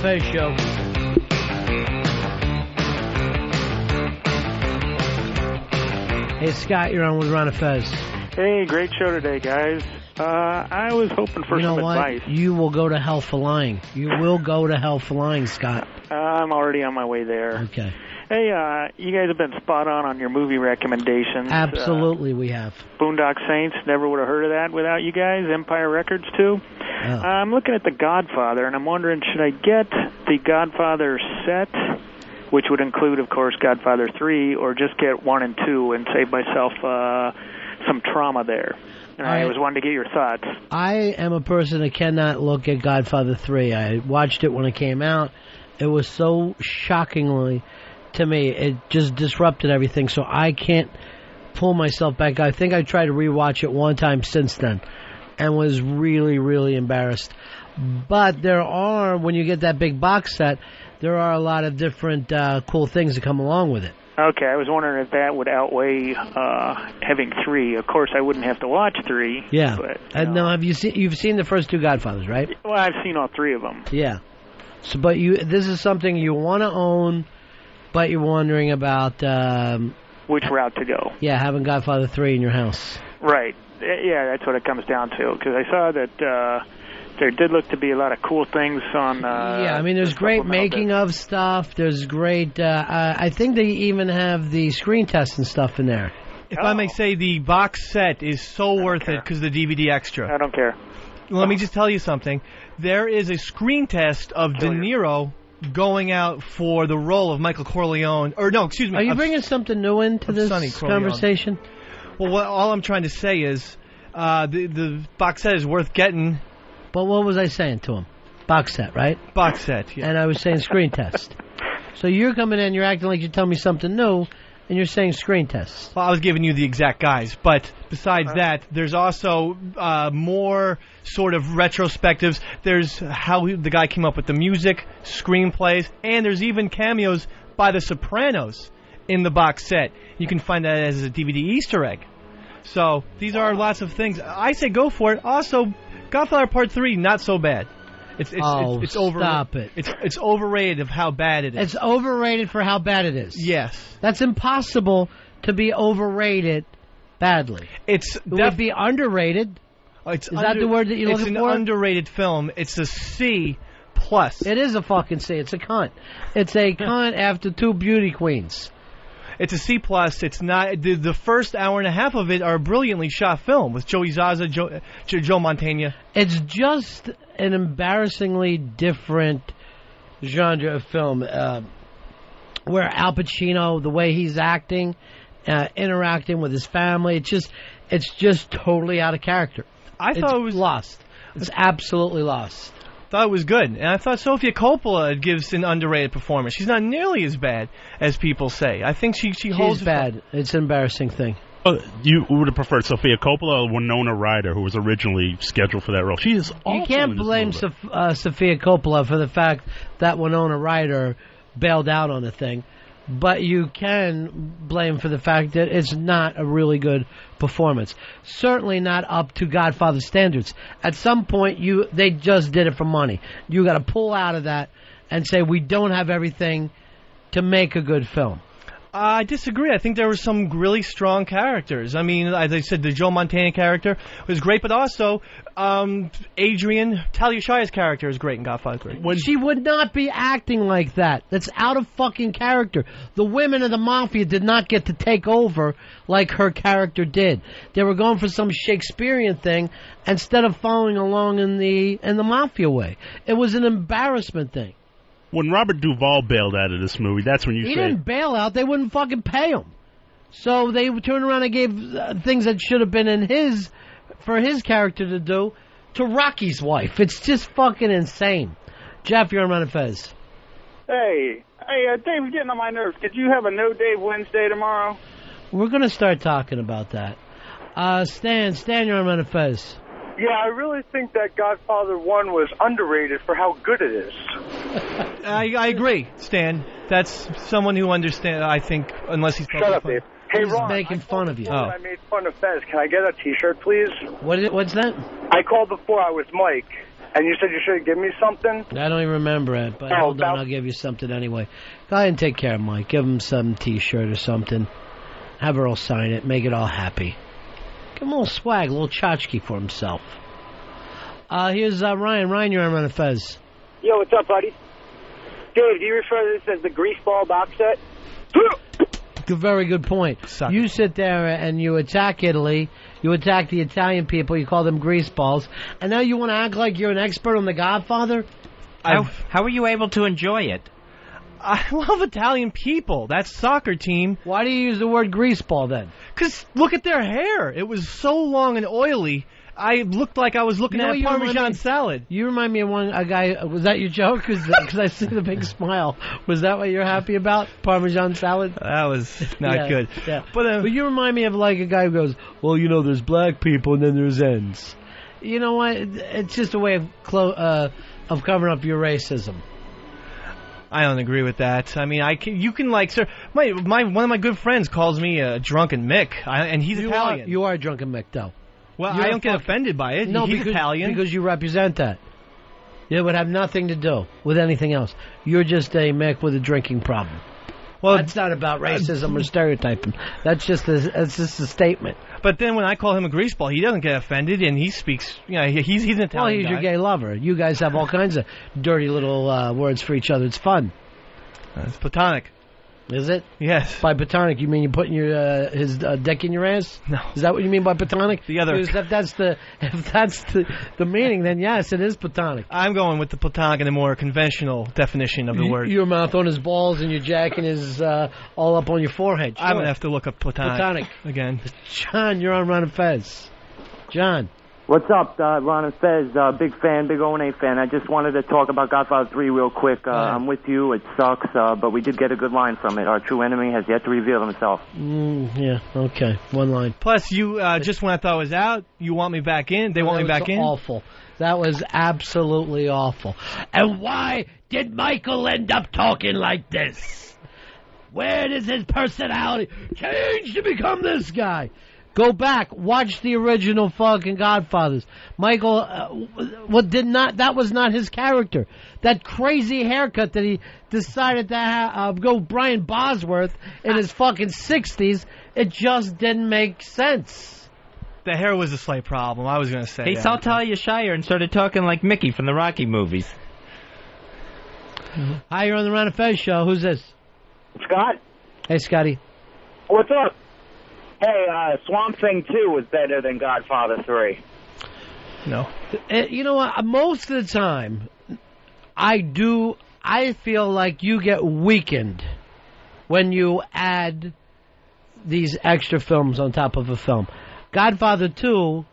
Fez show. Hey, Scott, you're on with Ron and Fez. Hey, great show today, guys. I was hoping for some advice. You will go to hell for lying. You will go to hell for lying, Scott. I'm already on my way there. Okay. Hey, you guys have been spot on your movie recommendations. Absolutely, we have. Boondock Saints, never would have heard of that without you guys. Empire Records, too. Oh. I'm looking at The Godfather, and I'm wondering, should I get the Godfather set, which would include, of course, Godfather 3, or just get 1 and 2 and save myself some trauma there? And I was wanting to get your thoughts. I am a person that cannot look at Godfather 3. I watched it when it came out. It was so shockingly, to me, it just disrupted everything, so I can't pull myself back. I think I tried to rewatch it one time since then and was really, really embarrassed. But there are, when you get that big box set, there are a lot of different cool things that come along with it. Okay, I was wondering if that would outweigh having 3. Of course, I wouldn't have to watch 3. Yeah. But, now, have you've seen the first 2 Godfathers, right? Well, I've seen all 3 of them. Yeah. So, but this is something you want to own, but you're wondering about which route to go. Yeah, having Godfather 3 in your house. Right. Yeah, that's what it comes down to. Because I saw that there did look to be a lot of cool things on. Yeah, I mean, there's great making of stuff. There's great. I think they even have the screen test and stuff in there. If I may say, the box set is so worth it because of the DVD extra. I don't care. Let me just tell you something. There is a screen test of De Niro going out for the role of Michael Corleone. Or no, excuse me. Are you bringing something new into this conversation? Well, all I'm trying to say is the box set is worth getting. But what was I saying to him? Box set, right? Box set, yeah. And I was saying screen test. So you're coming in, you're acting like you're telling me something new, and you're saying screen tests. Well, I was giving you the exact guys. But besides that, there's also more sort of retrospectives. There's how the guy came up with the music, screenplays, and there's even cameos by The Sopranos in the box set. You can find that as a DVD Easter egg. So these are lots of things. I say go for it. Also, Godfather Part 3, not so bad. It's stop it. It's overrated of how bad it is. It's overrated for how bad it is. Yes. That's impossible to be overrated badly. It would be underrated. Is that the word that you're looking for? It's an underrated film. It's a C+. It is a fucking C. It's a cunt. It's a cunt after 2 beauty queens. It's a C+. It's not the first hour and a half of it are a brilliantly shot film with Joey Zaza, Joe Mantegna. It's just an embarrassingly different genre of film, where Al Pacino, the way he's acting, interacting with his family, it's just totally out of character. I thought it was lost. It's absolutely lost. Thought it was good, and I thought Sofia Coppola gives an underrated performance. She's not nearly as bad as people say. I think she holds. She's bad. It's an embarrassing thing. You would have preferred Sofia Coppola or Winona Ryder, who was originally scheduled for that role. She is awful. You can't blame Sofia Coppola for the fact that Winona Ryder bailed out on the thing, but you can blame for the fact that it's not a really good performance. Certainly not up to Godfather standards. At some point, they just did it for money. You got to pull out of that and say we don't have everything to make a good film. I disagree. I think there were some really strong characters. I mean, as I said, the Joe Mantegna character was great, but also Adrian Talia Shire's character is great in Godfather 3. She would not be acting like that. That's out of fucking character. The women of the mafia did not get to take over like her character did. They were going for some Shakespearean thing instead of following along in the mafia way. It was an embarrassment thing. When Robert Duvall bailed out of this movie, that's when He didn't bail out. They wouldn't fucking pay him. So they turned around and gave things that should have been for his character to do to Rocky's wife. It's just fucking insane. Jeff, you're on Ron and Fez. Hey, Dave's getting on my nerves. Could you have a No Dave Wednesday tomorrow? We're going to start talking about that. Stan, you're on Ron and Fez. Yeah, I really think that Godfather 1 was underrated for how good it is. I agree, Stan. That's someone who understands, I think, unless he's... Shut up, Dave. Hey, Ron, making fun of you. I made fun of Fez. Can I get a T-shirt, please? What's that? I called before. I was Mike. And you said you should give me something? I don't even remember it, but hold on, I'll give you something anyway. Go ahead and take care of Mike. Give him some T-shirt or something. Have Earl sign it. Make it all happy. Give him a little swag, a little tchotchke for himself. Here's Ryan. Ryan, you're on Ron and Fez. Yo, what's up, buddy? Dave, do you refer to this as the greaseball box set? Very good point. You sit there and you attack Italy, you attack the Italian people, you call them greaseballs, and now you want to act like you're an expert on The Godfather? How are you able to enjoy it? I love Italian people. That soccer team. Why do you use the word greaseball then? Because look at their hair. It was so long and oily. I looked like I was looking at a Parmesan salad. You remind me of a guy. Was that your joke? Because I see the big smile. Was that what you're happy about? Parmesan salad? That was not good. Yeah. But you remind me of like a guy who goes, well, you know, there's black people and then there's ends. You know what? It's just a way of covering up your racism. I don't agree with that. I mean, you can like, sir. One of my good friends calls me a drunken Mick, and he's Italian. You are a drunken Mick, though. Well, I don't get offended by it. No, he's Italian. Because you represent that. It would have nothing to do with anything else. You're just a Mick with a drinking problem. Well, that's not about racism or stereotyping. That's just a statement. But then when I call him a greaseball, he doesn't get offended, and he speaks. You know, he's an Italian guy. Well, he's your gay lover. You guys have all kinds of dirty little words for each other. It's fun. It's platonic. Is it? Yes. By platonic, you mean you're putting his dick in your ass? No. Is that what you mean by platonic? The other. If that's the meaning, then yes, it is platonic. I'm going with the platonic and the more conventional definition of the word. Your mouth on his balls and your jacking is all up on your forehead. Sure. I'm going to have to look up platonic again. John, you're on Ron and Fez. John. What's up, Ron and Fez? Big fan, big O&A fan. I just wanted to talk about Godfather 3 real quick. I'm with you. It sucks, but we did get a good line from it. Our true enemy has yet to reveal himself. Yeah, okay. One line. Plus, you just when I thought it was out, you want me back in. They want me back in. Awful. That was absolutely awful. And why did Michael end up talking like this? Where does his personality change to become this guy? Go back, watch the original fucking Godfathers. Michael, that was not his character. That crazy haircut that he decided to go Brian Bosworth in his fucking 60s, it just didn't make sense. The hair was a slight problem, I was going to say. He saw Talia Shire and started talking like Mickey from the Rocky movies. Hi, you're on the Ron and Fez show. Who's this? Scott? Hey, Scotty. What's up? Hey, Swamp Thing 2 was better than Godfather 3. No. You know what? Most of the time, I feel like you get weakened when you add these extra films on top of a film. Godfather 2,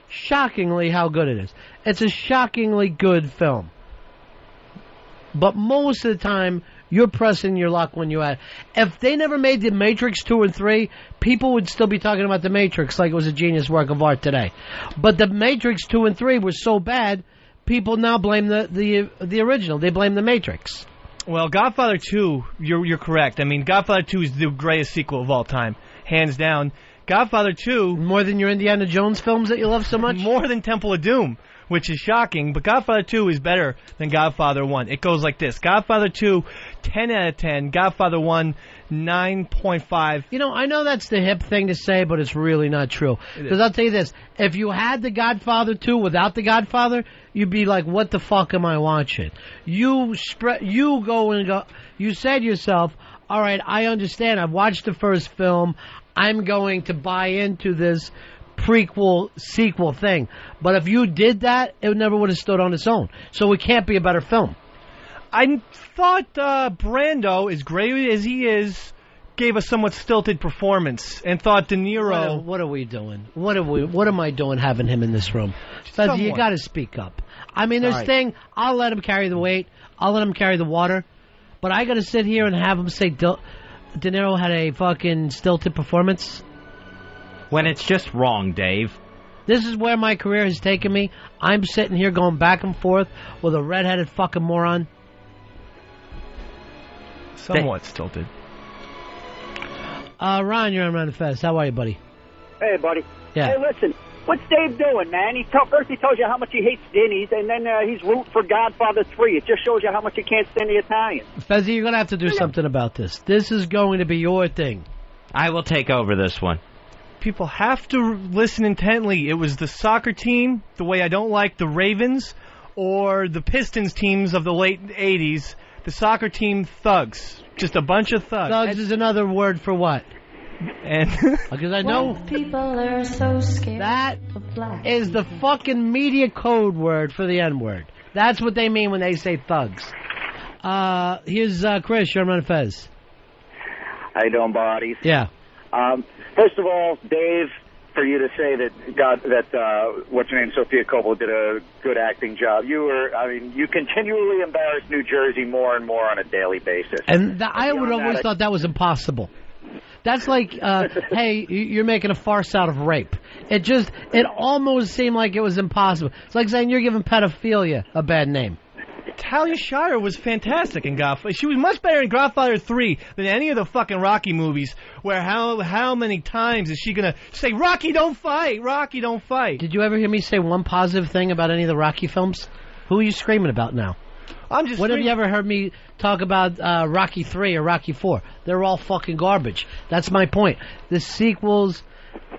shockingly how good it is. It's a shockingly good film. But most of the time, you're pressing your luck when you add. If they never made The Matrix 2 and 3, people would still be talking about The Matrix like it was a genius work of art today. But The Matrix 2 and 3 were so bad, people now blame the original. They blame The Matrix. Well, Godfather 2, you're correct. I mean, Godfather 2 is the greatest sequel of all time, hands down. Godfather 2... More than your Indiana Jones films that you love so much? More than Temple of Doom, which is shocking. But Godfather 2 is better than Godfather 1. It goes like this. Godfather 2, 10 out of 10. Godfather 1, 9.5. You know, I know that's the hip thing to say, but it's really not true. Because I'll tell you this. If you had The Godfather 2 without The Godfather, you'd be like, what the fuck am I watching? You said to yourself, all right, I understand. I've watched the first film. I'm going to buy into this prequel, sequel thing. But if you did that, it never would have stood on its own. So it can't be a better film. I thought Brando, as great as he is, gave a somewhat stilted performance, and thought De Niro... What are we doing? What am I doing having him in this room? Because you got to speak up. I mean, there's thing, I'll let him carry the weight. I'll let him carry the water. But I got to sit here and have him say De Niro had a fucking stilted performance? When it's just wrong, Dave. This is where my career has taken me. I'm sitting here going back and forth with a redheaded fucking moron. Somewhat stilted. Ron, you're on Ron and Fez. How are you, buddy? Hey, buddy. Yeah. Hey, listen. What's Dave doing, man? First he tells you how much he hates Denny's, and then he's rooting for Godfather 3. It just shows you how much he can't stand the Italians. Fezzy, you're going to have to do something about this. This is going to be your thing. I will take over this one. People have to listen intently. It was the soccer team, the way I don't like the Ravens, or the Pistons teams of the late 80s. The soccer team, thugs. Just a bunch of thugs. Thugs is another word for what? And because I know people are so scared. That is the fucking media code word for the N-word. That's what they mean when they say thugs. Here's Chris, you're on Fez. How you doing, buddies? Yeah. First of all, Dave, for you to say that what's her name, Sophia Coppola, did a good acting job. You continually embarrass New Jersey more and more on a daily basis. And I would always thought that was impossible. That's like, hey, you're making a farce out of rape. It almost seemed like it was impossible. It's like saying you're giving pedophilia a bad name. Talia Shire was fantastic in Godfather. She was much better in Godfather 3 than any of the fucking Rocky movies, where how many times is she going to say, Rocky, don't fight, Rocky, don't fight? Did you ever hear me say one positive thing about any of the Rocky films? Who are you screaming about now? When have you ever heard me talk about Rocky 3 or Rocky 4? They're all fucking garbage. That's my point. The sequels,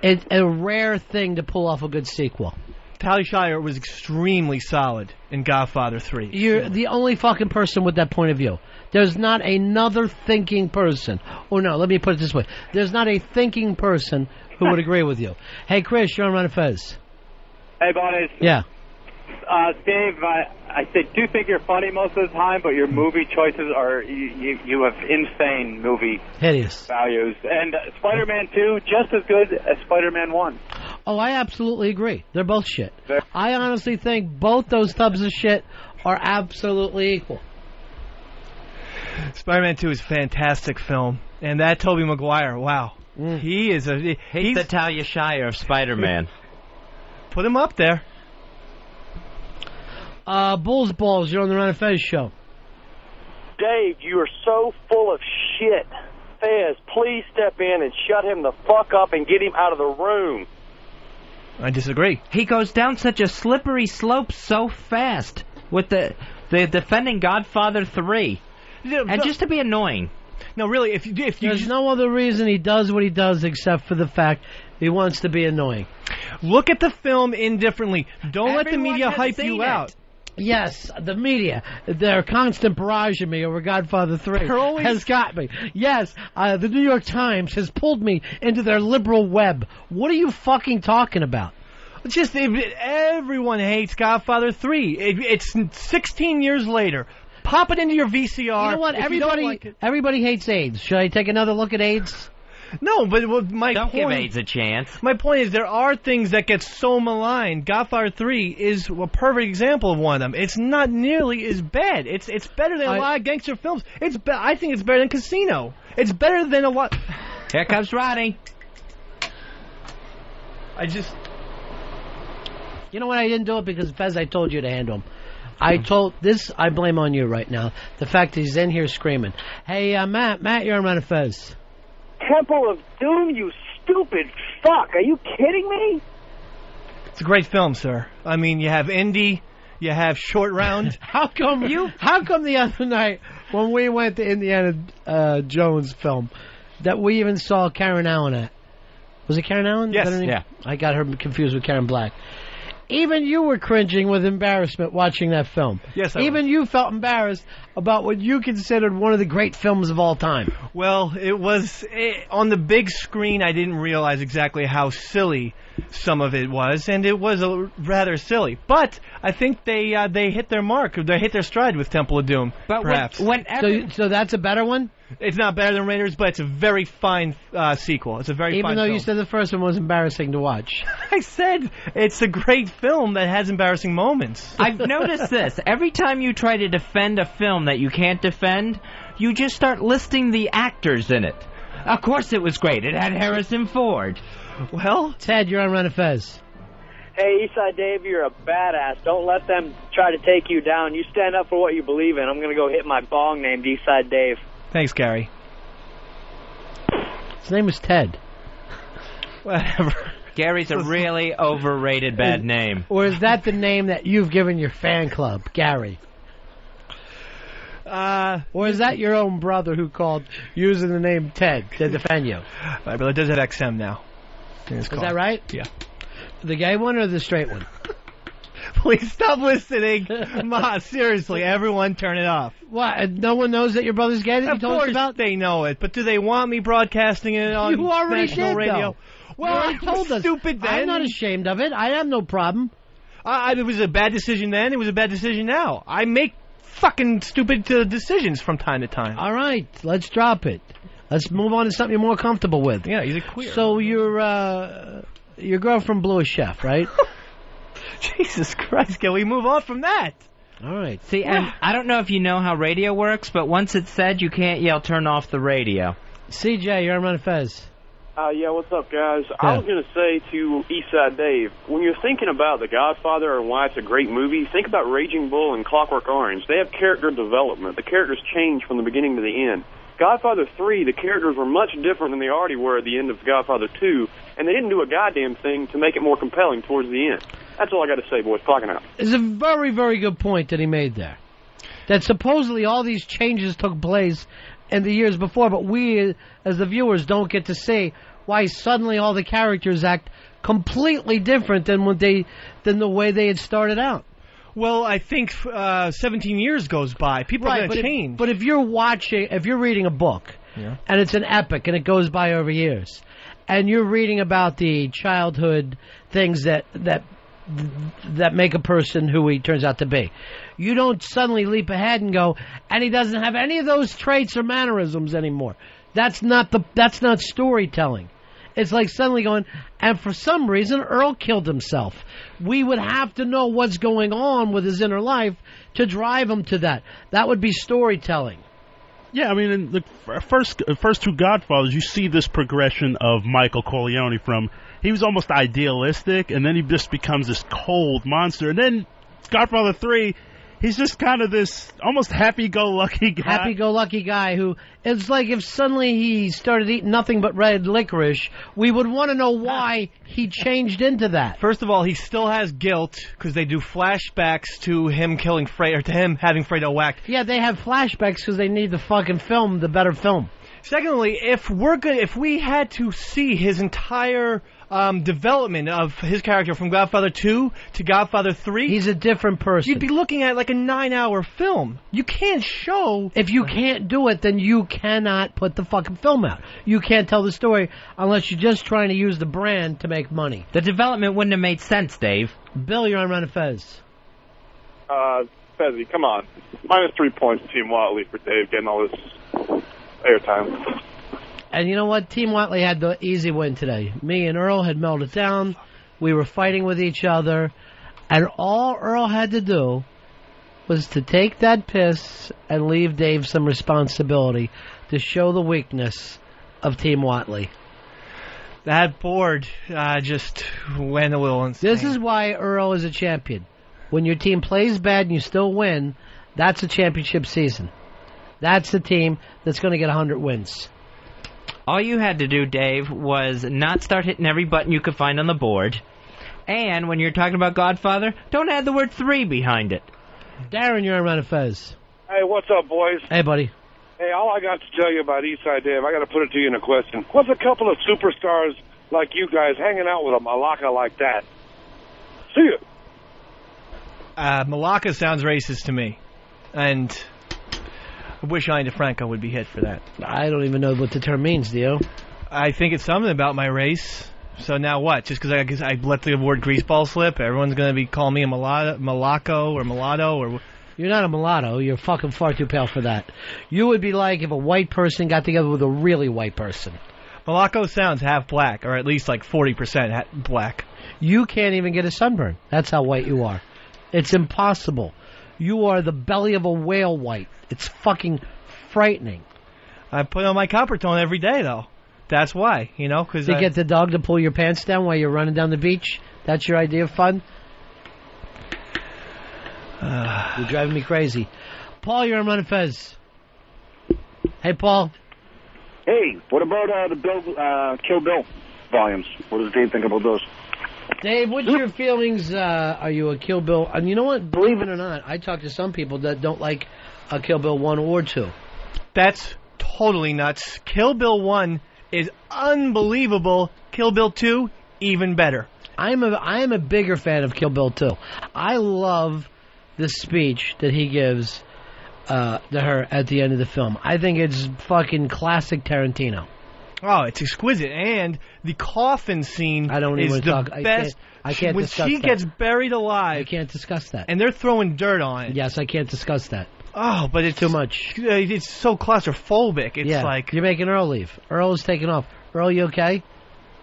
it's a rare thing to pull off a good sequel. Talia Shire was extremely solid in Godfather 3. You're the only fucking person with that point of view. There's not another thinking person. Oh, no, let me put it this way. There's not a thinking person who would agree with you. Hey, Chris, you're on Ron and Fez. Hey, buddies. Yeah. Dave, I do think you're funny most of the time, but your movie choices are, you have insane movie hideous values. And Spider-Man 2, just as good as Spider-Man 1. Oh, I absolutely agree. They're both shit. I honestly think both those tubs of shit are absolutely equal. Spider-Man 2 is a fantastic film. And that Tobey Maguire, wow. He is he's the Talia Shire of Spider-Man. Put him up there. Bulls Balls, you're on the Ron and Fez show. Dave, you are so full of shit. Fez, please step in and shut him the fuck up and get him out of the room. I disagree. He goes down such a slippery slope so fast with the defending Godfather 3. And just to be annoying. No, really, if you there's no other reason he does what he does except for the fact he wants to be annoying. Look at the film indifferently. Don't let the media hype you out. Yes, the media, their constant barrage of me over Godfather 3 has got me. Yes, the New York Times has pulled me into their liberal web. What are you fucking talking about? Just everyone hates Godfather 3. It's 16 years later. Pop it into your VCR. You know what? Everybody hates AIDS. Should I take another look at AIDS? No, but don't give AIDS a chance. My point is there are things that get so maligned. Godfather 3 is a perfect example of one of them. It's not nearly as bad. It's better than a lot of gangster films. I think it's better than Casino. It's better than a lot. Here comes Roddy. You know what? I didn't do it because Fez, I told you to handle him. I blame on you right now. The fact that he's in here screaming. Hey, Matt, you're on Ron and Fez. Temple of Doom, you stupid fuck. Are you kidding me? It's a great film, sir. I mean, you have Indy, you have Short Round. How come the other night when we went to Indiana Jones film that we even saw Karen Allen at? Was it Karen Allen? Yes. Yeah. I got her confused with Karen Black. Even you were cringing with embarrassment watching that film. Yes, Even you felt embarrassed about what you considered one of the great films of all time. Well, on the big screen, I didn't realize exactly how silly some of it was, and it was rather silly. But I think they hit their mark, or they hit their stride with Temple of Doom, perhaps. So that's a better one? It's not better than Raiders, but it's a very fine sequel. It's a very fine film. Even though you said the first one was embarrassing to watch. I said it's a great film that has embarrassing moments. I've noticed this. Every time you try to defend a film that you can't defend, you just start listing the actors in it. Of course it was great. It had Harrison Ford. Well, Ted, you're on Ron and Fez. Hey, Eastside Dave, you're a badass. Don't let them try to take you down. You stand up for what you believe in. I'm going to go hit my bong named Eastside Dave. Thanks, Gary. His name was Ted. Whatever. Gary's a really overrated bad name. Or is that the name that you've given your fan club, Gary? Or is that your own brother who called using the name Ted to defend you? My brother does have XM now. Is that right? Yeah. The gay one or the straight one? Please stop listening. Ma, seriously, everyone turn it off. What? No one knows that your brother's gay that you told us about? Of course they know it, but do they want me broadcasting it on you already national did, radio? Though. Well, I told us. Stupid then. I'm not ashamed of it. I have no problem. It was a bad decision then. It was a bad decision now. I make fucking stupid decisions from time to time. All right, let's drop it. Let's move on to something you're more comfortable with. Yeah, he's a queer. So your girlfriend blew a chef, right? Jesus Christ, can we move on from that? All right. See, and I don't know if you know how radio works, but once it's said, you can't yell, turn off the radio. CJ, you're on Ron and Fez. Yeah, what's up, guys? I was going to say to Eastside Dave, when you're thinking about The Godfather and why it's a great movie, think about Raging Bull and Clockwork Orange. They have character development. The characters change from the beginning to the end. Godfather 3, the characters were much different than they already were at the end of Godfather 2, and they didn't do a goddamn thing to make it more compelling towards the end. That's all I got to say, boys. Clocking out. It's a very, very good point that he made there. That supposedly all these changes took place in the years before, but we, as the viewers, don't get to see why suddenly all the characters act completely different than the way they had started out. Well, I think 17 years goes by. People are going to change. But if you're reading a book, and it's an epic, and it goes by over years, and you're reading about the childhood things that make a person who he turns out to be, you don't suddenly leap ahead and go, and he doesn't have any of those traits or mannerisms anymore. That's not storytelling. It's like suddenly going, and for some reason, Earl killed himself. We would have to know what's going on with his inner life to drive him to that. That would be storytelling. Yeah, I mean, in the first two Godfathers, you see this progression of Michael Corleone from, he was almost idealistic, and then he just becomes this cold monster. And then Godfather 3, he's just kind of this almost happy-go-lucky guy. Happy-go-lucky guy who, it's like if suddenly he started eating nothing but red licorice, we would want to know why he changed into that. First of all, he still has guilt because they do flashbacks to him killing Fredo, or to him having Fredo whacked. Yeah, they have flashbacks because they need the fucking film, the better film. Secondly, if we had to see his entire development of his character from Godfather 2 to Godfather 3... He's a different person. You'd be looking at like a 9-hour film. You can't show... If you can't do it, then you cannot put the fucking film out. You can't tell the story unless you're just trying to use the brand to make money. The development wouldn't have made sense, Dave. Bill, you're on Ron and Fez. Fezzy, come on. -3 points to Team Watley for Dave getting all this airtime. And you know what? Team Watley had the easy win today. Me and Earl had melted down. We were fighting with each other. And all Earl had to do was to take that piss and leave Dave some responsibility to show the weakness of Team Watley. That board just went a little insane. This is why Earl is a champion. When your team plays bad and you still win, that's a championship season. That's the team that's going to get 100 wins. All you had to do, Dave, was not start hitting every button you could find on the board. And when you're talking about Godfather, don't add the word 3 behind it. Darren, you're on Ron and Fez. Hey, what's up, boys? Hey, buddy. Hey, all I got to tell you about Eastside Dave, I got to put it to you in a question. What's a couple of superstars like you guys hanging out with a Malacca like that? See you. Malacca sounds racist to me. And I wish Ani DeFranco would be hit for that. I don't even know what the term means, do you? I think it's something about my race. So now what? Just because I let the word greaseball slip, everyone's going to be calling me a mulatto or mulatto? Or You're not a mulatto. You're fucking far too pale for that. You would be like if a white person got together with a really white person. Mulatto sounds half black, or at least like 40% black. You can't even get a sunburn. That's how white you are. It's impossible. You are the belly of a whale white. It's fucking frightening. I put on my copper tone every day, though. That's why, you know, because to get the dog to pull your pants down while you're running down the beach. That's your idea of fun. You're driving me crazy. Paul, you're on Ron and Fez. Hey, Paul. Hey, what about the Kill Bill? volumes. What does Dave think about those? Dave, what's your feelings? Are you a Kill Bill? And you know what? Believe it or not, I talk to some people that don't like a Kill Bill 1 or 2. That's totally nuts. Kill Bill 1 is unbelievable. Kill Bill 2, even better. I am a bigger fan of Kill Bill 2. I love the speech that he gives to her at the end of the film. I think it's fucking classic Tarantino. Oh, it's exquisite. And the coffin scene is the best. I can't when discuss she that. gets buried alive. I can't discuss that. And they're throwing dirt on it. Yes, I can't discuss that. Oh, but it's too much. It's so claustrophobic. It's like you're making Earl leave. Earl is taking off. Earl, you okay?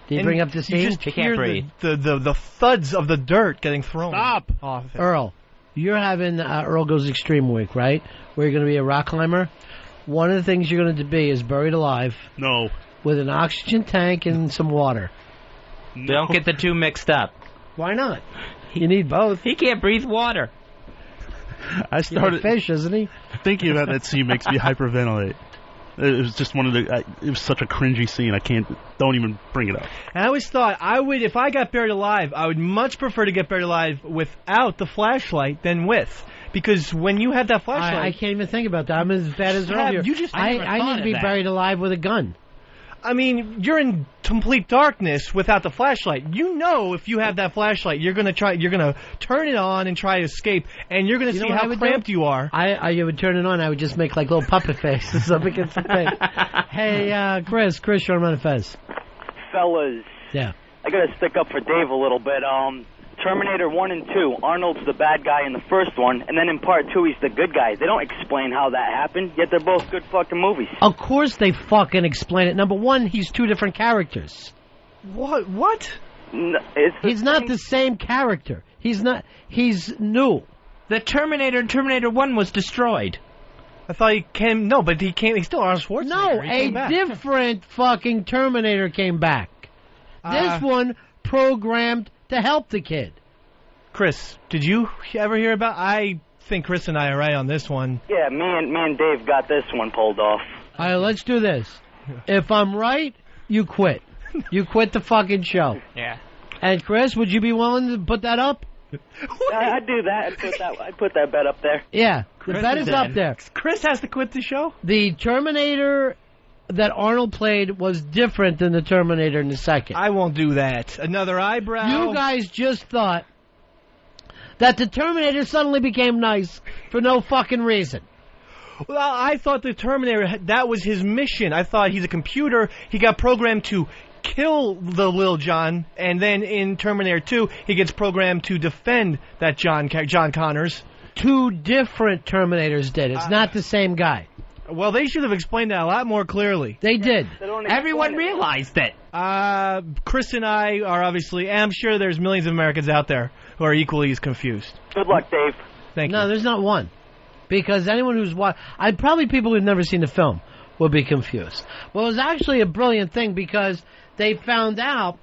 Did you bring up the scene? You just hear the thuds of the dirt getting thrown. Stop. Off it. Earl, you're having Earl Goes Extreme Week, right? Where you're going to be a rock climber. One of the things you're going to be is buried alive. No. With an oxygen tank and some water. Don't get the two mixed up. Why not? You need both. He can't breathe water. I started fish, isn't he? Thinking about that scene makes me hyperventilate. It was just one of the. It was such a cringy scene. Don't even bring it up. And I always thought if I got buried alive, I would much prefer to get buried alive without the flashlight than with. Because when you have that flashlight, I can't even think about that. I'm as bad as earlier. I need to be buried alive with a gun. I mean, you're in complete darkness without the flashlight. You know, if you have that flashlight, you're gonna turn it on and try to escape, and you're gonna see how cramped you are. I would turn it on. I would just make like little puppet faces up against the thing. Hey, Chris, you're on Ron and Fez. Fellas. Yeah. I gotta stick up for Dave a little bit. Terminator 1 and 2, Arnold's the bad guy in the first one, and then in part 2 he's the good guy. They don't explain how that happened, yet they're both good fucking movies. Of course they fucking explain it. Number one, he's two different characters. What? He's not the same character. He's new. The Terminator in Terminator 1 was destroyed. I thought he came... No, but he came... He's still Arnold Schwarzenegger. No, a different fucking Terminator came back. This one programmed to help the kid. Chris, did you ever hear about... I think Chris and I are right on this one. Yeah, me and Dave got this one pulled off. All right, let's do this. If I'm right, you quit. You quit the fucking show. Yeah. And Chris, would you be willing to put that up? I'd do that. I'd put that bet up there. Yeah, the bet is up there. Chris has to quit the show? The Terminator that Arnold played was different than the Terminator in the second. I won't do that. Another eyebrow. You guys just thought that the Terminator suddenly became nice for no fucking reason. Well, I thought the Terminator, that was his mission. I thought he's a computer. He got programmed to kill the Lil John, and then in Terminator 2, he gets programmed to defend that John Connors. Two different Terminators did. It's not the same guy. Well, they should have explained that a lot more clearly. They did. Everyone realized it. Chris and I are obviously, and I'm sure there's millions of Americans out there who are equally as confused. Good luck, Dave. Thank you. No, there's not one. Because anyone who's probably people who've never seen the film will be confused. Well, it was actually a brilliant thing because they found out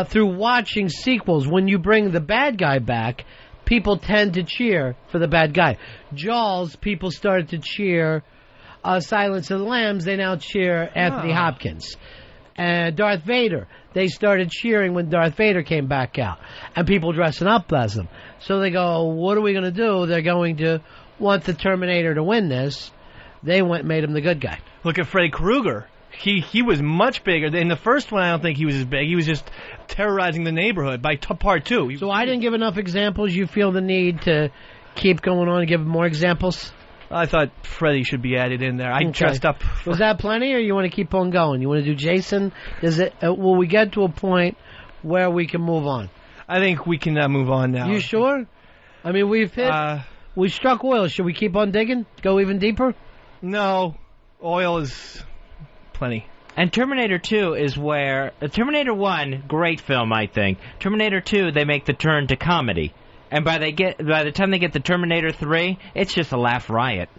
through watching sequels, when you bring the bad guy back, people tend to cheer for the bad guy. Jaws, people started to cheer. Silence of the Lambs, they now cheer Anthony Hopkins. And Darth Vader, they started cheering when Darth Vader came back out. And people dressing up as him. So they go, what are we going to do? They're going to want the Terminator to win this. They went and made him the good guy. Look at Freddy Krueger. He was much bigger. In the first one, I don't think he was as big. He was just terrorizing the neighborhood. By part 2. So I didn't give enough examples. You feel the need to keep going on and give more examples? I thought Freddy should be added in there. I dressed up. Was that plenty, or you want to keep on going? You want to do Jason? Will we get to a point where we can move on? I think we can move on now. You sure? I mean, we've hit... we struck oil. Should we keep on digging? Go even deeper? No. Oil is... plenty. And Terminator 2 is where... Terminator 1, great film, I think. Terminator 2, they make the turn to comedy. And by the time they get to Terminator 3, it's just a laugh riot.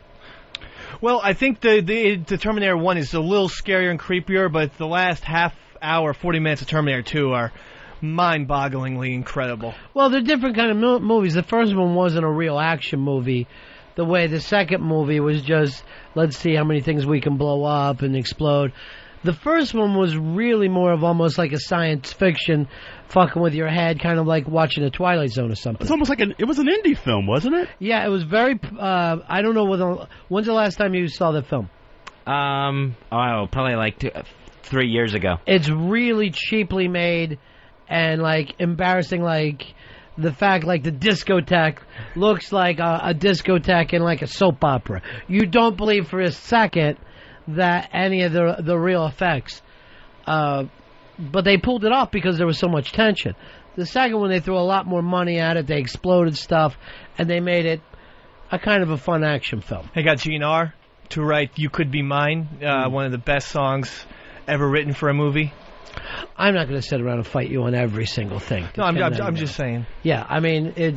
Well, I think the Terminator 1 is a little scarier and creepier, but the last half hour, 40 minutes of Terminator 2 are mind-bogglingly incredible. Well, they're different kind of movies. The first one wasn't a real action movie. The way the second movie was just, let's see how many things we can blow up and explode. The first one was really more of almost like a science fiction, fucking with your head, kind of like watching a Twilight Zone or something. It's almost like it was an indie film, wasn't it? Yeah, it was very. I don't know when's the last time you saw the film? Probably like 3 years ago. It's really cheaply made, and like embarrassing, like. The fact, like, the discotheque looks like a discotheque in, like, a soap opera. You don't believe for a second that any of the real effects. But they pulled it off because there was so much tension. The second one, they threw a lot more money at it. They exploded stuff, and they made it a kind of a fun action film. I got GNR to write You Could Be Mine, one of the best songs ever written for a movie. I'm not going to sit around and fight you on every single thing. No, I'm just saying. Yeah, I mean, it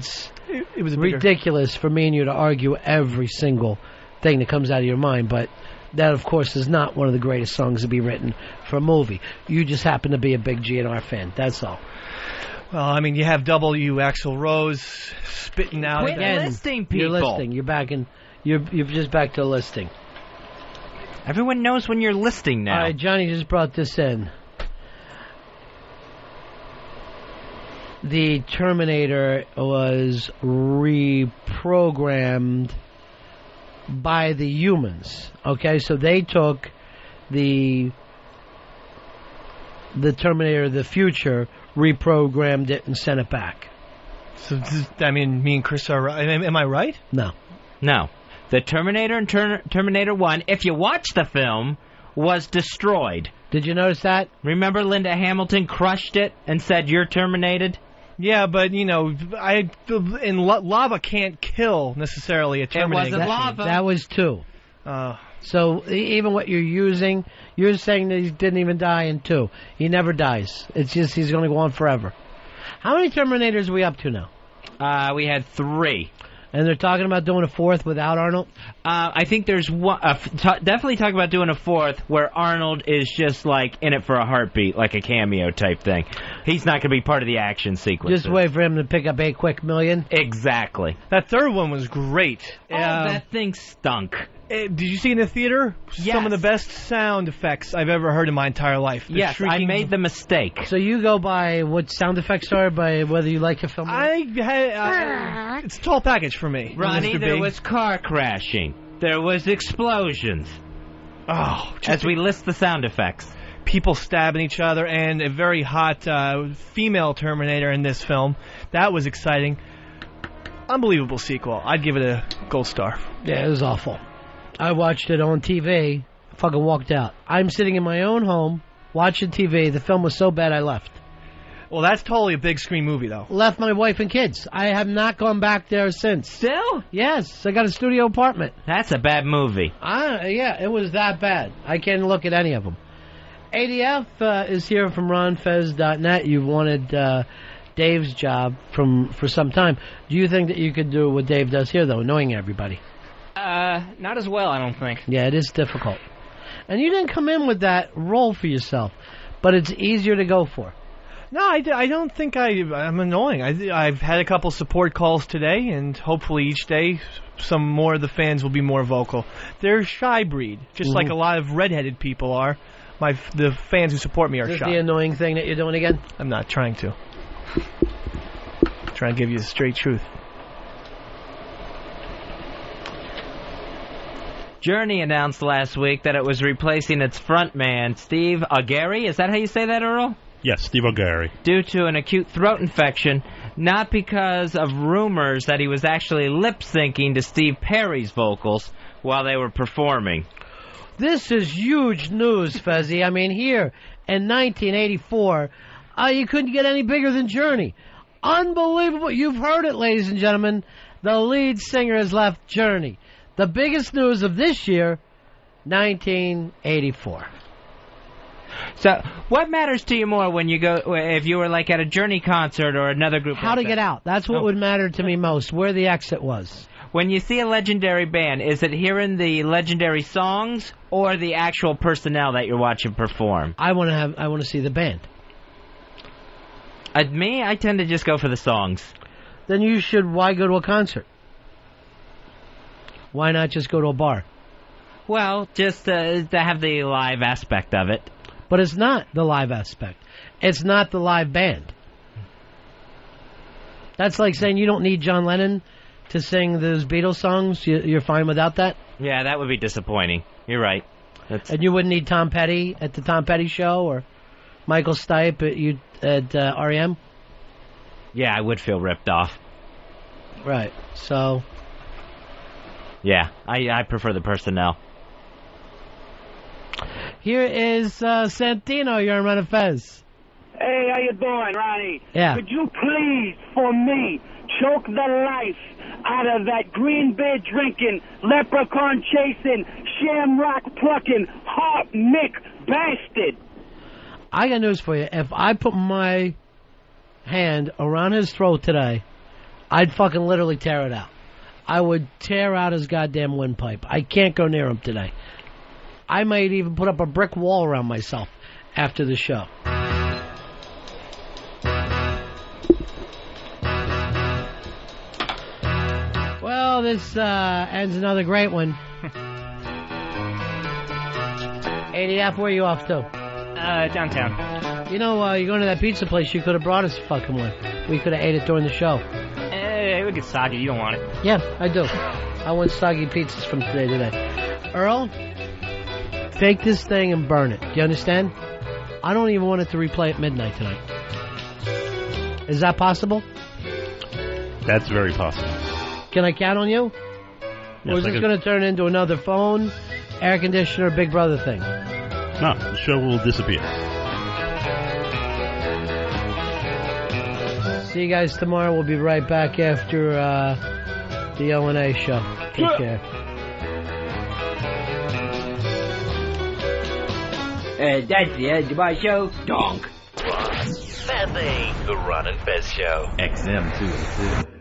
was a ridiculous for me and you to argue every single thing that comes out of your mind, but that, of course, is not one of the greatest songs to be written for a movie. You just happen to be a big GNR fan, that's all. Well, I mean, you have W. Axl Rose spitting out. Quit listing people. You're listing. You're back in. You're just back to listing. Everyone knows when you're listing now. All right, Johnny just brought this in. The Terminator was reprogrammed by the humans. Okay, so they took the Terminator of the future, reprogrammed it, and sent it back. So, I mean, me and Chris are right. Am I right? No. The Terminator and Terminator 1, if you watch the film, was destroyed. Did you notice that? Remember Linda Hamilton crushed it and said, "You're terminated"? Yeah, but, you know, lava can't kill, necessarily, a Terminator. It wasn't lava. That was 2. So, even what you're using, you're saying that he didn't even die in 2. He never dies. It's just he's going to go on forever. How many Terminators are we up to now? We had 3. And they're talking about doing a 4th without Arnold? I think there's one. Definitely talking about doing a 4th where Arnold is just like in it for a heartbeat, like a cameo type thing. He's not going to be part of the action sequence. Just wait for him to pick up $8 quick million? Exactly. That third one was great. That thing stunk. Did you see it in the theater? Yes. Some of the best sound effects I've ever heard in my entire life. Yes, I made the mistake. So you go by what sound effects are, by whether you like the film or not? It's a tall package for me. Ronnie, there was car crashing. There was explosions. Oh, as we list the sound effects. People stabbing each other, and a very hot female Terminator in this film. That was exciting. Unbelievable sequel. I'd give it a gold star. Yeah, it was awful. I watched it on TV, fucking walked out. I'm sitting in my own home, watching TV. The film was so bad I left. Well, that's totally a big screen movie, though. Left my wife and kids. I have not gone back there since. Still? Yes, I got a studio apartment. That's a bad movie. Yeah, it was that bad. I can't look at any of them. ADF is here from ronfez.net. You've wanted Dave's job for some time. Do you think that you could do what Dave does here, though, knowing everybody? Not as well, I don't think. Yeah, it is difficult. And you didn't come in with that role for yourself, but it's easier to go for. No, I don't think I'm annoying. I've had a couple support calls today, and hopefully each day some more of the fans will be more vocal. They're a shy breed, just like a lot of redheaded people are. The fans who support me are shy. Is this the annoying thing that you're doing again? I'm not trying to. I'm trying to give you the straight truth. Journey announced last week that it was replacing its frontman, Steve Augeri. Is that how you say that, Earl? Yes, Steve Augeri. Due to an acute throat infection, not because of rumors that he was actually lip-syncing to Steve Perry's vocals while they were performing. This is huge news, Fezzy. I mean, here in 1984, you couldn't get any bigger than Journey. Unbelievable. You've heard it, ladies and gentlemen. The lead singer has left Journey. The biggest news of this year, 1984. So, what matters to you more when you go, if you were like at a Journey concert or another group? How to get out. That's what would matter to me most, where the exit was. When you see a legendary band, is it hearing the legendary songs or the actual personnel that you're watching perform? I want to see the band. I tend to just go for the songs. Then why go to a concert? Why not just go to a bar? Well, just to have the live aspect of it. But it's not the live aspect. It's not the live band. That's like saying you don't need John Lennon to sing those Beatles songs. You're fine without that? Yeah, that would be disappointing. You're right. And you wouldn't need Tom Petty at the Tom Petty show or Michael Stipe at REM? Yeah, I would feel ripped off. Right. So... Yeah, I prefer the personnel. Here is Santino. You're on Ron and Fez. Hey, how you doing, Ronnie? Yeah. Could you please, for me, choke the life out of that green beer drinking, leprechaun chasing, shamrock plucking, hot Mick bastard? I got news for you. If I put my hand around his throat today, I'd fucking literally tear it out. I would tear out his goddamn windpipe. I can't go near him today. I might even put up a brick wall around myself after the show. Well, this ends another great one. 80F, where are you off to? Downtown. You know, you're going to that pizza place, you could have brought us fucking one. We could have ate it during the show. Hey, we get soggy. You don't want it. Yeah, I do. I want soggy pizzas from today. Earl, take this thing and burn it. Do you understand? I don't even want it to replay at midnight tonight. Is that possible? That's very possible. Can I count on you? Yes, or is this going to turn into another phone, air conditioner, Big Brother thing? No, the show will disappear. See you guys tomorrow. We'll be right back after the O&A show. Take care. That's the end of my show. Donk. Ron, Fezzy, the Ron and Fez Show. XM202.